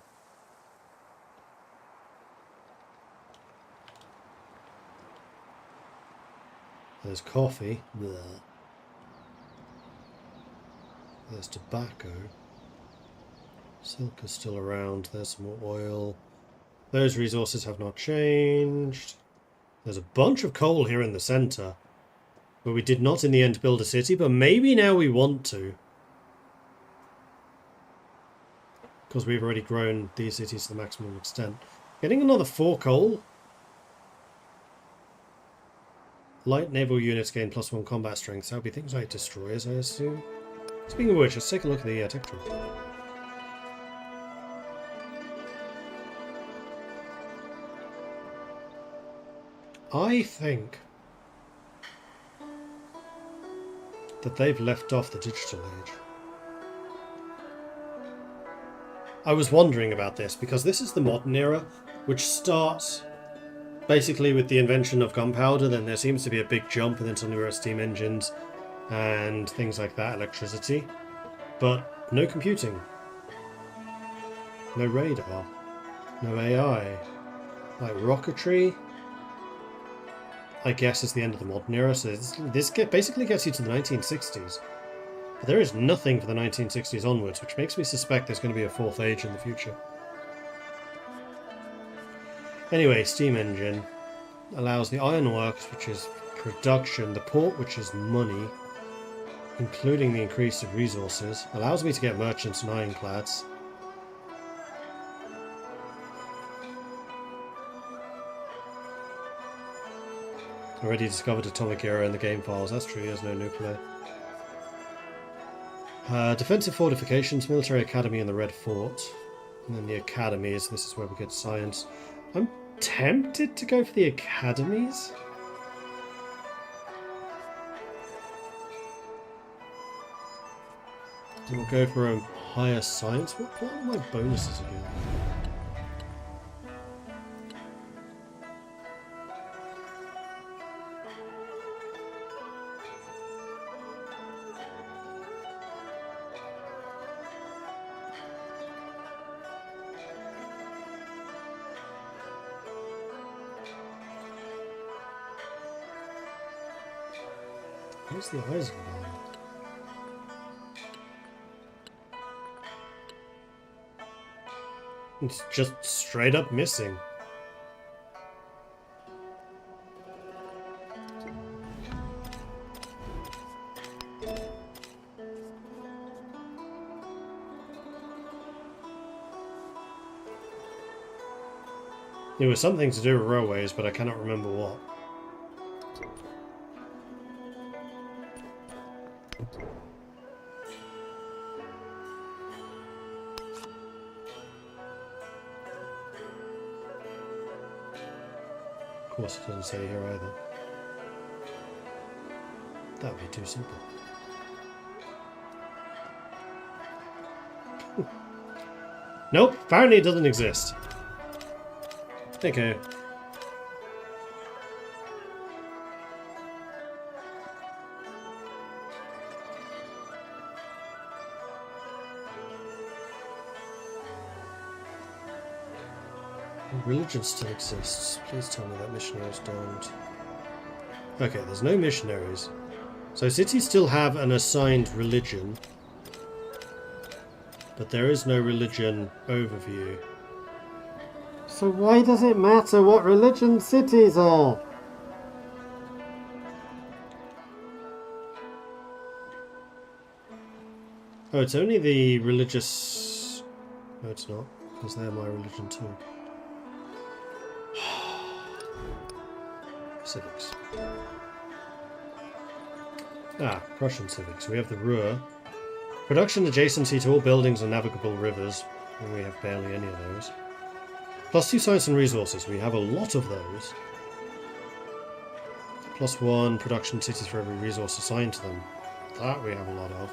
[SPEAKER 1] There's coffee. Blah. There's tobacco. Silk is still around. There's some more oil. Those resources have not changed. There's a bunch of coal here in the centre. But we did not in the end build a city, but maybe now we want to. Because we've already grown these cities to the maximum extent. Getting another 4 coal. Light naval units gain +1 combat strength. So that would be things like destroyers, I assume. Speaking of which, let's take a look at the tech tree. I think that they've left off the digital age. I was wondering about this because this is the modern era, which starts basically with the invention of gunpowder. Then there seems to be a big jump, and then suddenly we're at steam engines and things like that, electricity. But no computing, no radar, no AI, like rocketry. I guess is the end of the modern era. So this basically gets you to the 1960s. But there is nothing for the 1960s onwards, which makes me suspect there's going to be a 4th age in the future. Anyway, steam engine allows the ironworks, which is production, the port, which is money, including the increase of resources, allows me to get merchants and ironclads. Already discovered atomic era in the game files. That's true, there's no nuclear. Defensive fortifications, military academy and the Red Fort. And then the academies, this is where we get science. I'm tempted to go for the academies. And we'll go for a higher science. What are my bonuses again? Where's the Eisenbahn? It's just straight up missing. It was something to do with railways, but I cannot remember what. Of course it doesn't say here either. That would be too simple. Nope, apparently it doesn't exist. Okay. Religion still exists. Please tell me that missionaries don't. Okay, there's no missionaries. So cities still have an assigned religion. but there is no religion overview. So why does it matter what religion cities are? Oh, it's only the religious... No, it's not, because they're my religion too. Civics. Ah, Prussian civics. We have the Ruhr. Production adjacency to all buildings and navigable rivers. And we have barely any of those. +2 science and resources. We have a lot of those. +1 production cities for every resource assigned to them. That we have a lot of.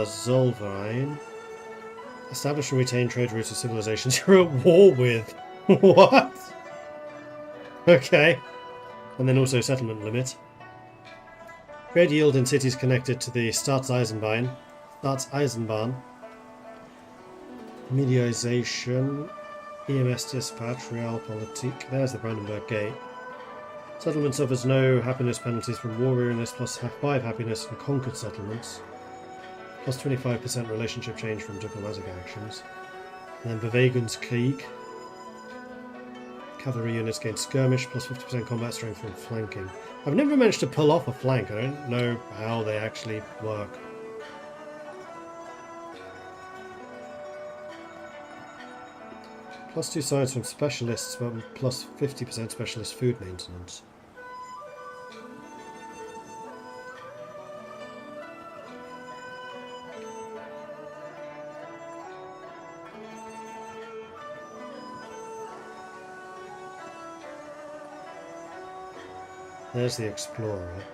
[SPEAKER 1] Zollverein. Establish and retain trade routes with civilizations you're at war with. What? Okay. And then also settlement limit. Trade yield in cities connected to the Staatseisenbahn. Mediation. EMS dispatch. Realpolitik. There's the Brandenburg Gate. Settlement suffers no happiness penalties from war weariness, +5 happiness from conquered settlements. +25% relationship change from diplomatic actions. And then Bewegungskrieg. Cavalry units gain skirmish, +50% combat strength from flanking. I've never managed to pull off a flank. I don't know how they actually work. +2 science from specialists, but +50% specialist food maintenance. There's the Explorer.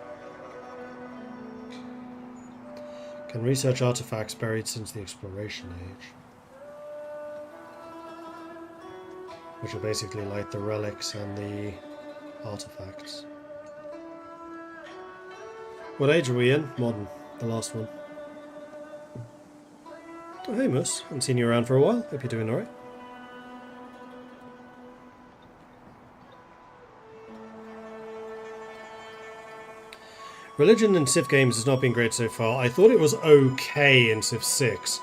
[SPEAKER 1] Can research artifacts buried since the Exploration Age. Which are basically like the relics and the artifacts. What age are we in? Modern. The last one. Oh, hey Moose. Haven't seen you around for a while. Hope you're doing alright. Religion in Civ games has not been great so far. I thought it was okay in Civ 6,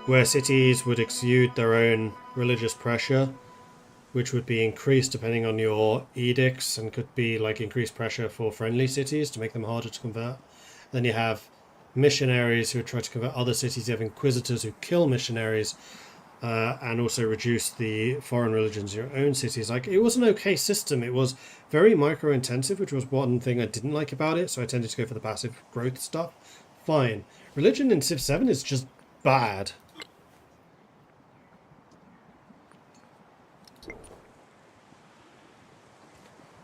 [SPEAKER 1] where cities would exude their own religious pressure, which would be increased depending on your edicts, and could be like increased pressure for friendly cities to make them harder to convert. Then you have missionaries who try to convert other cities. You have inquisitors who kill missionaries, and also reduce the foreign religions in your own cities. Like, it was an okay system. It was very micro-intensive, which was one thing I didn't like about it, so I tended to go for the passive growth stuff. Fine. Religion in Civ 7 is just bad.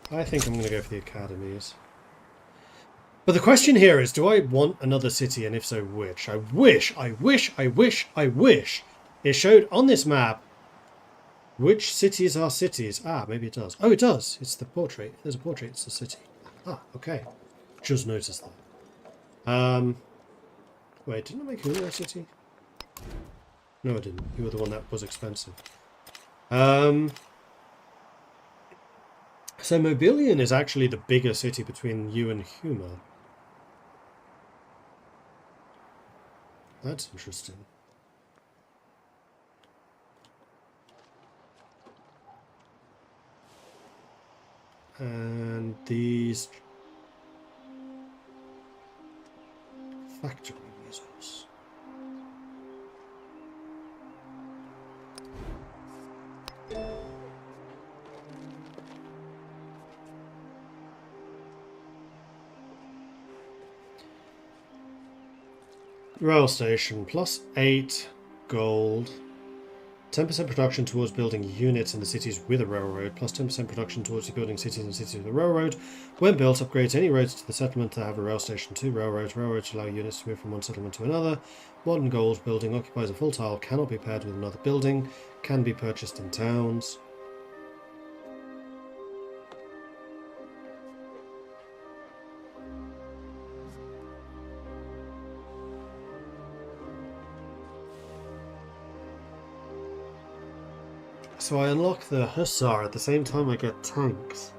[SPEAKER 1] I think I'm going to go for the academies. But the question here is, do I want another city, and if so, which? I wish it showed on this map which cities are cities. Ah, maybe it does. Oh, it does. It's the portrait. There's a portrait. It's a city. Ah, okay. Just noticed that. Wait, didn't I make you a city? No, I didn't. You were the one that was expensive. So Mobilian is actually the bigger city between you and Humor. That's interesting. And these factory resource. Rail station, +8 gold. 10% production towards building units in the cities with a railroad, +10% production towards building cities and cities with a railroad. When built, upgrades any roads to the settlement to have a rail station to railroads. Railroads allow units to move from one settlement to another. Modern gold building occupies a full tile, cannot be paired with another building, can be purchased in towns. So I unlock the Hussar at the same time I get tanks.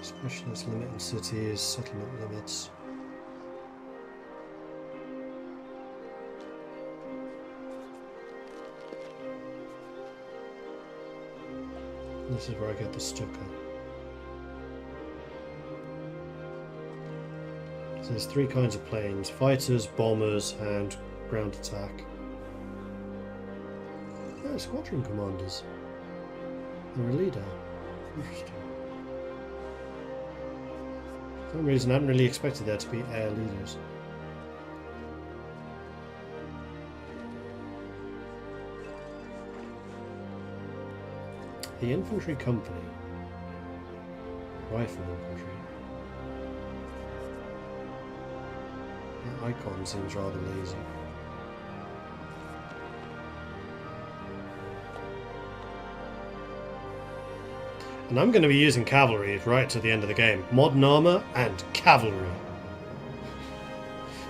[SPEAKER 1] Specialist limit in cities, settlement limits. This is where I get the stucker. So there's 3 kinds of planes: fighters, bombers, and ground attack. Oh, squadron commanders. They're a leader. Interesting. For some reason I hadn't really expected there to be air leaders. The infantry company. Rifle infantry. That icon seems rather lazy. And I'm going to be using cavalry right to the end of the game. Modern armor and cavalry.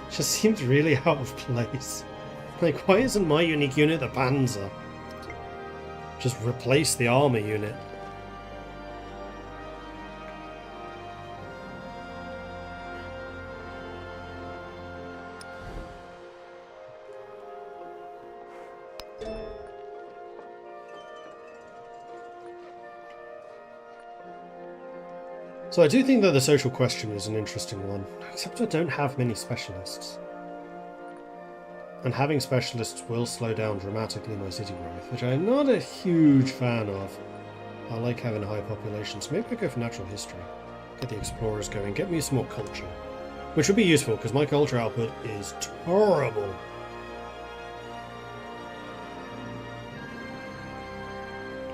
[SPEAKER 1] Just seems really out of place. Like, why isn't my unique unit the Panzer? Just replace the armor unit. So I do think that the social question is an interesting one, except I don't have many specialists. And having specialists will slow down dramatically my city growth, which I'm not a huge fan of. I like having a high population, so maybe I go for natural history. Get the explorers going, get me some more culture. Which would be useful, because my culture output is terrible.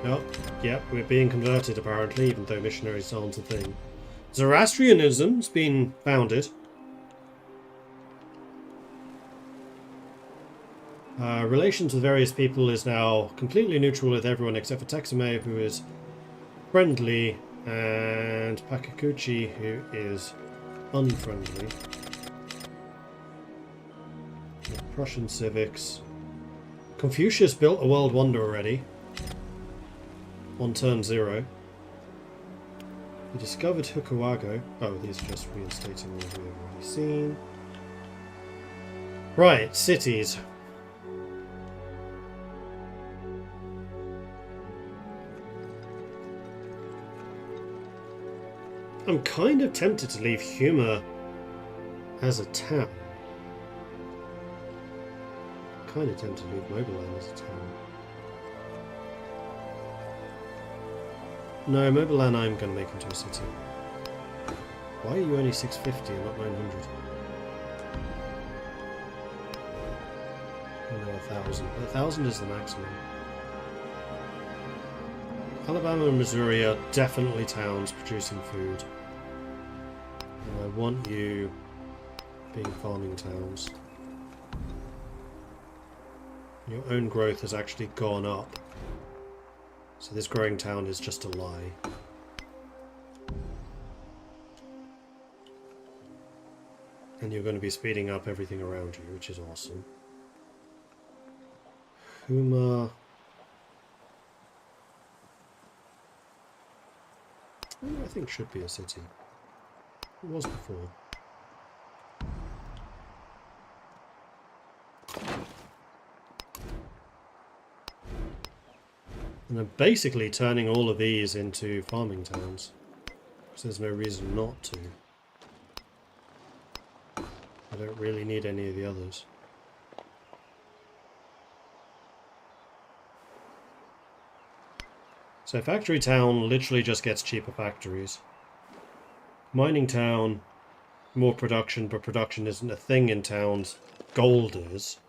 [SPEAKER 1] Oh, yep, we're being converted apparently, even though missionaries aren't a thing. Zoroastrianism's been founded. Relations with various people is now completely neutral with everyone except for Texame, who is friendly, and Pakakuchi, who is unfriendly. Prussian civics. Confucius built a world wonder already. On turn 0. We discovered Hukawago. Oh, these are just reinstating what we've already seen. Right, cities. I'm kind of tempted to leave Humor as a town. Kind of tempted to leave Mobilan as a town. No, Mobilan I'm going to make into a city. Why are you only 650 and not 900? Oh no, 1,000. 1,000 is the maximum. Alabama and Missouri are definitely towns producing food. And I want you being farming towns. Your own growth has actually gone up. So this growing town is just a lie. And you're going to be speeding up everything around you, which is awesome. Huma. I think should be a city. It was before. And I'm basically turning all of these into farming towns. Because there's no reason not to. I don't really need any of the others. So factory town literally just gets cheaper factories. Mining town, more production, but production isn't a thing in towns. Gold is.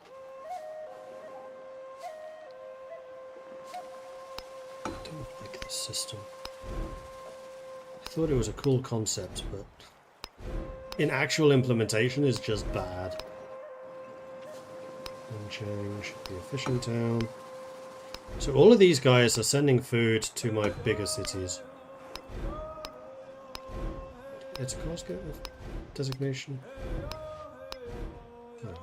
[SPEAKER 1] I don't like this system. I thought it was a cool concept, but in actual implementation is just bad. Change the a fishing town. So all of these guys are sending food to my bigger cities. It's a cost designation. No.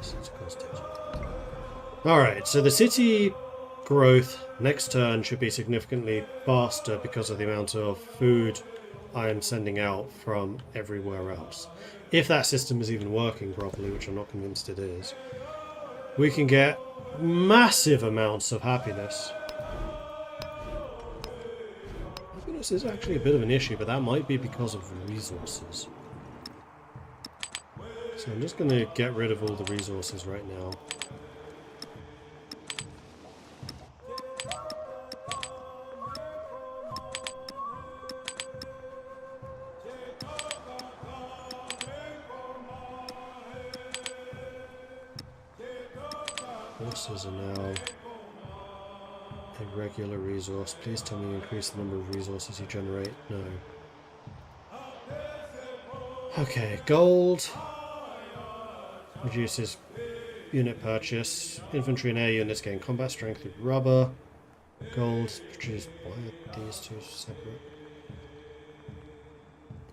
[SPEAKER 1] Yes, it's constant. Alright, so the city growth next turn should be significantly faster because of the amount of food I am sending out from everywhere else. If that system is even working properly, which I'm not convinced it is, we can get massive amounts of happiness. Happiness is actually a bit of an issue, but that might be because of resources. So I'm just going to get rid of all the resources right now. Horses are now a regular resource. Please tell me you increase the number of resources you generate. No. Okay, gold reduces unit purchase. Infantry and air units gain combat strength with rubber. Gold produces. Why are these two separate?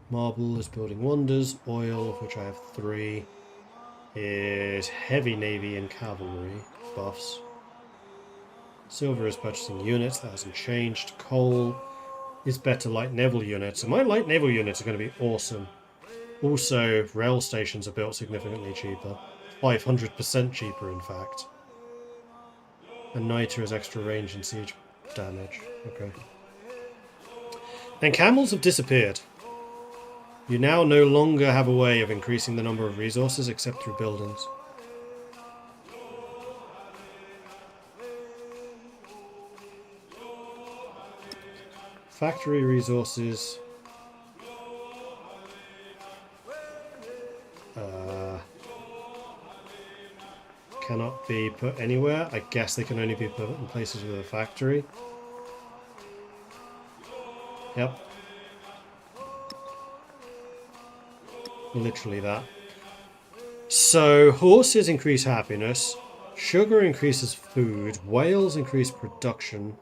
[SPEAKER 1] Marble is building wonders. Oil, of which I have 3, is heavy navy and cavalry buffs. Silver is purchasing units, that hasn't changed. Coal is better light naval units, and my light naval units are going to be awesome. Also, rail stations are built significantly cheaper. 500% cheaper, in fact. And Niter has extra range and siege damage. Okay. And camels have disappeared. You now no longer have a way of increasing the number of resources except through buildings. Factory resources. Cannot be put anywhere. I guess they can only be put in places with a factory. Yep. Literally that. So, horses increase happiness. Sugar increases food. Whales increase production.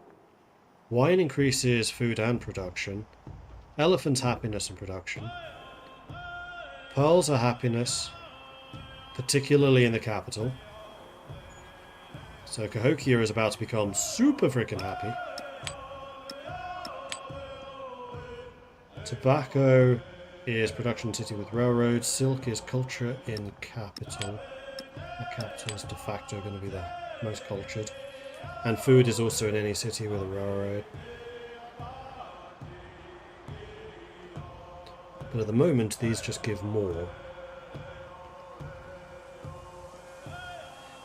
[SPEAKER 1] Wine increases food and production. Elephants happiness and production. Pearls are happiness, particularly in the capital. So Cahokia is about to become super freaking happy. Tobacco is production city with railroads. Silk is culture in capital. The capital is de facto going to be the most cultured. And food is also in any city with a railroad. But at the moment, these just give more.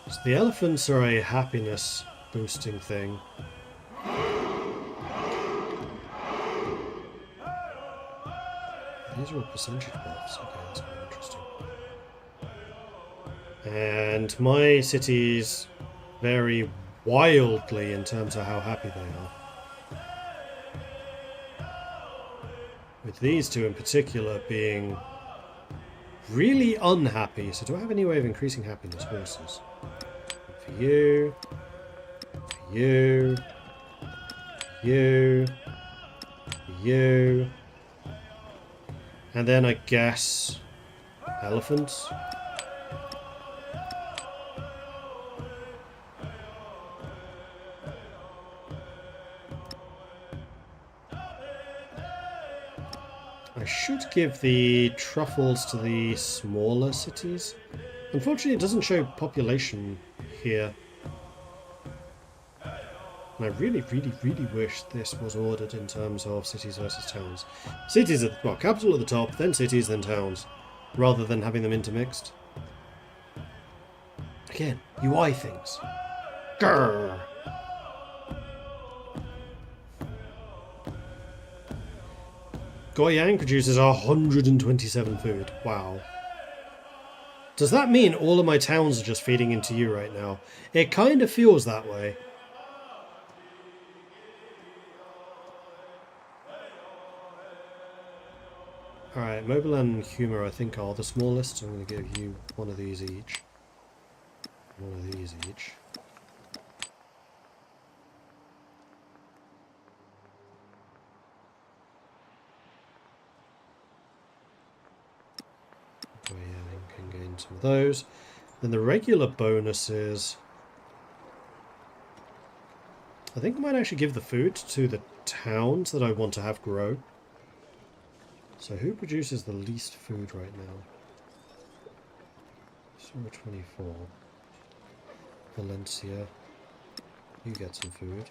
[SPEAKER 1] So the elephants are a happiness boosting thing. These are all percentage buffs. Okay, that's very interesting. And my cities vary wildly in terms of how happy they are. With these two in particular being really unhappy. So do I have any way of increasing happiness? Horses. For you. For you. For you. For you. And then I guess elephants. I should give the truffles to the smaller cities. Unfortunately, it doesn't show population here. And I really, really, really wish this was ordered in terms of cities versus towns. Cities at, well, capital at the top, then cities, then towns, rather than having them intermixed. Again, UI things. Grrr. Goyang produces 127 food. Wow. Does that mean all of my towns are just feeding into you right now? It kind of feels that way. Alright, Mobilan and Humor I think are the smallest. I'm going to give you one of these each. One of these each. Goyang can gain some of those. Then the regular bonuses... I think I might actually give the food to the towns that I want to have grow. So who produces the least food right now? Summer 24. Valencia. You get some food.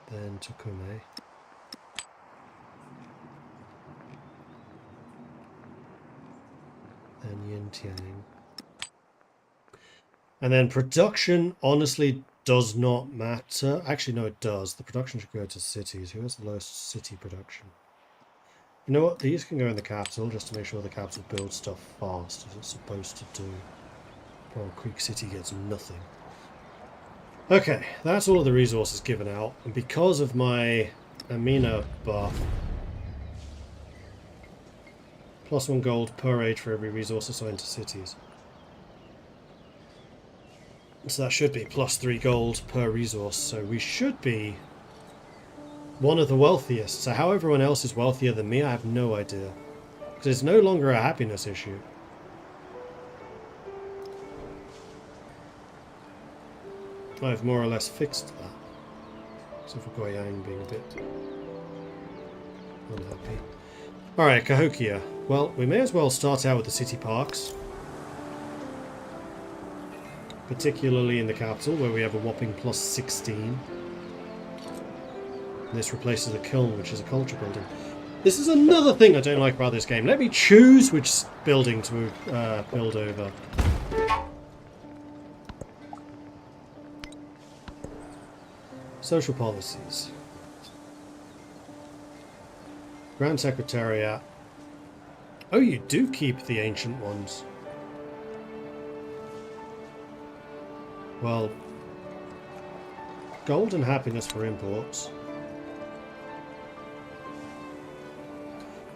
[SPEAKER 1] Then Tukume. Then Yintiang. And then production honestly does not matter. Actually, no, it does. The production should go to cities. Who has the lowest city production? You know what? These can go in the capital just to make sure the capital builds stuff fast as it's supposed to do. Pearl Creek City gets nothing. Okay, that's all of the resources given out. And because of my Amina buff, +1 gold per age for every resource assigned to cities. So that should be +3 gold per resource. So we should be one of the wealthiest. So how everyone else is wealthier than me, I have no idea. Because it's no longer a happiness issue. I've more or less fixed that. Except for Goyang being a bit unhappy. Alright, Cahokia. Well, we may as well start out with the city parks. Particularly in the capital, where we have a whopping +16. This replaces a kiln, which is a culture building. This is another thing I don't like about this game. Let me choose which building to build over. Social policies. Grand Secretariat. Oh, you do keep the ancient ones. Well, gold and happiness for imports.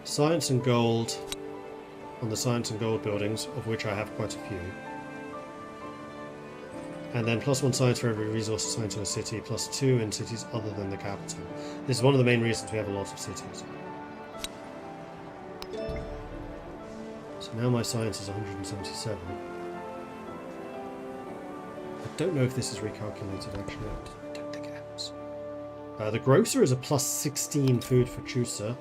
[SPEAKER 1] Science and gold on the science and gold buildings, of which I have quite a few. And then +1 science for every resource assigned to a city, +2 in cities other than the capital. This is one of the main reasons we have a lot of cities. So now my science is 177. I don't know if this is recalculated actually. I don't think it has. The grocer is a +16 food for Chusa.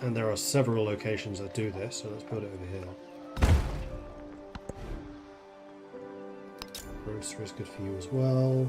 [SPEAKER 1] And there are several locations that do this, so let's put it over here. Grocer is good for you as well.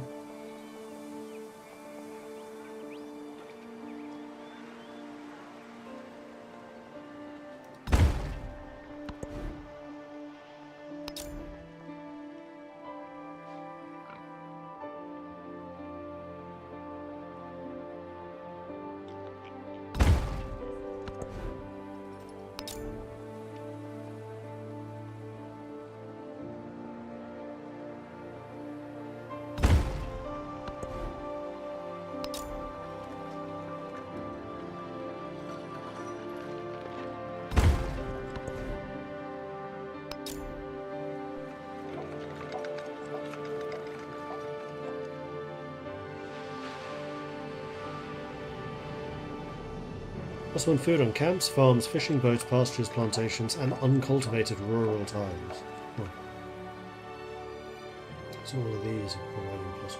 [SPEAKER 1] +1 food on camps, farms, fishing boats, pastures, plantations, and uncultivated rural tiles. Huh. So all of these are providing +1.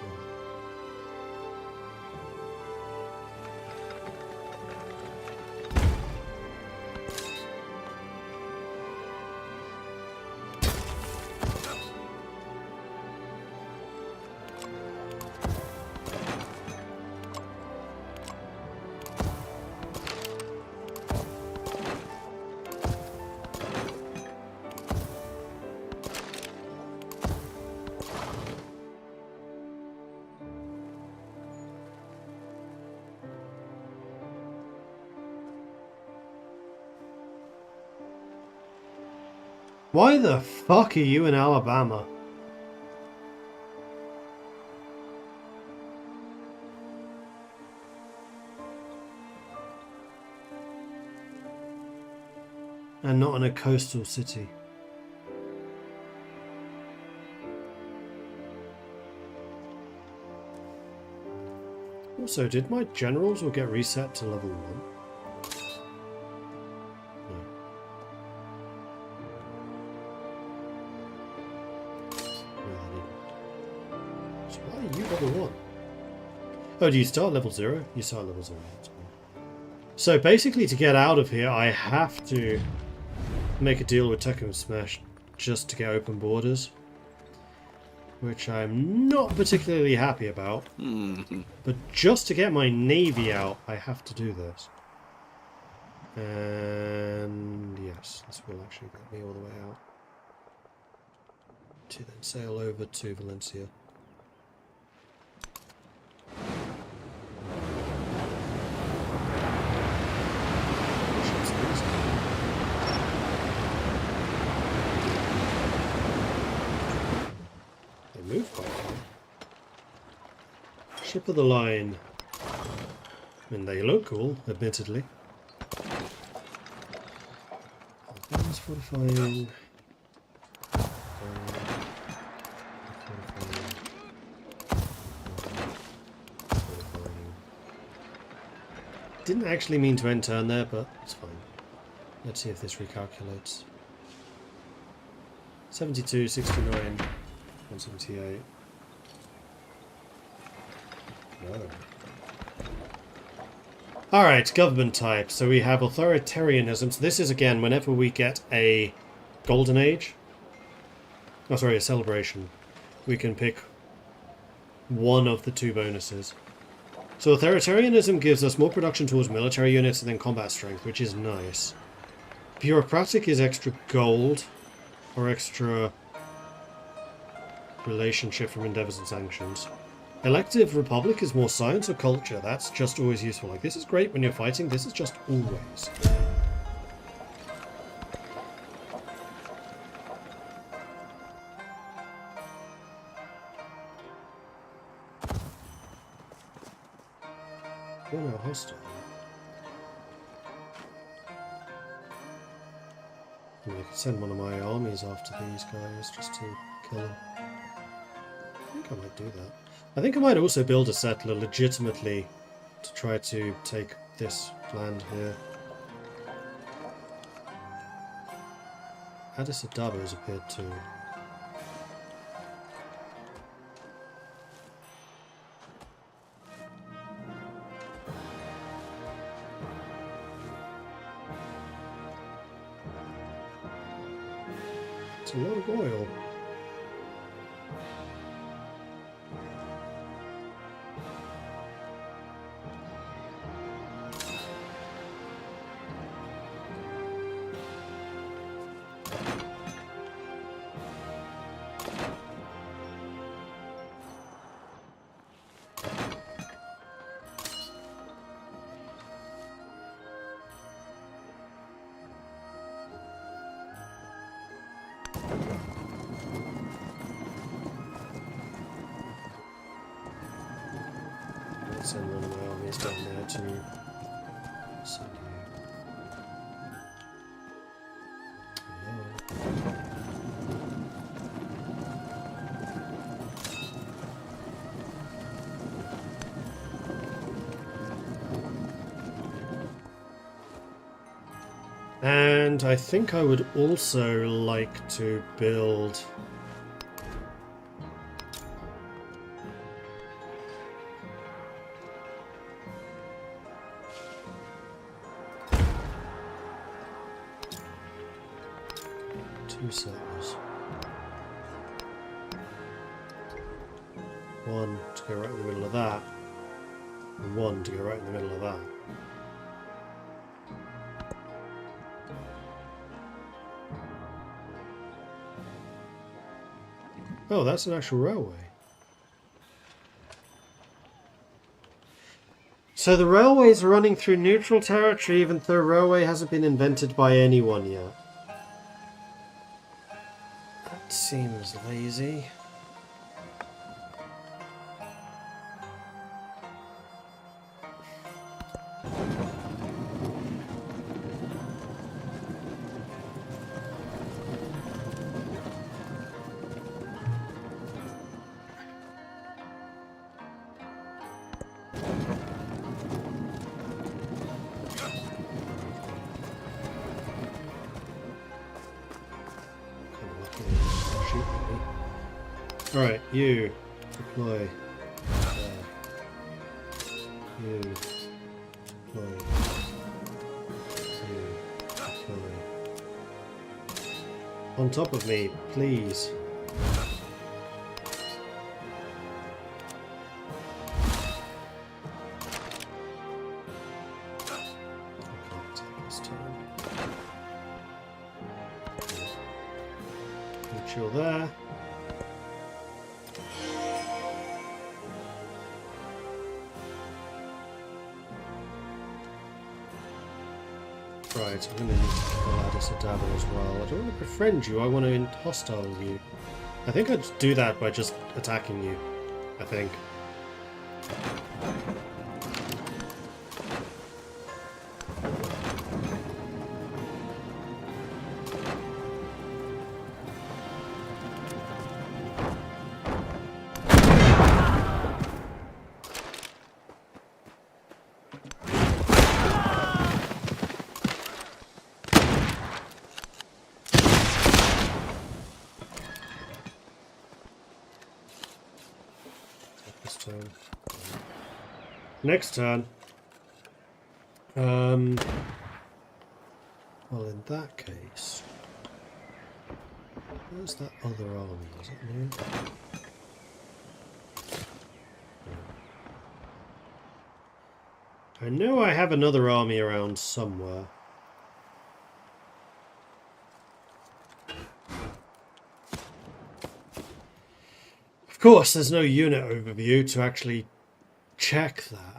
[SPEAKER 1] Why the fuck are you in Alabama? And not in a coastal city. Also, did my generals all get reset to level 1? Oh, you level 1. Oh, do you start level 0? You start level 0. That's cool. So basically to get out of here, I have to make a deal with Tekken Smash just to get open borders. Which I'm not particularly happy about. But just to get my navy out, I have to do this. And yes, this will actually get me all the way out. To then sail over to Valencia. They move quite well. Ship of the line. I mean, they look cool, admittedly. Guns fortifying. Didn't actually mean to end turn there, but it's fine. Let's see if this recalculates. 72, 69, 178. No. Alright, government type. So we have authoritarianism. So this is, again, whenever we get a golden age. Oh, sorry, a celebration. We can pick one of the two bonuses. So authoritarianism gives us more production towards military units and then combat strength, which is nice. Bureaucratic is extra gold, or extra relationship from endeavors and sanctions. Elective republic is more science or culture. That's just always useful. Like, this is great when you're fighting. This is just always. You're now hostile. I could send one of my armies after these guys just to kill them. I think I might do that. I think I might also build a settler legitimately to try to take this land here. Addis Ababa has appeared too. It's a lot of oil. Send one of my armies down there to send you. And I think I would also like to build two settlers. One to go right in the middle of that, and one to go right in the middle of that. Oh, that's an actual railway. So the railway's running through neutral territory even though railway hasn't been invented by anyone yet. That seems lazy. Alright, you deploy. You. Deploy. You. Deploy. On top of me, please. Neutral there. Right, I'm going to need to pull out a Sadaba as well. I don't want to befriend you, I want to hostile you. I think I'd do that by just attacking you. I think. Next turn. Well, in that case, where's that other army? Is it new? I know I have another army around somewhere. Of course, there's no unit overview to actually check that.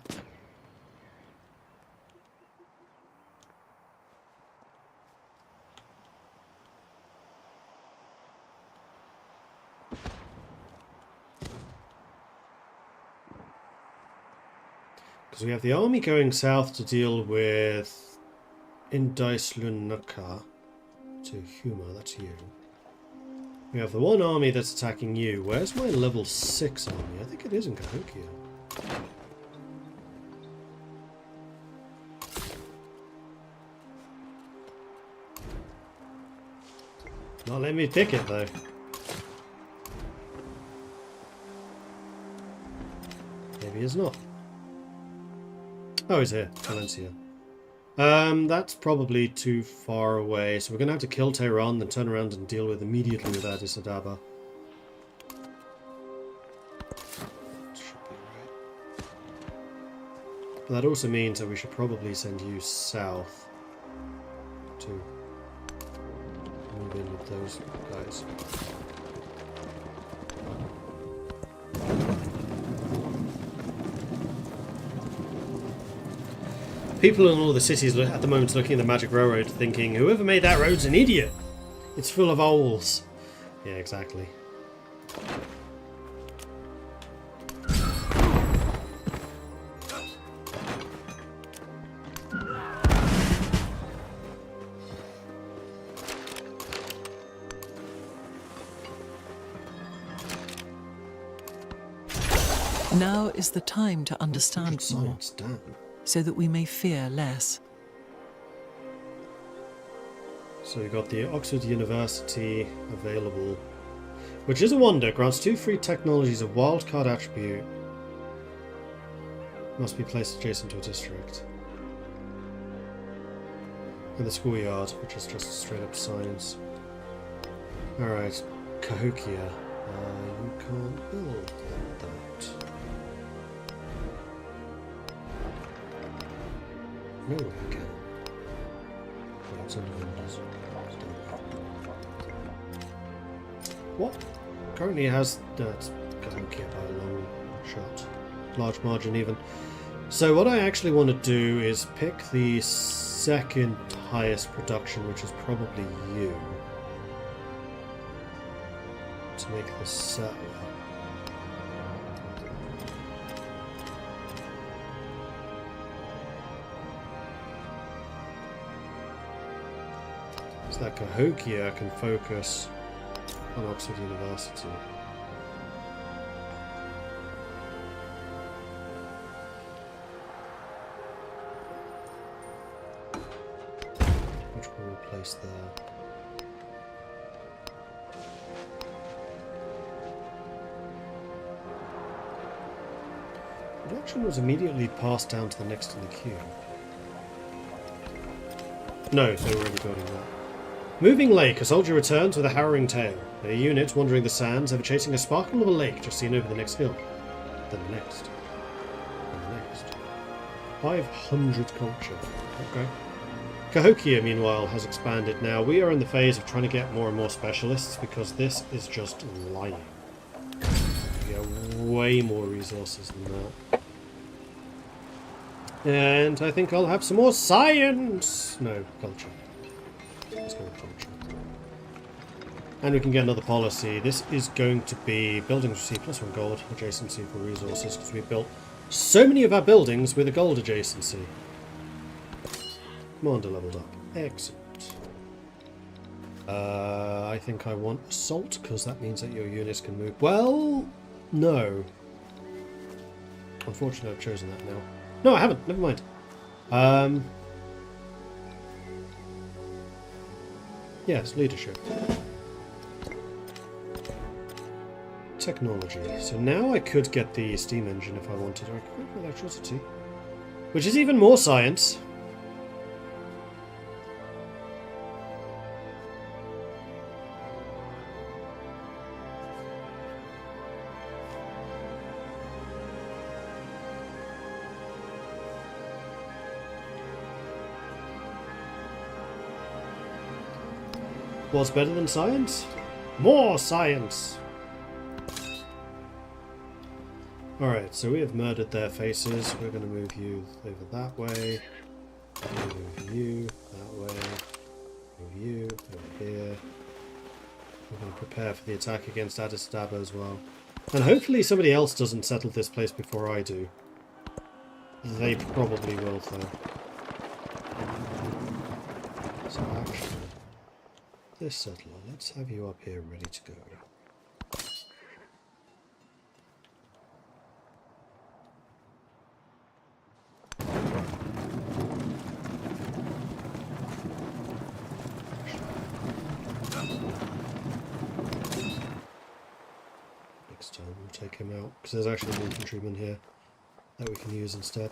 [SPEAKER 1] Because we have the army going south to deal with Indaislunaka to Huma, that's you. We have the one army that's attacking you. Where's my level 6 army? I think it is in Cahokia. Not letting me pick it though. Maybe he's not. Oh, he's here. Valencia. That's probably too far away, so we're gonna have to kill Tehran, then turn around and deal with immediately with Addis Ababa. Should be right. But that also means that we should probably send you south to move in with those guys. People in all the cities at the moment looking at the Magic Railroad thinking, whoever made that road's an idiot. It's full of owls. Yeah, exactly.
[SPEAKER 4] Now is the time to understand more,
[SPEAKER 1] Damn.
[SPEAKER 4] so that we may fear less.
[SPEAKER 1] So we got the Oxford University available, which is a wonder. Grants 2 free technologies of wildcard attribute. Must be placed adjacent to a district. And the schoolyard, which is just straight up science. Alright, Cahokia. You can't build that. No, I can. Well, it's under Windows. What? Currently it has... That's Cahokia by a long shot. Large margin even. So what I actually want to do is pick the second highest production, which is probably you. To make this settler. So that Cahokia can focus on Oxford University. Which we'll replace there. Production was immediately passed down to the next in the queue. No, they were already building that. Moving lake. A soldier returns with a harrowing tale. A unit wandering the sands, ever chasing a sparkle of a lake just seen over the next hill. Then the next. And the next. 500 culture. Okay. Cahokia, meanwhile, has expanded now. We are in the phase of trying to get more and more specialists because this is just lying. We have way more resources than that. And I think I'll have some more science! No, culture. Let's go with culture. And we can get another policy. This is going to be buildings receive +1 gold, adjacency for resources, because we built so many of our buildings with a gold adjacency. Commander leveled up. Excellent. I think I want assault, because that means that your units can move. Well, no. Unfortunately, I've chosen that now. No, I haven't. Never mind. Yes, leadership. Technology. So now I could get the steam engine if I wanted, or I could go for electricity. Which is even more science. What's better than science? More science! Alright, so we have murdered their faces. We're going to move you over that way. Move you that way. Move you over here. We're going to prepare for the attack against Addis Ababa as well. And hopefully somebody else doesn't settle this place before I do. They probably will, though. So actually, this settler, let's have you up here ready to go. Next time we'll take him out, because there's actually an infantryman here that we can use instead.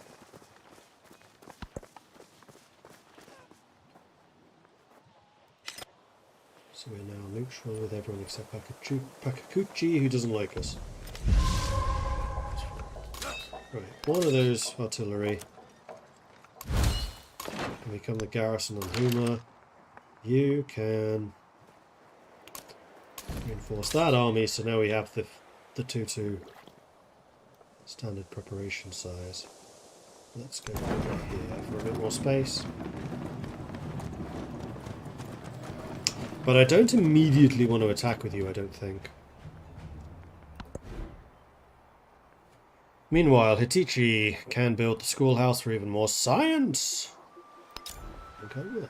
[SPEAKER 1] So we're now neutral with everyone except Pakakuchi, who doesn't like us. Right, one of those artillery can become the garrison on Huma. You can reinforce that army, so now we have the 2-2 standard preparation size. Let's go over here for a bit more space. But I don't immediately want to attack with you, I don't think. Meanwhile, Hitichi can build the schoolhouse for even more science. Okay, yeah.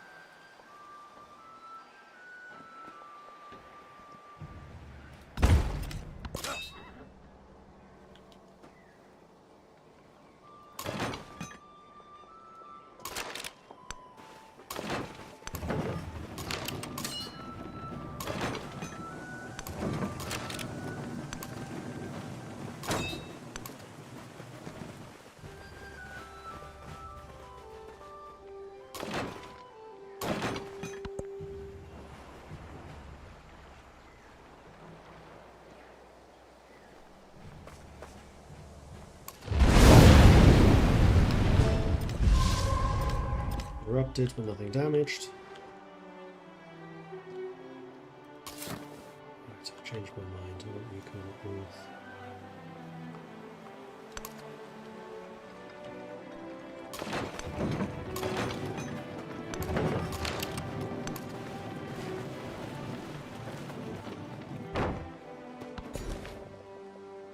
[SPEAKER 1] Erupted, but nothing damaged. Right, I've changed my mind. I want you to come up with...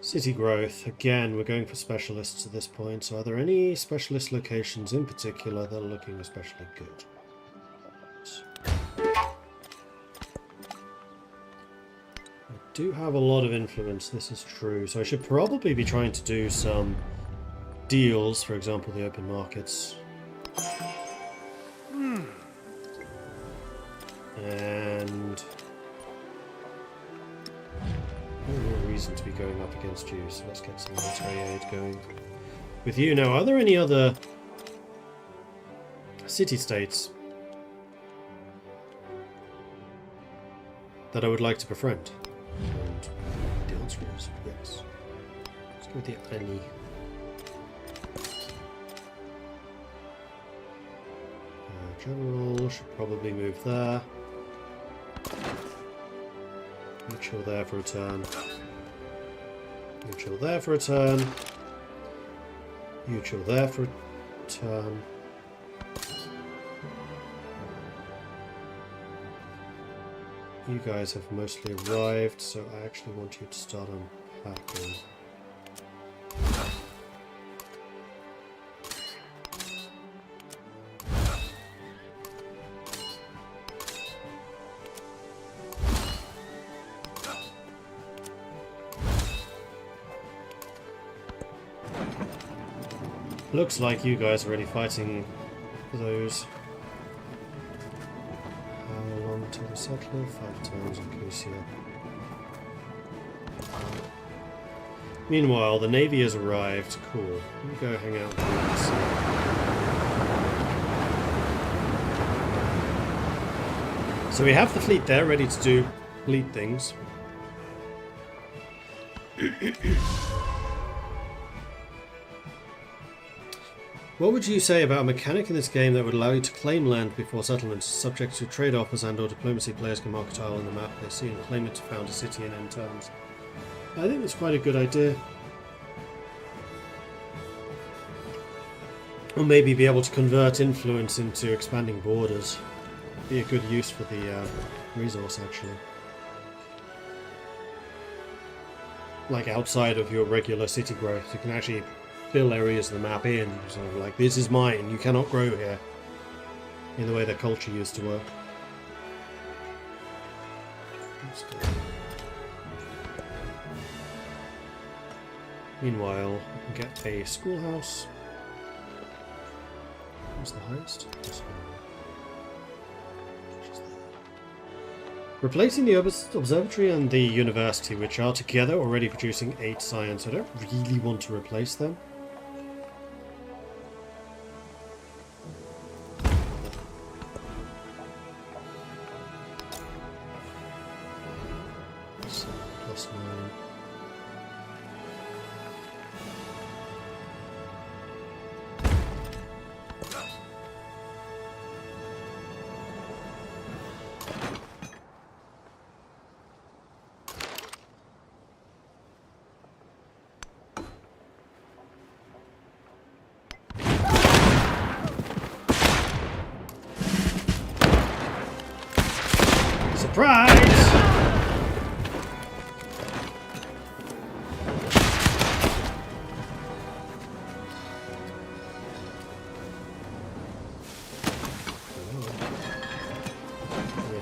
[SPEAKER 1] City growth. Again, we're going for specialists at this point. So are there any specialist locations in particular that are looking especially good? I do have a lot of influence, this is true. So I should probably be trying to do some deals, for example, the open markets. And... no real reason to be going up against you, so let's get some military aid going. with you. Now, are there any other city-states that I would like to befriend? And the answer is yes. Let's go with the any. General should probably move there. You chill there for a turn. You chill there for a turn. You chill there for a turn. You guys have mostly arrived, so I actually want you to start unpacking. Looks like you guys are already fighting those. How long till the settler? 5 times in Kusia. Meanwhile, the navy has arrived. Cool. You go hang out with us. So we have the fleet there, ready to do fleet things. What would you say about a mechanic in this game that would allow you to claim land before settlements, subject to trade offers and/or diplomacy? Players can mark a tile on the map they see and claim it to found a city in end terms. I think that's quite a good idea. Or maybe be able to convert influence into expanding borders. Be a good use for the resource, actually. Like outside of your regular city growth, you can actually fill areas of the map in, sort of like, this is mine, you cannot grow here, in the way that culture used to work. Meanwhile, we can get a schoolhouse. What's the highest? This one. Replacing the observatory and the university, which are together already producing 8 science. I don't really want to replace them. Surprise!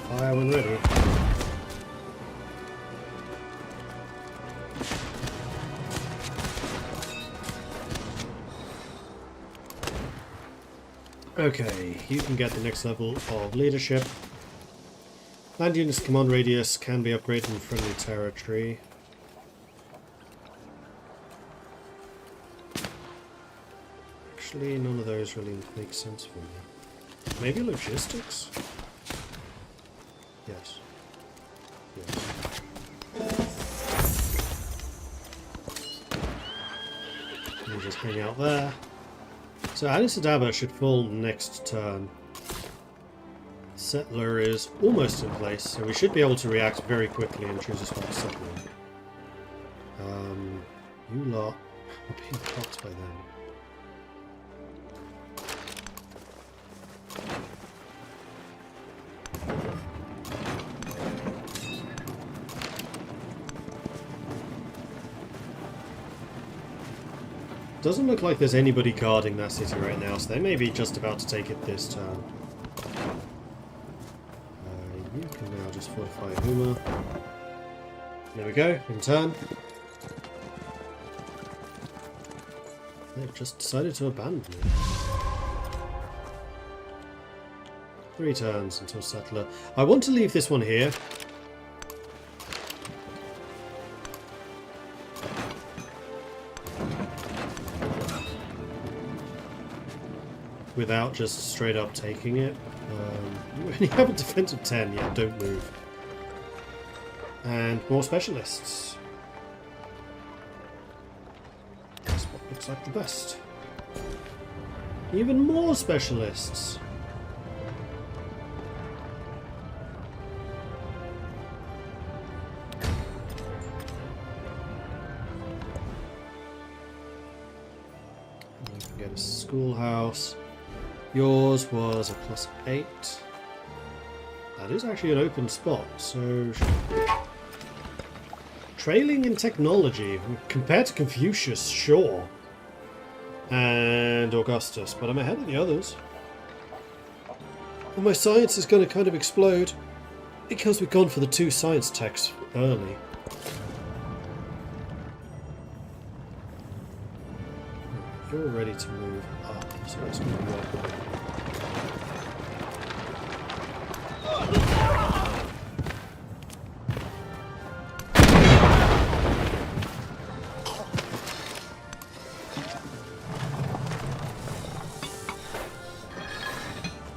[SPEAKER 1] Fire when ready. Okay, you can get the next level of leadership. Land units command radius can be upgraded in friendly territory. Actually, none of those really make sense for me. Maybe logistics? Yes. Yes. You just hang out there. So Addis Ababa should fall next turn. Settler is almost in place, so we should be able to react very quickly and choose a spot to settle in. You lot are being blocked by them. Doesn't look like there's anybody guarding that city right now, so they may be just about to take it this turn. You can now just fortify Huma. There we go, in turn. They've just decided to abandon it. 3 turns until settler. I want to leave this one here. without just straight up taking it. You only have a defense of 10, yeah, don't move. And more specialists. This one looks like the best. Even more specialists. You can get a schoolhouse. Yours was a +8. That is actually an open spot, so... Trailing in technology. Compared to Confucius, sure. And Augustus, but I'm ahead of the others. Well, my science is going to kind of explode because we've gone for the 2 science techs early. You're ready to move up, so it's going to work.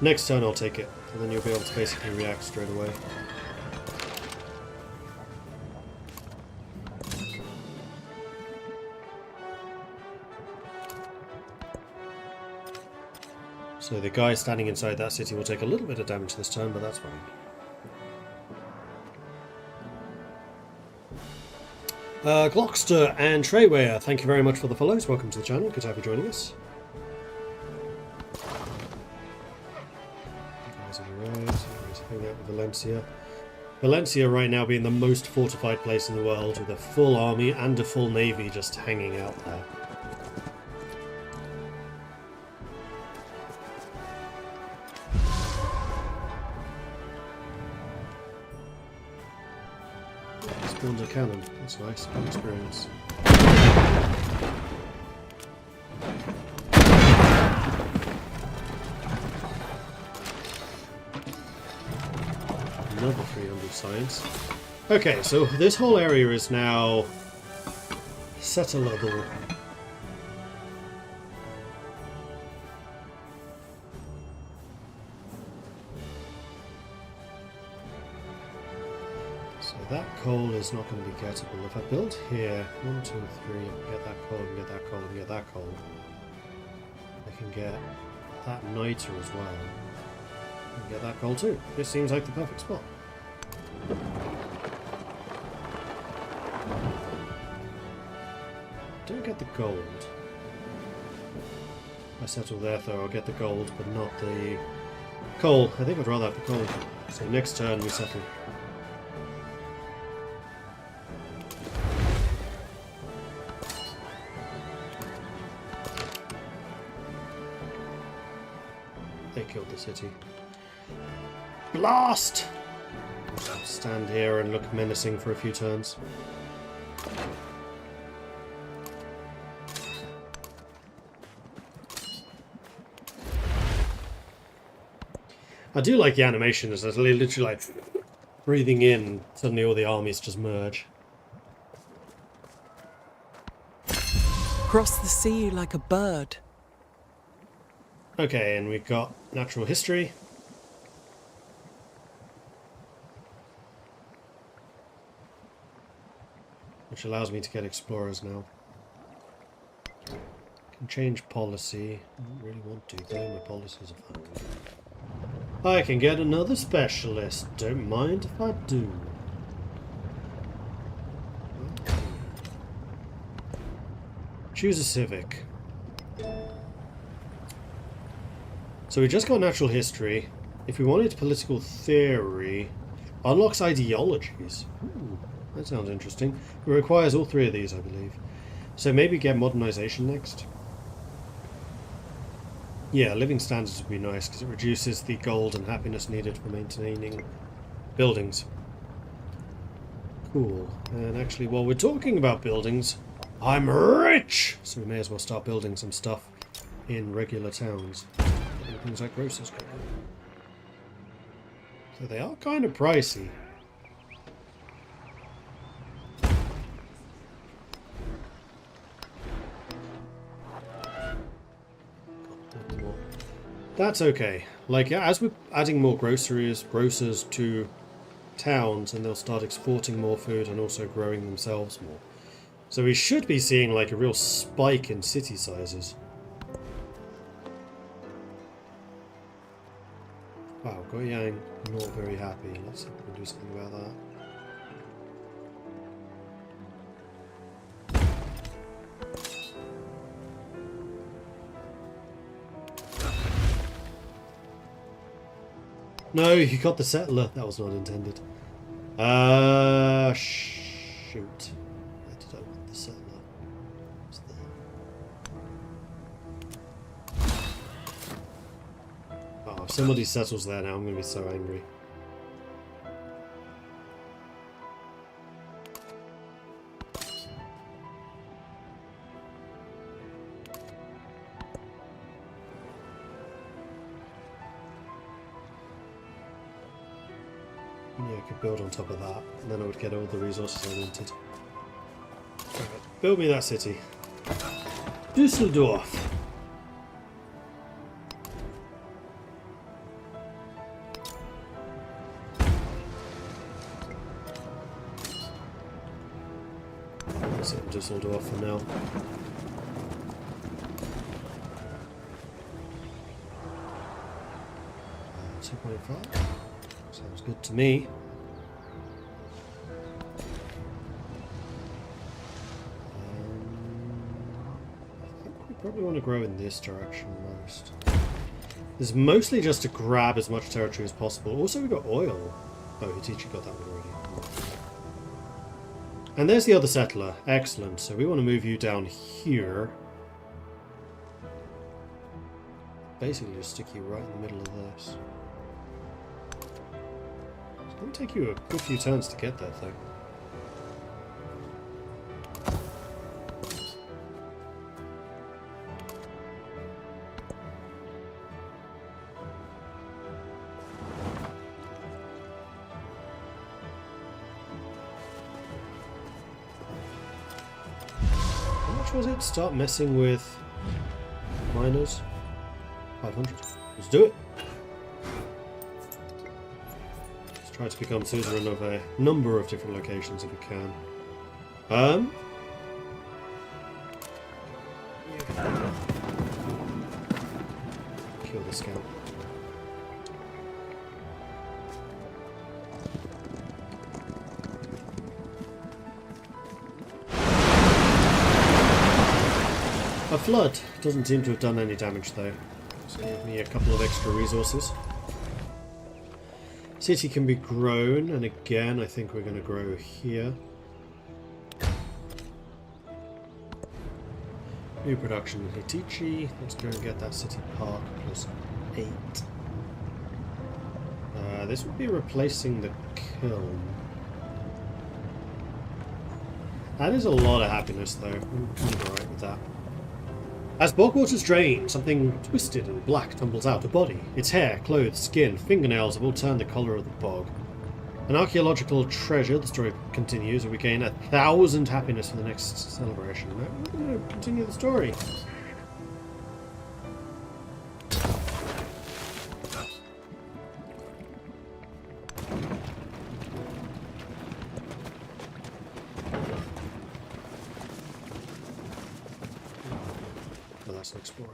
[SPEAKER 1] Next turn I'll take it, and then you'll be able to basically react straight away. So the guy standing inside that city will take a little bit of damage this turn, but that's fine. Glockster and Treywear, thank you very much for the follows. Welcome to the channel. Good to have you joining us. Hang out with Valencia. Valencia right now being the most fortified place in the world with a full army and a full navy just hanging out there. Spawns a cannon. That's nice. Good experience. Another 300 science. Okay, so this whole area is now settleable. So that coal is not going to be gettable. If I build here, 1, 2, 3, I can get that coal, I can get that coal, I can get that coal. I can get that niter as well. I can get that coal too. This seems like the perfect spot. Don't get the gold. If I settle there though, I'll get the gold, but not the coal. I think I'd rather have the coal. So next turn we settle. They killed the city. Blast! I'll stand here and look menacing for a few turns. I do like the animation, as it's literally like breathing in, suddenly all the armies just merge.
[SPEAKER 4] Cross the sea like a bird.
[SPEAKER 1] Okay, and we've got natural history. Which allows me to get explorers now. Can change policy. I don't really want to, though. My policies are fine. I can get another specialist. Don't mind if I do. Choose a civic. So we just got natural history. If we wanted political theory, unlocks ideologies. Ooh, that sounds interesting. It requires all 3 of these, I believe. So maybe get modernization next. Yeah, living standards would be nice because it reduces the gold and happiness needed for maintaining buildings. Cool. And actually, while we're talking about buildings, I'm rich! So we may as well start building some stuff in regular towns. Things like grocers go. So they are kind of pricey. That's okay. Like, as we're adding more grocers to towns, and they'll start exporting more food and also growing themselves more. So we should be seeing like a real spike in city sizes. Wow, Goyang not very happy. Let's see if we can do something about that. No, you got the settler. That was not intended. Shoot. Where did I want the settler? It's there. Oh, if somebody settles there now, I'm going to be so angry. Yeah, I could build on top of that, and then I would get all the resources I wanted. Alright, build me that city. Düsseldorf. I'll sit in Düsseldorf for now. 2.5. Sounds good to me. I think we probably want to grow in this direction most. This is mostly just to grab as much territory as possible. Also, we've got oil. Oh, Hitichi got that one already. And there's the other settler. Excellent. So we want to move you down here. Basically, just stick you right in the middle of this. It's going to take you a good few turns to get there, though. How much was it? Start messing with miners. 500. Let's do it. Let's try to become suzerain of a number of different locations if we can. Kill the scout. A flood doesn't seem to have done any damage though. So give me a couple of extra resources. City can be grown, and again I think we're going to grow here. New production in Hitichi. Let's go and get that city park plus 8. This would be replacing the kiln. That is a lot of happiness though. I'm kind of alright with that. As bog water's drained, something twisted and black tumbles out. A body. Its hair, clothes, skin, fingernails have all turned the colour of the bog. An archaeological treasure, the story continues, and we gain 1,000 happiness for the next celebration. Now we're going to continue the story. Explorer.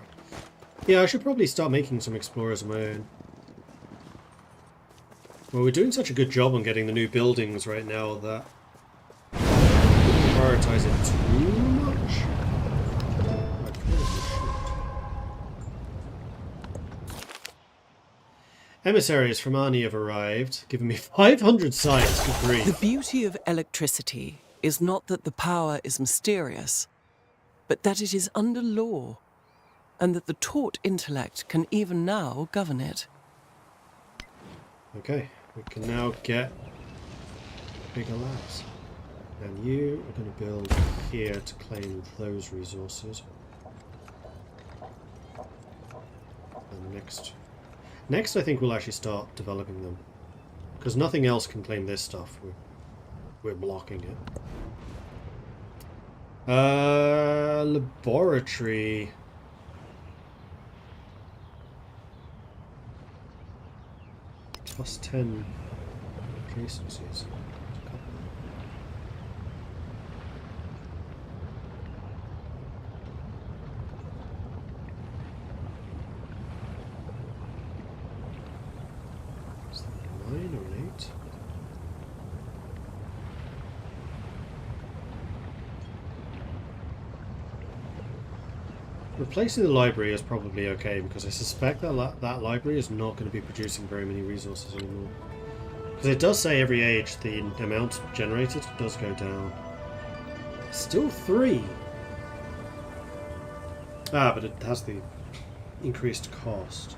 [SPEAKER 1] Yeah, I should probably start making some explorers of my own. Well, we're doing such a good job on getting the new buildings right now that I wouldn't prioritize it too much. I probably should. Emissaries from Ani have arrived, giving me 500 science. Good grief.
[SPEAKER 4] The beauty of electricity is not that the power is mysterious, but that it is under law, and that the taught intellect can even now govern it.
[SPEAKER 1] Okay, we can now get bigger labs. And you are going to build here to claim those resources. And next I think we'll actually start developing them. Because nothing else can claim this stuff. We're blocking it. Laboratory. plus 10 adjacencies. Is that a 9 or an 8? Replacing the library is probably okay because I suspect that that library is not going to be producing very many resources anymore. Because it does say every age the amount generated does go down. Still 3. Ah, but it has the increased cost.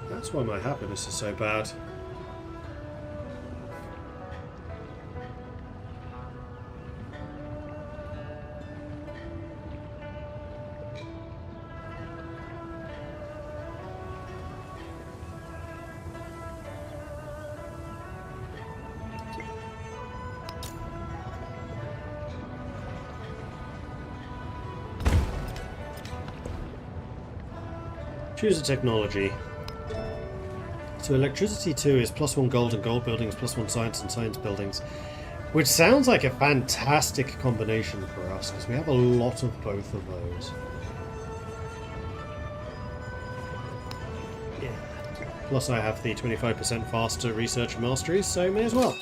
[SPEAKER 1] That's why my happiness is so bad. Choose a technology. So electricity 2 is +1 gold and gold buildings, +1 science and science buildings. Which sounds like a fantastic combination for us, because we have a lot of both of those. Yeah. Plus I have the 25% faster research masteries, so may as well.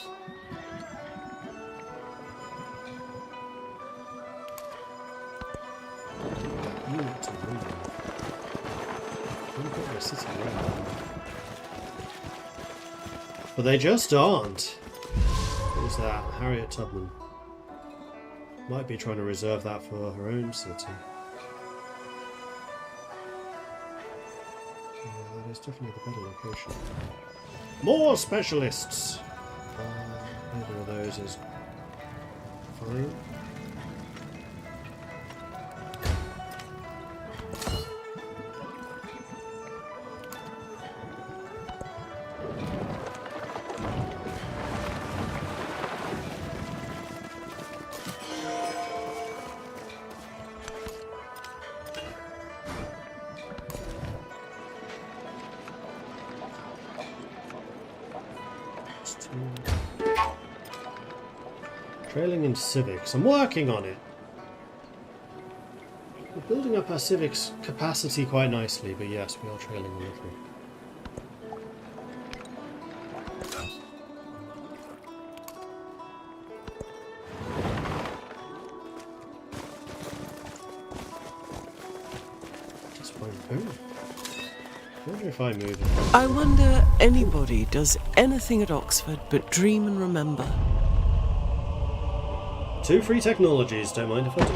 [SPEAKER 1] But they just aren't. Who's that? Harriet Tubman. Might be trying to reserve that for her own city. Yeah, that is definitely the better location. More specialists! Either of those is fine. Trailing in civics. I'm working on it. We're building up our civics capacity quite nicely, but yes, we are trailing a little. Just won't move. I wonder if I move it.
[SPEAKER 4] I wonder anybody does anything at Oxford but dream and remember.
[SPEAKER 1] 2 free technologies, don't mind if I do.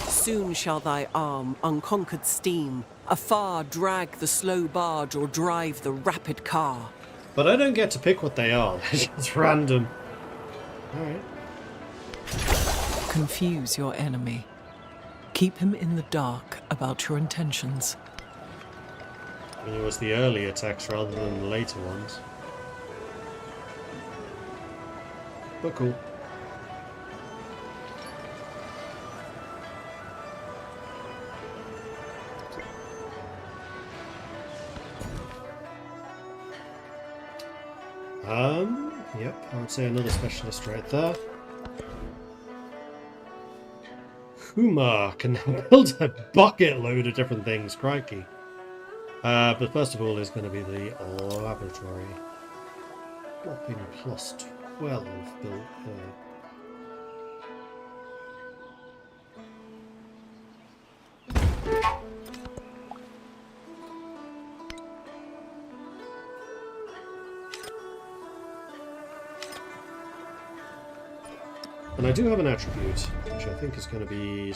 [SPEAKER 4] Soon shall thy arm, unconquered steam, afar drag the slow barge or drive the rapid car.
[SPEAKER 1] But I don't get to pick what they are, they're just random. Alright.
[SPEAKER 4] Confuse your enemy. Keep him in the dark about your intentions.
[SPEAKER 1] I mean, it was the early attacks rather than the later ones. But cool. Yep, I would say another specialist right there. Kumar can now build a bucket load of different things, crikey. But first of all is going to be the laboratory. Whopping plus 12 built here. And I do have an attribute, which I think is going to be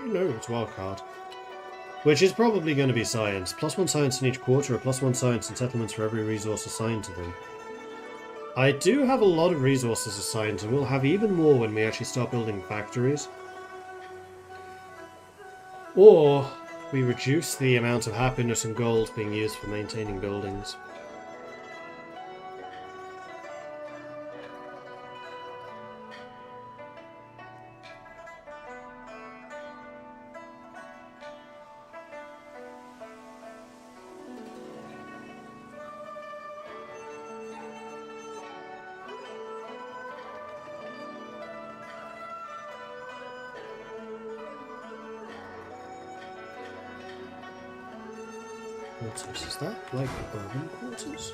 [SPEAKER 1] no, it's wildcard. Which is probably going to be science. +1 science in each quarter, or +1 science in settlements for every resource assigned to them. I do have a lot of resources assigned, and we'll have even more when we actually start building factories. Or we reduce the amount of happiness and gold being used for maintaining buildings. Quarters, is that like urban quarters?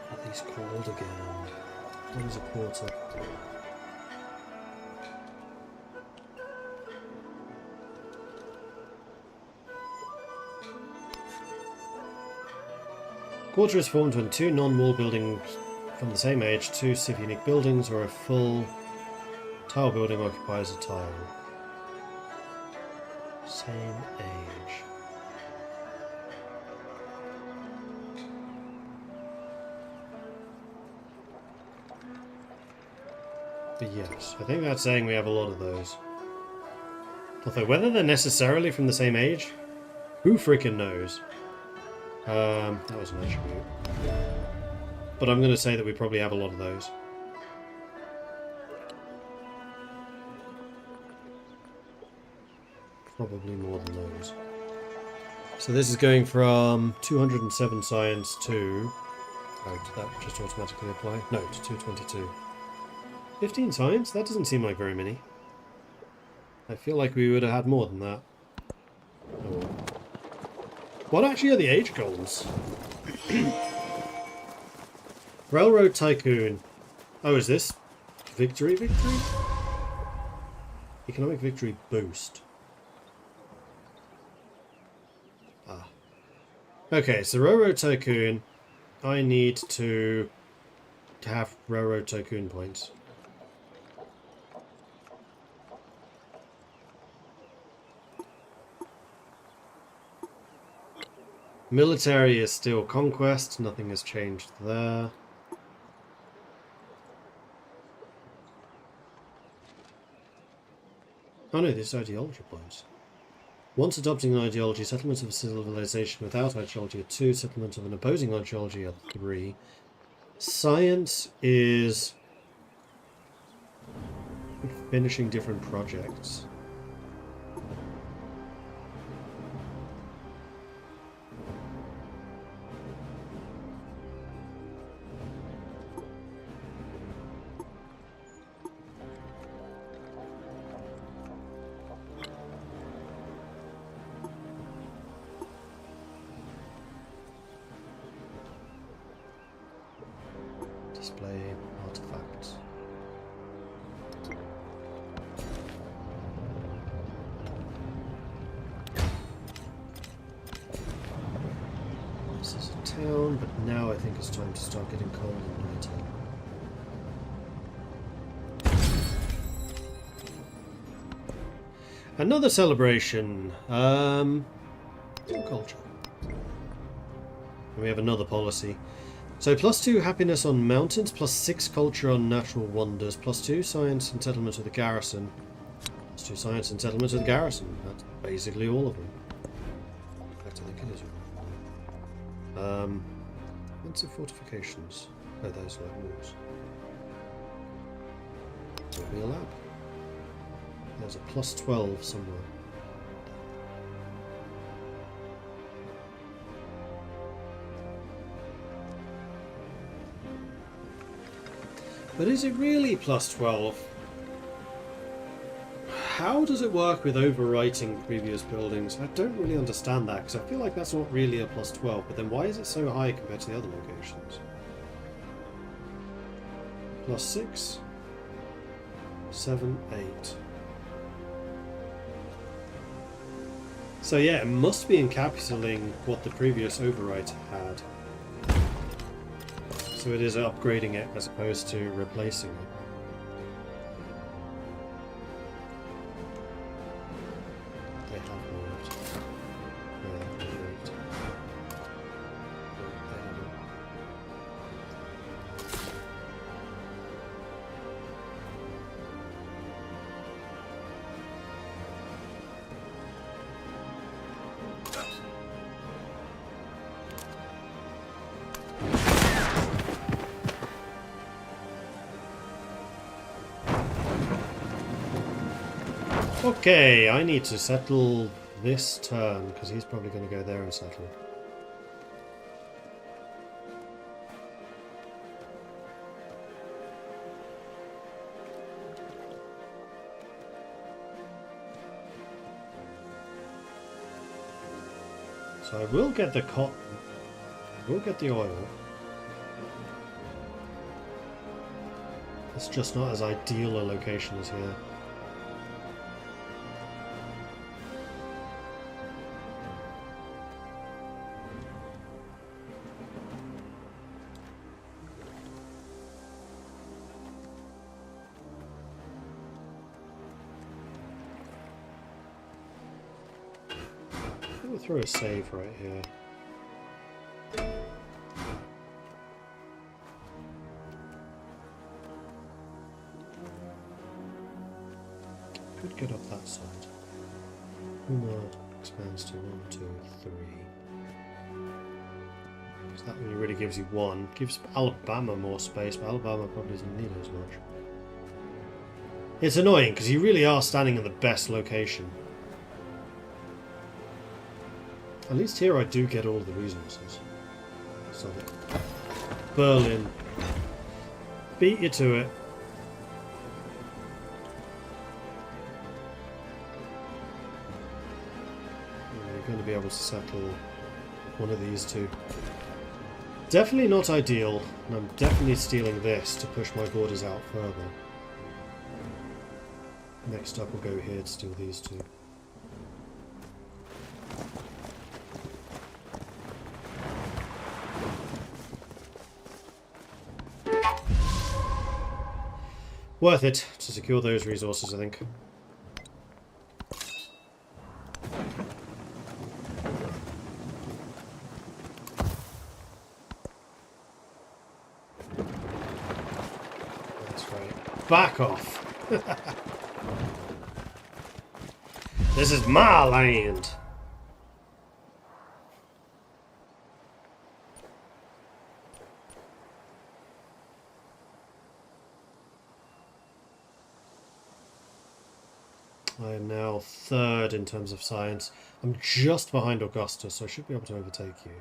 [SPEAKER 1] What are these called again? What is a quarter? Quarter is formed when two non-wall buildings from the same age, two civ-unique buildings, or a full tile building occupies a tile. Same age. But yes, I think that's saying we have a lot of those. Although whether they're necessarily from the same age, who frickin' knows? That was an attribute. But I'm going to say that we probably have a lot of those. Probably more than those. So this is going from 207 science to... Oh, did that just automatically apply? No, to 222. 15 science? That doesn't seem like very many. I feel like we would have had more than that. Oh well. What actually are the age goals? Railroad Tycoon. Oh, is this victory? Economic victory boost. Ah. Okay, so Railroad Tycoon. I need to have Railroad Tycoon points. Military is still conquest. Nothing has changed there. Oh no, this is ideology points. Once adopting an ideology, settlement of a civilization without ideology are 2, settlement of an opposing ideology are 3. Science is finishing different projects. Display artifacts. This is a town, but now I think it's time to start getting coal and night. Another celebration. Culture. And we have another policy. So +2 happiness on mountains, +6 culture on natural wonders, +2 science and settlement of the garrison, +2 science and settlement of the garrison. That's basically all of them. In fact, I think it is all. Defensive fortifications. Oh, those are like walls. Will be a lab. There's a +12 somewhere. But is it really +12? How does it work with overwriting previous buildings? I don't really understand that, because I feel like that's not really a +12, but then why is it so high compared to the other locations? +6, 7, 8. So yeah, it must be encapsulating what the previous overwrite had. So it is upgrading it as opposed to replacing it. They have moved. Yeah, they moved. Okay, I need to settle this turn, because he's probably going to go there and settle. So I will get the cotton, I will get the oil. It's just not as ideal a location as here. We'll throw a save right here. Could get up that side. Uma expands to 1, 2, 3. So that only really gives you 1. Gives Alabama more space, but Alabama probably doesn't need it as much. It's annoying because you really are standing in the best location. At least here I do get all the resources. So Berlin. Beat you to it. You're going to be able to settle one of these two. Definitely not ideal, and I'm definitely stealing this to push my borders out further. Next up we'll go here to steal these two. Worth it to secure those resources, I think. That's right. Back off! This is my land! I am now 3rd in terms of science. I'm just behind Augusta, so I should be able to overtake you.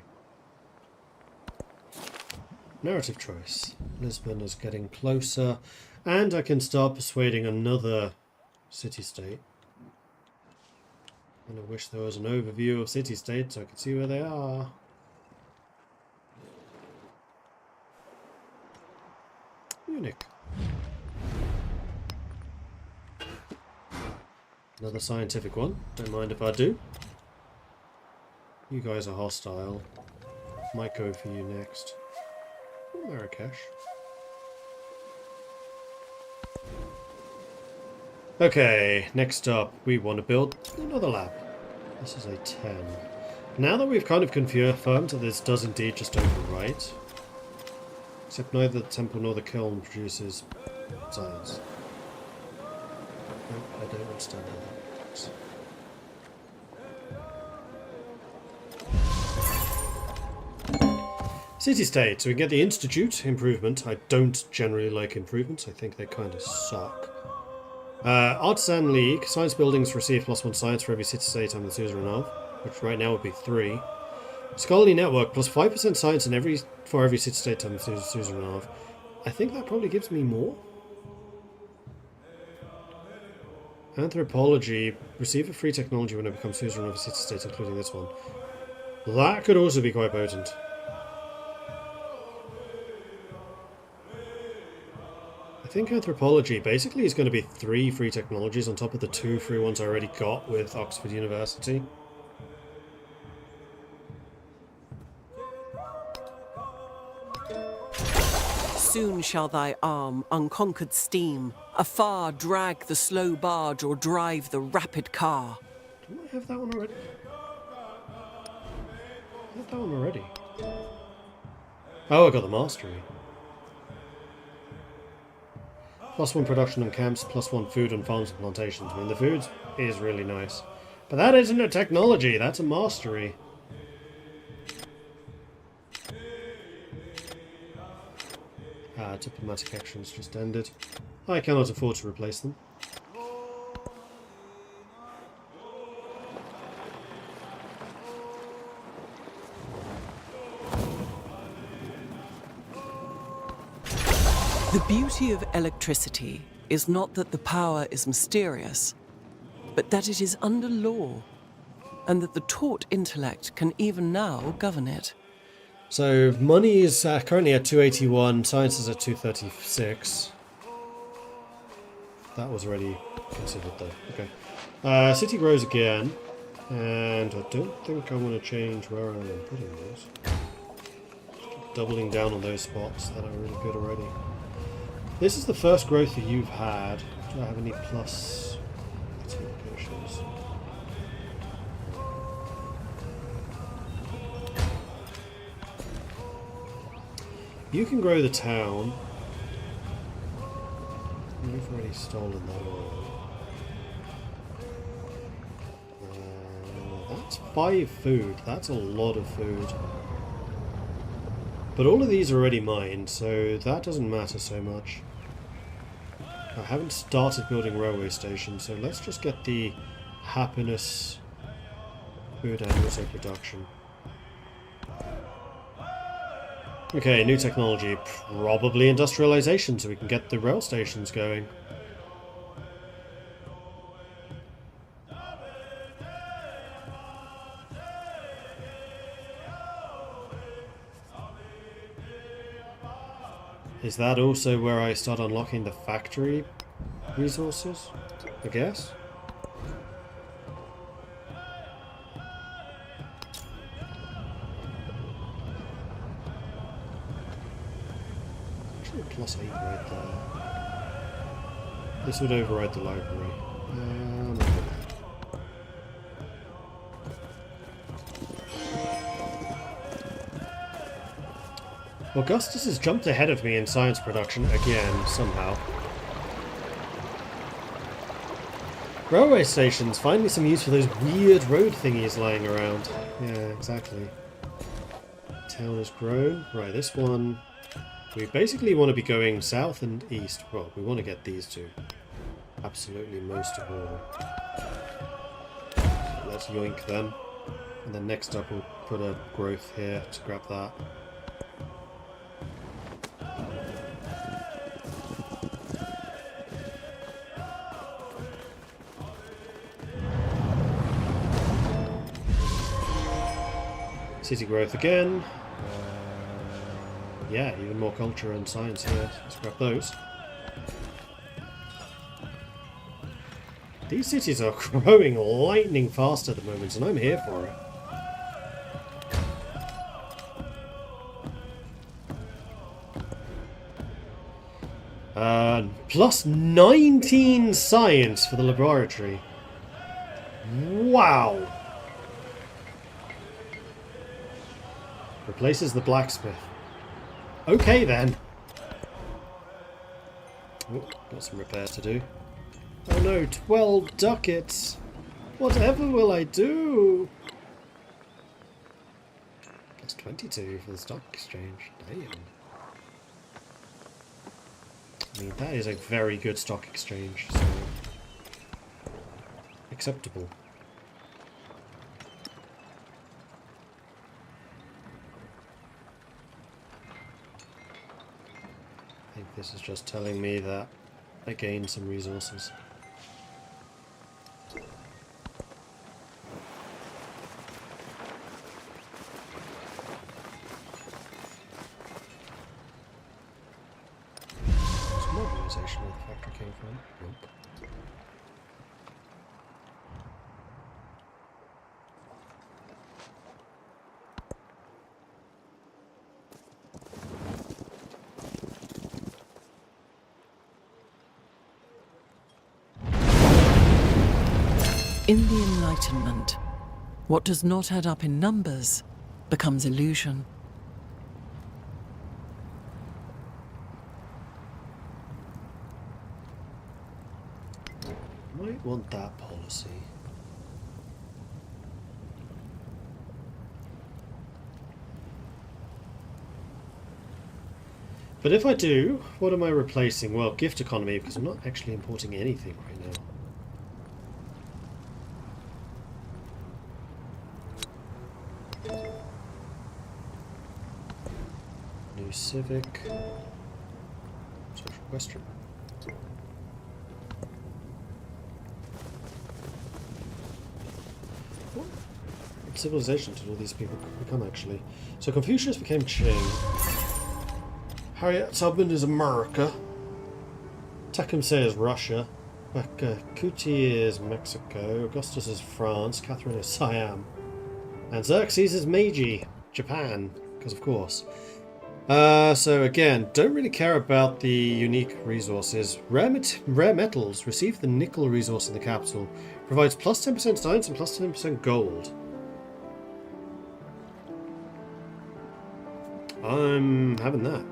[SPEAKER 1] Narrative choice. Lisbon is getting closer, and I can start persuading another city-state. And I wish there was an overview of city-states so I could see where they are. Munich. Another scientific one. Don't mind if I do. You guys are hostile. Might go for you next. Marrakesh. Okay, next up, we want to build another lab. This is a 10. Now that we've kind of confirmed that this does indeed just overwrite, except neither the temple nor the kiln produces science. Nope, I don't understand how that works. City-state, so we can get the Institute improvement. I don't generally like improvements, I think they kind of suck. Artisan League, science buildings receive +1 science for every city-state on the Suzerain, which right now would be 3. Scholarly Network, +5% science for every city-state on the Suzerain. I think that probably gives me more. Anthropology, receive a free technology when it becomes Suzerain of a city-state, including this one. That could also be quite potent. I think anthropology basically is going to be 3 free technologies on top of the 2 free ones I already got with Oxford University.
[SPEAKER 4] Soon shall thy arm, unconquered steam, afar drag the slow barge or drive the rapid car.
[SPEAKER 1] Do I have that one already? I have that one already. Oh, I got the mastery. +1 production on camps, +1 food on farms and plantations. I mean, the food is really nice. But that isn't a technology, that's a mastery. Diplomatic actions just ended. I cannot afford to replace them.
[SPEAKER 4] The beauty of electricity is not that the power is mysterious, but that it is under law, and that the taught intellect can even now govern it.
[SPEAKER 1] So money is currently at 281, science is at 236. That was already considered though. Okay. City grows again, and I don't think I want to change where I am putting those. Doubling down on those spots that are really good already. This is the first growth that you've had. Do I have any plus locations? You can grow the town. You've already stolen that oil. That's 5 food. That's a lot of food. But all of these are already mined, so that doesn't matter so much. I haven't started building railway stations, so let's just get the happiness food and also production. Okay, new technology. Probably industrialization, so we can get the rail stations going. Is that also where I start unlocking the factory resources? I guess? Actually, +8 right there. This would override the library. Augustus has jumped ahead of me in science production again, somehow. Railway stations, find me some use for those weird road thingies lying around. Yeah, exactly. Town has grown. Right, this one... We basically want to be going south and east. Well, we want to get these two. Absolutely most of all. So let's yoink them. And then next up we'll put a growth here to grab that. City growth again. Yeah, even more culture and science here. Let's grab those. These cities are growing lightning fast at the moment, and I'm here for it. Plus 19 science for the laboratory. Wow! Replaces the blacksmith. Okay then. Oh, got some repairs to do. Oh no, 12 ducats! Whatever will I do? Plus 22 for the stock exchange. Damn. I mean, that is a very good stock exchange, so... acceptable. I think this is just telling me that I gained some resources. Some more realization where the factory came from. Nope.
[SPEAKER 4] In the Enlightenment, what does not add up in numbers becomes illusion.
[SPEAKER 1] Might want that policy. But if I do, what am I replacing? Well, gift economy, because I'm not actually importing anything right now. New civic. Social question. What civilization did all these people become, actually? So Confucius became Qing. Harriet Tubman is America. Tecumseh is Russia. Kuti is Mexico. Augustus is France. Catherine is Siam. And Xerxes is Meiji, Japan. Because of course. So again, don't really care about the unique resources. Rare metals. Receive the nickel resource in the capital. Provides plus 10% science and plus 10% gold. I'm having that.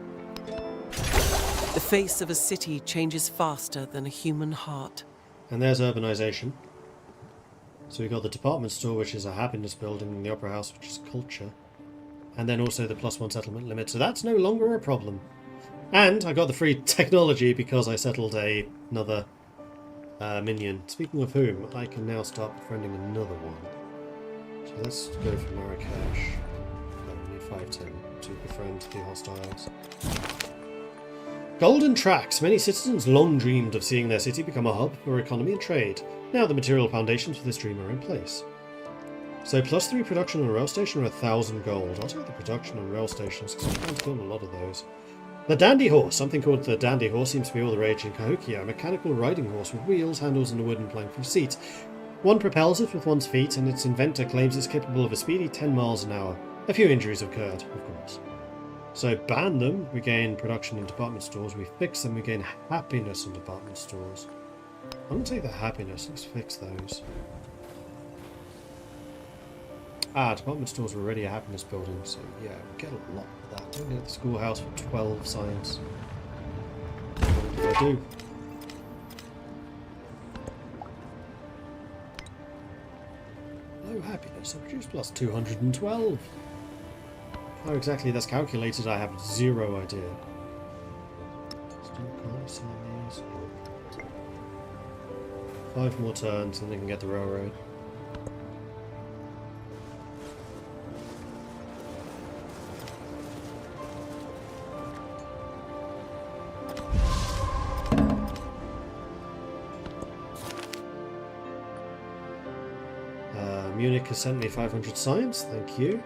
[SPEAKER 4] The face of a city changes faster than a human heart.
[SPEAKER 1] And there's urbanization. So we got the department store, which is a happiness building, and the opera house, which is culture. And then also the +1 settlement limit, so that's no longer a problem. And I got the free technology because I settled another minion. Speaking of whom, I can now start befriending another one. So let's go for Marrakesh. We need 510 to befriend the hostiles. Golden tracks. Many citizens long dreamed of seeing their city become a hub for economy and trade. Now the material foundations for this dream are in place. So +3 production on a rail station or 1,000 gold. I'll take the production on rail stations because I can't build a lot of those. The dandy horse. Something called the dandy horse seems to be all the rage in Cahokia. A mechanical riding horse with wheels, handles and a wooden plank for seats. One propels it with one's feet and its inventor claims it's capable of a speedy 10 miles an hour. A few injuries occurred, of course. So ban them, we gain production in department stores. We fix them, we gain happiness in department stores. I'm going to take the happiness, let's fix those. Department stores are already a happiness building, so yeah, we get a lot of that. We're going to get the schoolhouse for 12 science. What do I do? Low happiness, I produce plus 212. How exactly that's calculated, I have zero idea. Still can't see these. 5 more turns and they can get the railroad. Munich has sent me 500 science, thank you.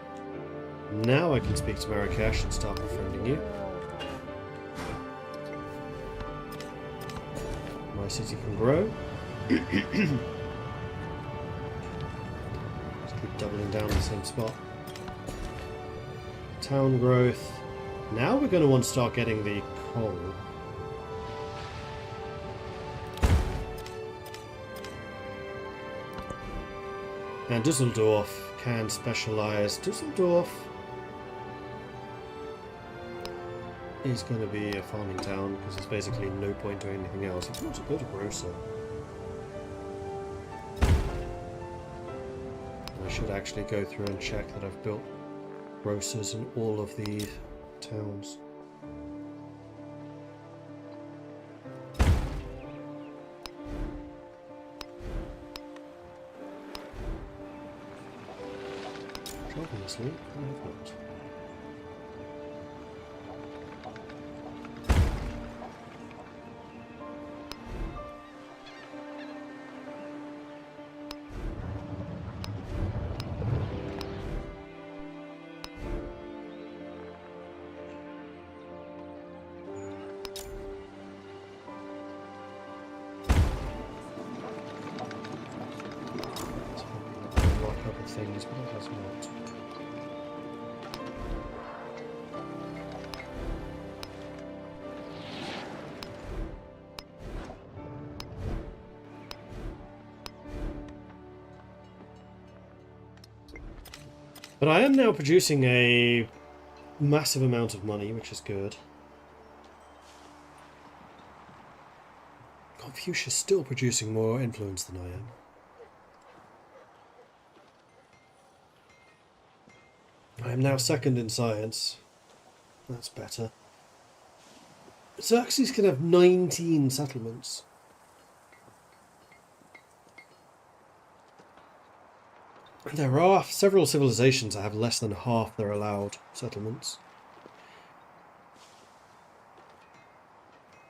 [SPEAKER 1] Now I can speak to Marrakesh and start befriending you. My city can grow. Just keep doubling down the same spot. Town growth. Now we're going to want to start getting the coal. And Dusseldorf can specialize. Dusseldorf is going to be a farming town because there's basically no point doing anything else. It's not a good grocer. I should actually go through and check that I've built grocers in all of the towns. Obviously, I have not. Lock up of things, but it has not. But I am now producing a massive amount of money, which is good. Confucius still producing more influence than I am. I am now second in science. That's better. Xerxes can have 19 settlements. There are several civilizations that have less than half their allowed settlements.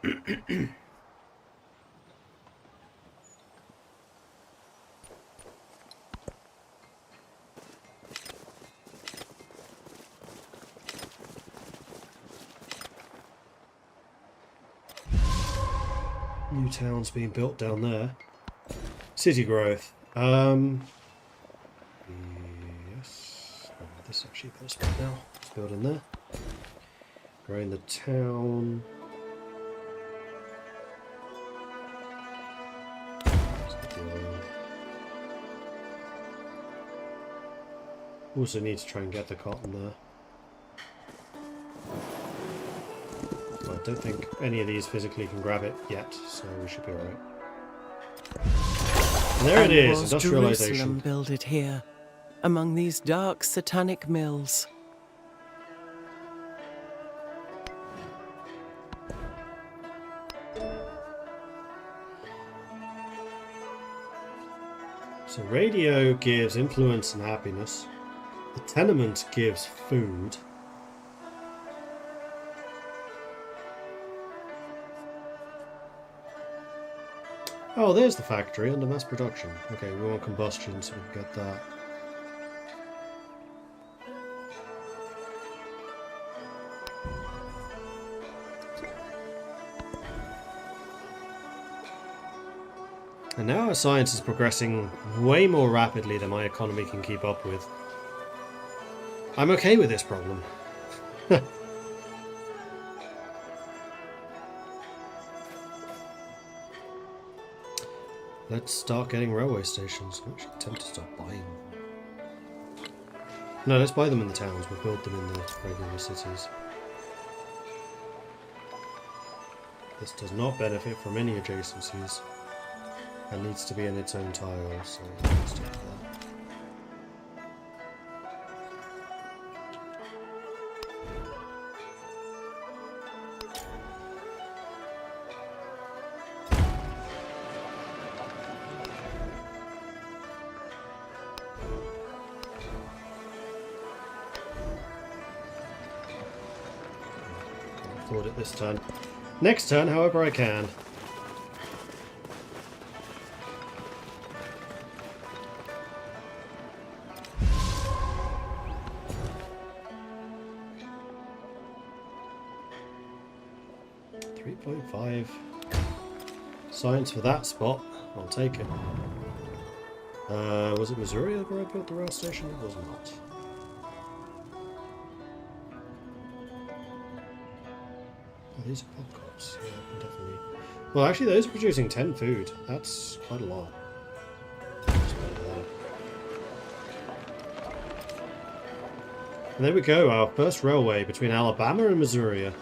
[SPEAKER 1] New towns being built down there. City growth. Yes. Oh, this is actually a better spot now. Let's build in there. Growing the town. Also need to try and get the cotton there. I don't think any of these physically can grab it yet, so we should be alright. There it is,
[SPEAKER 4] was
[SPEAKER 1] industrialization.
[SPEAKER 4] Jerusalem builded here, among these dark satanic mills.
[SPEAKER 1] So radio gives influence and happiness. The tenement gives food. Oh, there's the factory under mass production. Okay, we want combustion, so we can get that. And now our science is progressing way more rapidly than my economy can keep up with. I'm okay with this problem. Let's start getting railway stations. I'm actually tempted to start buying them. No, let's buy them in the towns. We'll build them in the regular cities. This does not benefit from any adjacencies. And needs to be in its own tile, so let's do that. Can't afford it this turn. Next turn, however I can. Science for that spot. I'll take it. Was it Missouri where I built the rail station? It was not. Oh, these are popcorns. Yeah, I can definitely. Well, actually, those are producing 10 food. That's quite a lot. And there we go, our first railway between Alabama and Missouri.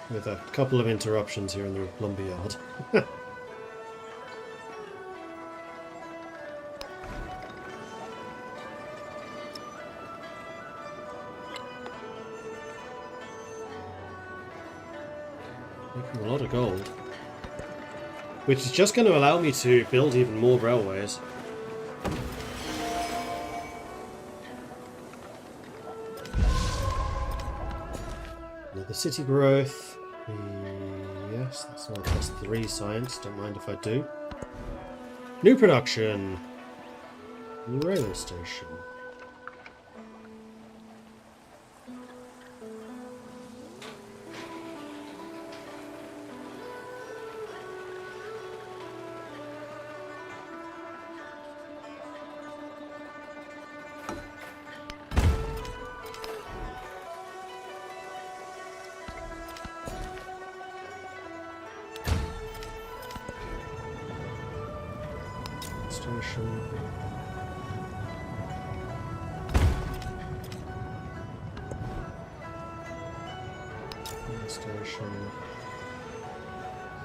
[SPEAKER 1] With a couple of interruptions here in the lumberyard. Making a lot of gold. Which is just going to allow me to build even more railways. The city growth. Yes, that's now +3 science. Don't mind if I do. New production. New railway station. Station. Station.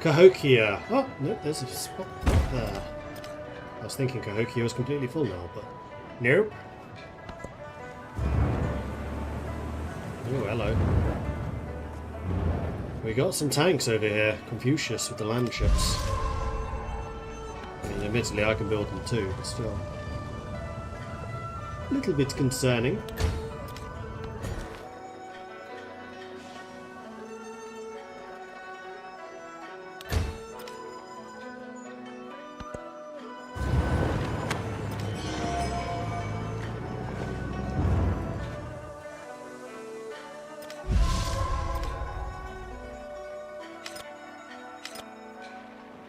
[SPEAKER 1] Cahokia. Oh, no, there's a spot right there. I was thinking Cahokia was completely full now, but nope. Oh, hello. We got some tanks over here. Confucius with the land ships. I mean, admittedly, I can build them too, but still. A little bit concerning.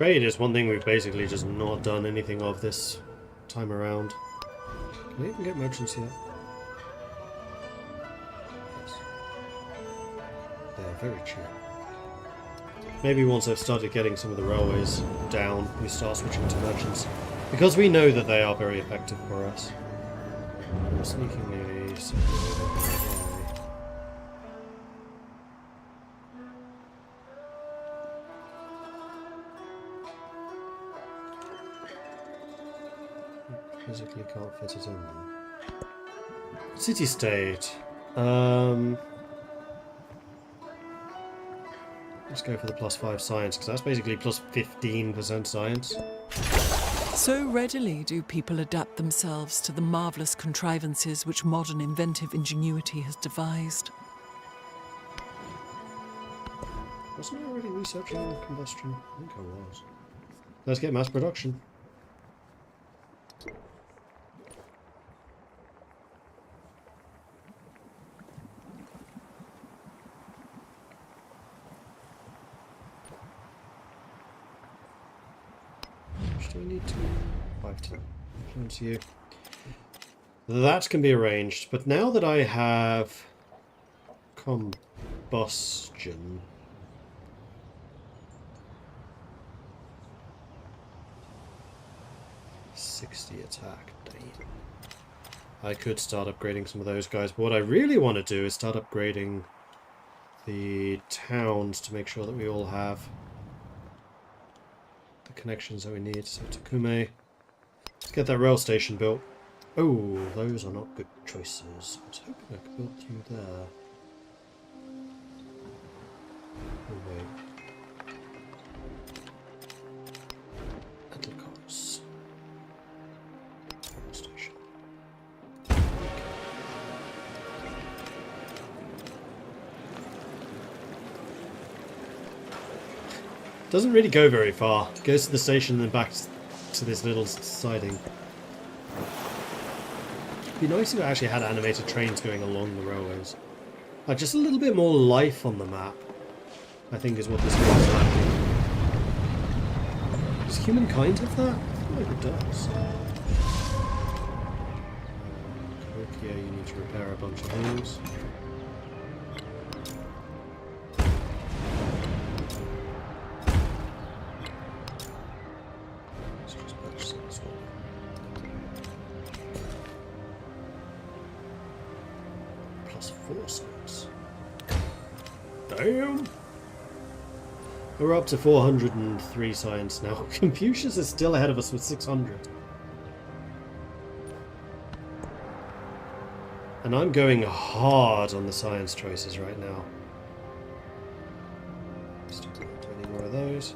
[SPEAKER 1] Trade is one thing we've basically just not done anything of this time around. Can I even get merchants here? Yes. They're very cheap. Maybe once I've started getting some of the railways down, we start switching to merchants. Because we know that they are very effective for us. I'm sneaking a second. Physically can't fit it in. City-state. Let's go for the +5 science, because that's basically plus 15% science.
[SPEAKER 4] So readily do people adapt themselves to the marvellous contrivances which modern inventive ingenuity has devised.
[SPEAKER 1] Wasn't I already researching combustion? I think I was. Let's get mass production. Do I need to 510? Chance you. That can be arranged, but now that I have combustion, /60 attack. Damn. I could start upgrading some of those guys, but what I really want to do is start upgrading the towns to make sure that we all have the connections that we need. So Takume, let's get that rail station built. Oh, those are not good choices. I was hoping I could build you there. Oh wait. Atlicos. Rail station. Doesn't really go very far. It goes to the station and then back to this little siding. It'd be nice if it actually had animated trains going along the railways. Like just a little bit more life on the map, I think is what this game is lacking. Does humankind have that? I feel like it does. Here you need to repair a bunch of things. Damn! We're up to 403 science now. Confucius is still ahead of us with 600. And I'm going hard on the science choices right now. Still don't do any more of those.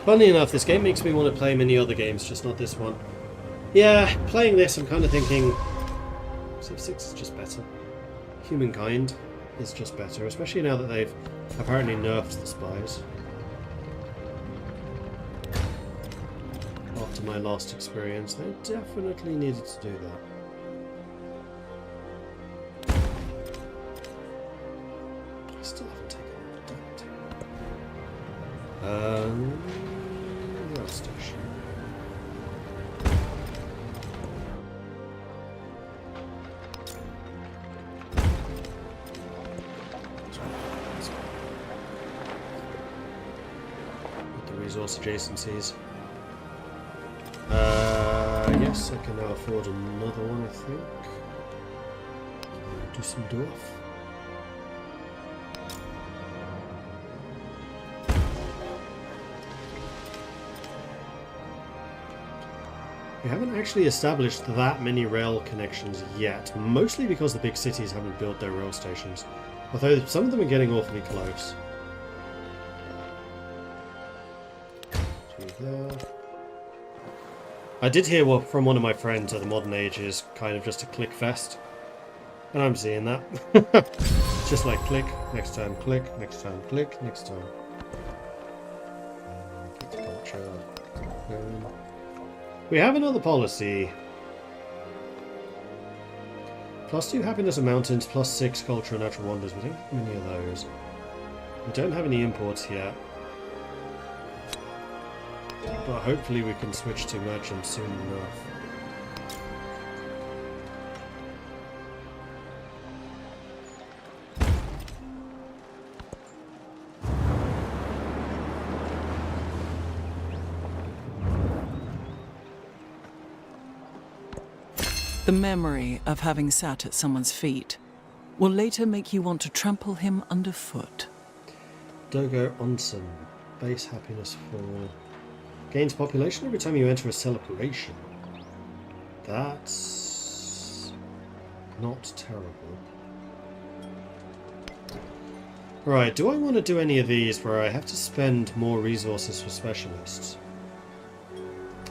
[SPEAKER 1] Funny enough, this game makes me want to play many other games, just not this one. Yeah, playing this I'm kind of thinking Civ 6 is just better. Humankind is just better, especially now that they've apparently nerfed the spies. After my last experience, they definitely needed to do that. I still haven't taken that. Rail station. Resource adjacencies. Yes, I can now afford another one, I think. Dusseldorf. We haven't actually established that many rail connections yet, mostly because the big cities haven't built their rail stations. Although some of them are getting awfully close. There. I did hear from one of my friends that the modern age is kind of just a click fest, and I'm seeing that. Just like click, next time click, next time click, next time. Culture. We have another policy. +2 happiness of mountains, +6 culture and natural wonders. We don't have many of those. We don't have any imports yet. But hopefully we can switch to merchant soon enough.
[SPEAKER 4] The memory of having sat at someone's feet will later make you want to trample him underfoot.
[SPEAKER 1] Dogo Onsen. Base happiness 4. Gains population every time you enter a celebration. That's not terrible. Right, do I want to do any of these where I have to spend more resources for specialists?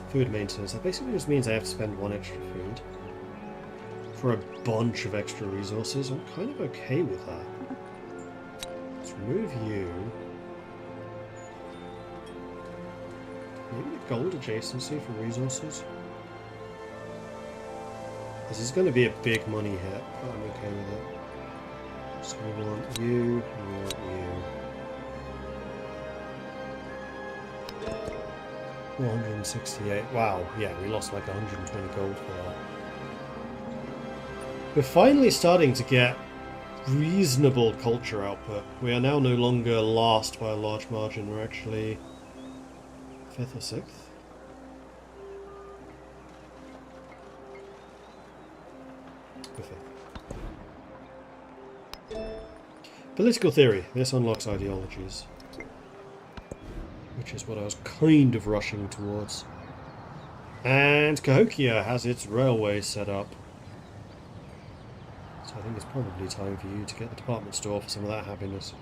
[SPEAKER 1] Food maintenance. That basically just means I have to spend 1 extra food for a bunch of extra resources. I'm kind of okay with that. Let's remove you. Maybe the gold adjacency for resources. This is going to be a big money hit, but I'm okay with it. So we want you, we want you. 168. Wow, yeah, we lost like 120 gold for that. We're finally starting to get reasonable culture output. We are now no longer last by a large margin. We're actually 5th or 6th. Political theory. This unlocks ideologies. Which is what I was kind of rushing towards. And Cahokia has its railway set up. So I think it's probably time for you to get the department store for some of that happiness.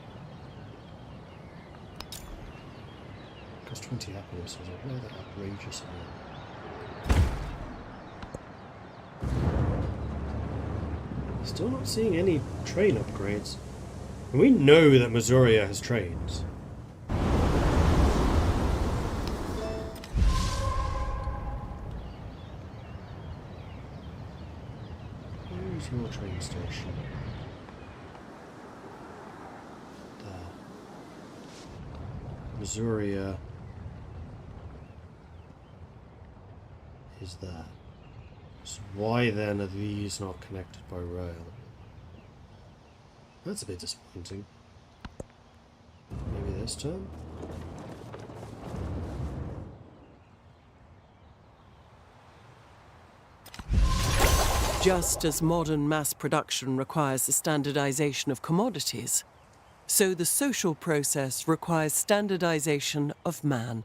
[SPEAKER 1] Cost 20 happiness, is it? Rather outrageous amount. Still not seeing any train upgrades. And we know that Missouri has trains. Where's your train station? There. Missouri is there. So why then are these not connected by rail? That's a bit disappointing. Maybe this turn?
[SPEAKER 4] Just as modern mass production requires the standardization of commodities, so the social process requires standardization of man.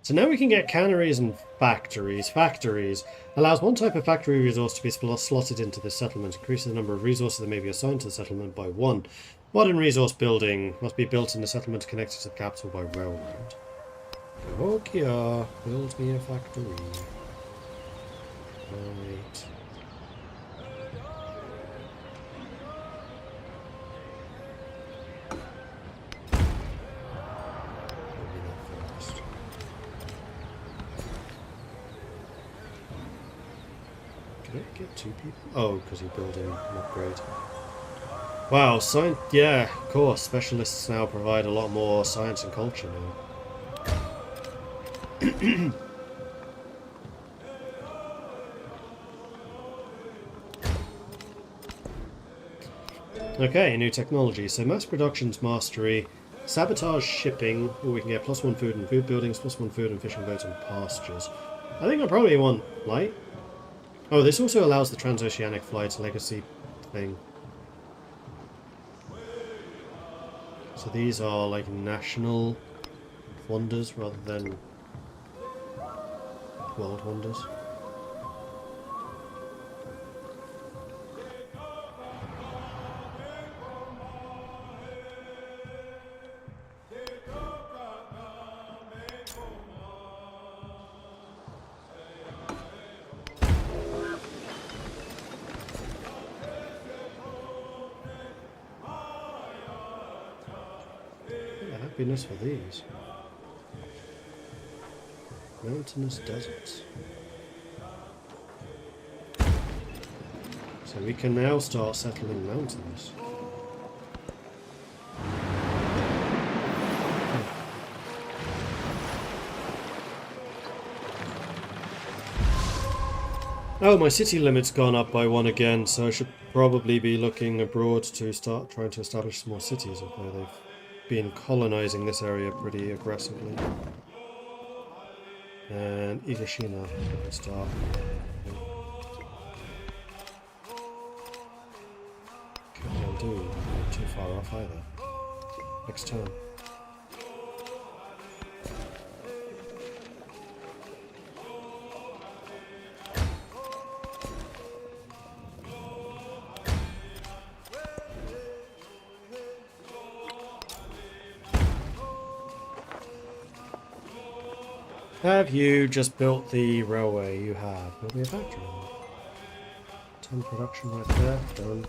[SPEAKER 1] So now we can get canneries and factories. Factories allows one type of factory resource to be slotted into the settlement, increases the number of resources that may be assigned to the settlement by 1. Modern resource building must be built in the settlement connected to the capital by railroad. Cahokia, build me a factory. Right. Get 2 people? Oh, because you're building an upgrade. Wow, science. Yeah, of course. Specialists now provide a lot more science and culture now. Okay, new technology. So mass production's mastery, sabotage shipping. Oh, we can get +1 food and food buildings, +1 food and fishing boats and pastures. I think I probably want light. Oh, this also allows the transoceanic flights legacy thing. So these are like national wonders rather than world wonders. Happiness for these. Mountainous deserts. So we can now start settling mountains. Oh, my city limit's gone up by 1 again, so I should probably be looking abroad to start trying to establish some more cities, although they've been colonizing this area pretty aggressively. And Igashina will start. Can't do not too far off either. Next turn. Have you just built the railway? You have. Built me a factory. 10 production right there. Done.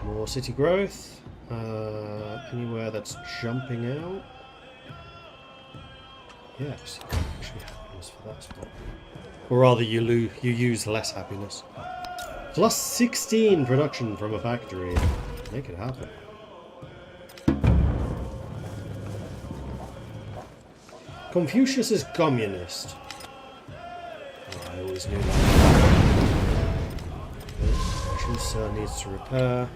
[SPEAKER 1] More city growth. Anywhere that's jumping out. Yes, actually happiness for that spot. Or rather, you use less happiness. Plus 16 production from a factory. Make it happen. Confucius is communist. Oh, I always knew that. Trusa needs to repair.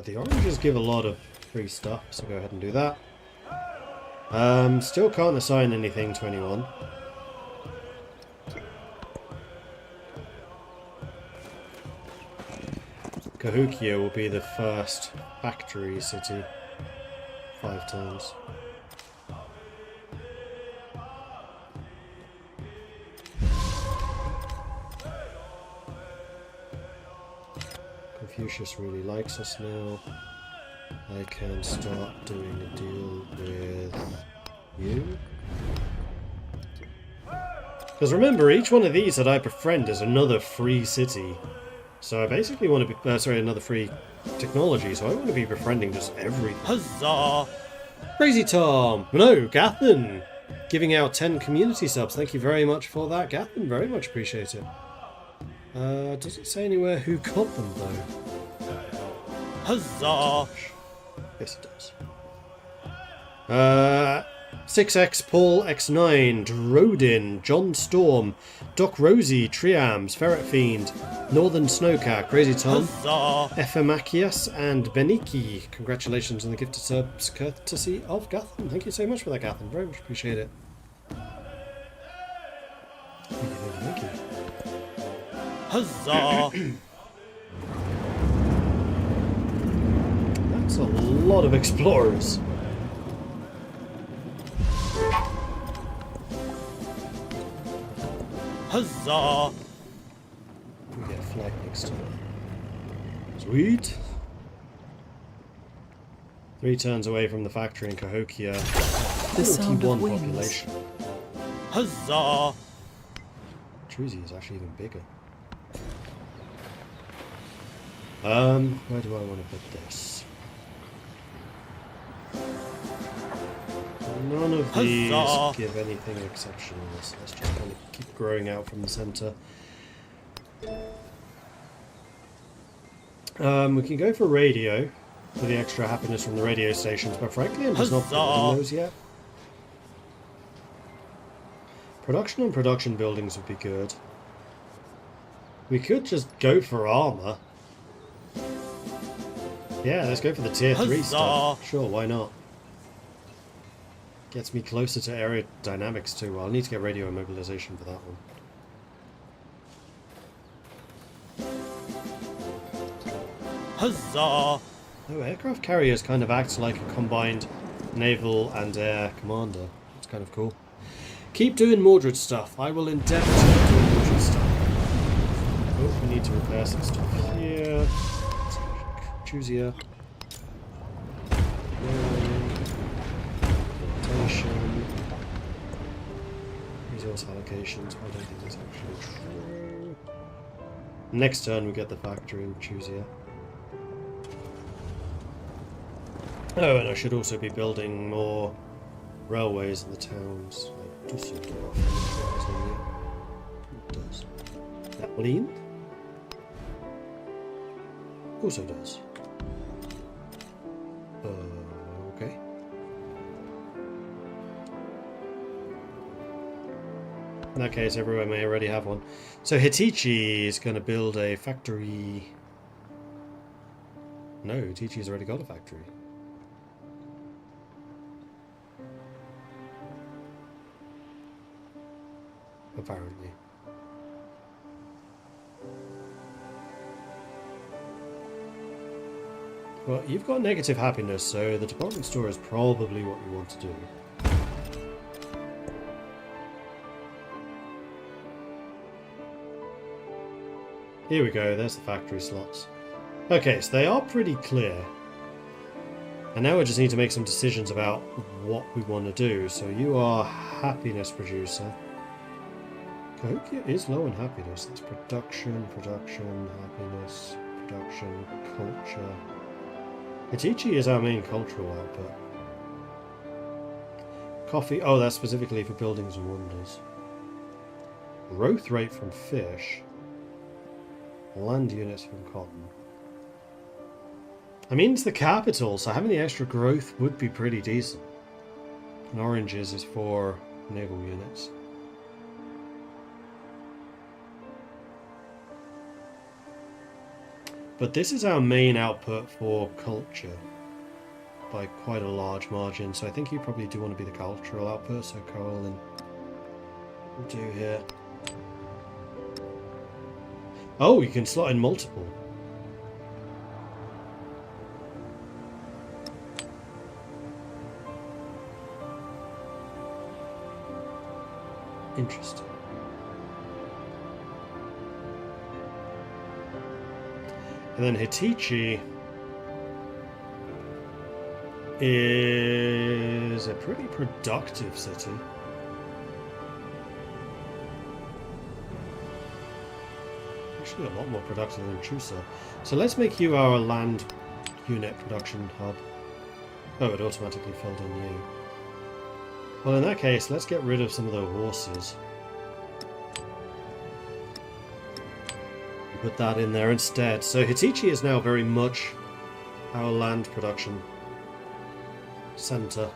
[SPEAKER 1] The oranges give a lot of free stuff, so go ahead and do that. Still can't assign anything to anyone. Cahokia will be the first factory city. 5 turns. Confucius really likes us now. I can start doing a deal with you. Because remember, each one of these that I befriend is another free city. So I basically want to be... sorry, another free technology. So I want to be befriending just everything.
[SPEAKER 2] Huzzah!
[SPEAKER 1] Crazy Tom! No, Gathan! Giving out 10 community subs. Thank you very much for that, Gathan. Very much appreciate it. Does it say anywhere who got them, though?
[SPEAKER 2] Huzzah!
[SPEAKER 1] Yes, it does. 6X, Paul X9, Drodin, John Storm, Doc Rosie, Triams, Ferret Fiend, Northern Snowcat, Crazy Tom,
[SPEAKER 2] Huzzah!
[SPEAKER 1] Ephemachius, and Beniki. Congratulations on the gifted subs courtesy of Gathan. Thank you so much for that, Gathan. Very much appreciate it. Thank you.
[SPEAKER 2] Huzzah!
[SPEAKER 1] That's a lot of explorers.
[SPEAKER 2] Huzzah!
[SPEAKER 1] We get a flag next time. Sweet. 3 turns away from the factory in Cahokia.
[SPEAKER 4] The sound of
[SPEAKER 1] 41
[SPEAKER 4] wings.
[SPEAKER 1] population.
[SPEAKER 2] Huzzah!
[SPEAKER 1] Truzy is actually even bigger. Where do I want to put this? None of these
[SPEAKER 2] Huzzah!
[SPEAKER 1] give anything exceptional. So let's just kind of keep growing out from the center. We can go for radio, for the extra happiness from the radio stations, but frankly I'm just not
[SPEAKER 2] Huzzah!
[SPEAKER 1] building those yet. Production on production buildings would be good. We could just go for armor. Yeah, let's go for the tier 3
[SPEAKER 2] Huzzah!
[SPEAKER 1] stuff. Sure, why not? Gets me closer to aerodynamics too. Well, I'll need to get radio immobilization for that one.
[SPEAKER 2] Huzzah!
[SPEAKER 1] Oh, aircraft carriers kind of acts like a combined naval and air commander. It's kind of cool. Keep doing Mordred stuff. I will endeavour to keep doing Mordred stuff. Oh, we need to repair some stuff here. Choose here. Rotation. Resource allocations. I don't think that's actually true. Next turn we get the factory and choose here. Oh, and I should also be building more railways in the towns. Like Dusseldorf. It does. Berlin? Also does. Okay. In that case, everywhere may already have one. So Hitichi is going to build a factory. No, Hitichi's already got a factory. Apparently. Well, you've got negative happiness, so the department store is probably what you want to do. Here we go, there's the factory slots. Okay, so they are pretty clear. And now we just need to make some decisions about what we want to do. So you are happiness producer. Cahokia is low in happiness. That's production, happiness, production, culture. Hitichi is our main cultural output. Coffee, oh, that's specifically for buildings and wonders. Growth rate from fish. Land units from cotton. I mean, it's the capital, so having the extra growth would be pretty decent. And oranges is for naval units. But this is our main output for culture by quite a large margin, so I think you probably do want to be the cultural output, so Carolyn will do here. Oh, you can slot in multiple. Interesting. And then Hitichi is a pretty productive city. Actually a lot more productive than Chusa. So let's make you our land unit production hub. Oh, it automatically filled in you. Well, in that case, let's get rid of some of the horses. Put that in there instead. So Hitichi is now very much our land production center.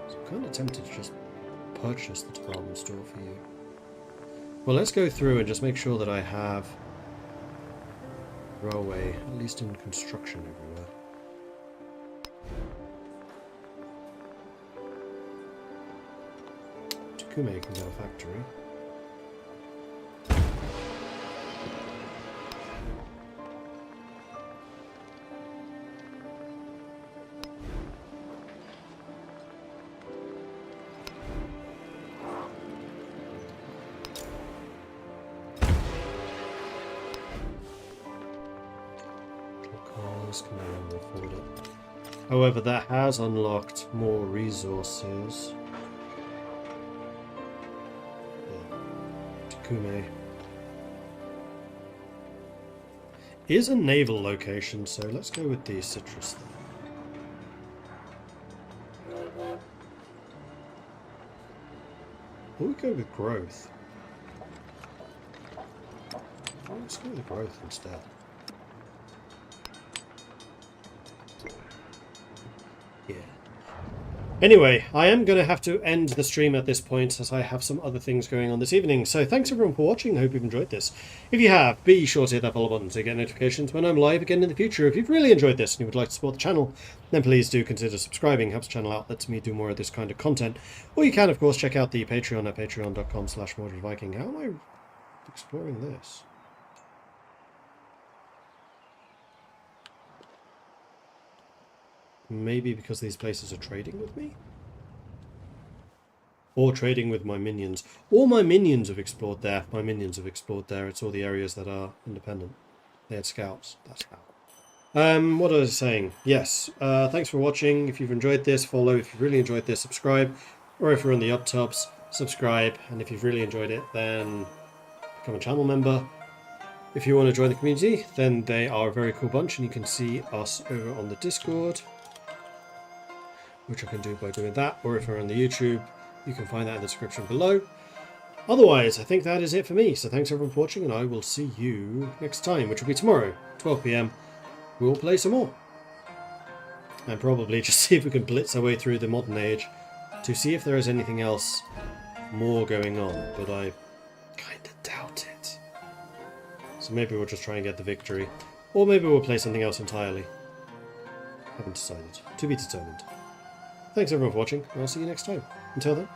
[SPEAKER 1] So I'm kind of tempted to just purchase the department store for you. Well, let's go through and just make sure that I have railway, at least in construction everywhere. Takume can go factory. Can no longer afford it. However, that has unlocked more resources. Takume is a naval location, so let's go with the citrus then. Or we go with growth. Oh, let's go with growth instead. Yeah. Anyway, I am going to have to end the stream at this point as I have some other things going on this evening. So thanks everyone for watching. I hope you've enjoyed this. If you have, be sure to hit that follow button to get notifications when I'm live again in the future. If you've really enjoyed this and you would like to support the channel, then please do consider subscribing. It helps the channel out, lets me do more of this kind of content. Or you can, of course, check out the Patreon at patreon.com/MordredViking. How am I exploring this? Maybe because these places are trading with me? Or trading with my minions. Or my minions have explored there. My minions have explored there. It's all the areas that are independent. They had scouts. That's how. What was I saying? Yes. Thanks for watching. If you've enjoyed this, follow. If you've really enjoyed this, subscribe. Or if you're on the uptubs, subscribe, and if you've really enjoyed it, then become a channel member. If you want to join the community, then they are a very cool bunch, and you can see us over on the Discord, which I can do by doing that, or if you're on the YouTube, you can find that in the description below. Otherwise, I think that is it for me, so thanks everyone for watching, and I will see you next time, which will be tomorrow, 12 PM. We will play some more. And probably just see if we can blitz our way through the modern age to see if there is anything else more going on, but I kind of doubt it. So maybe we'll just try and get the victory, or maybe we'll play something else entirely. Haven't decided. To be determined. Thanks everyone for watching, and I'll see you next time. Until then.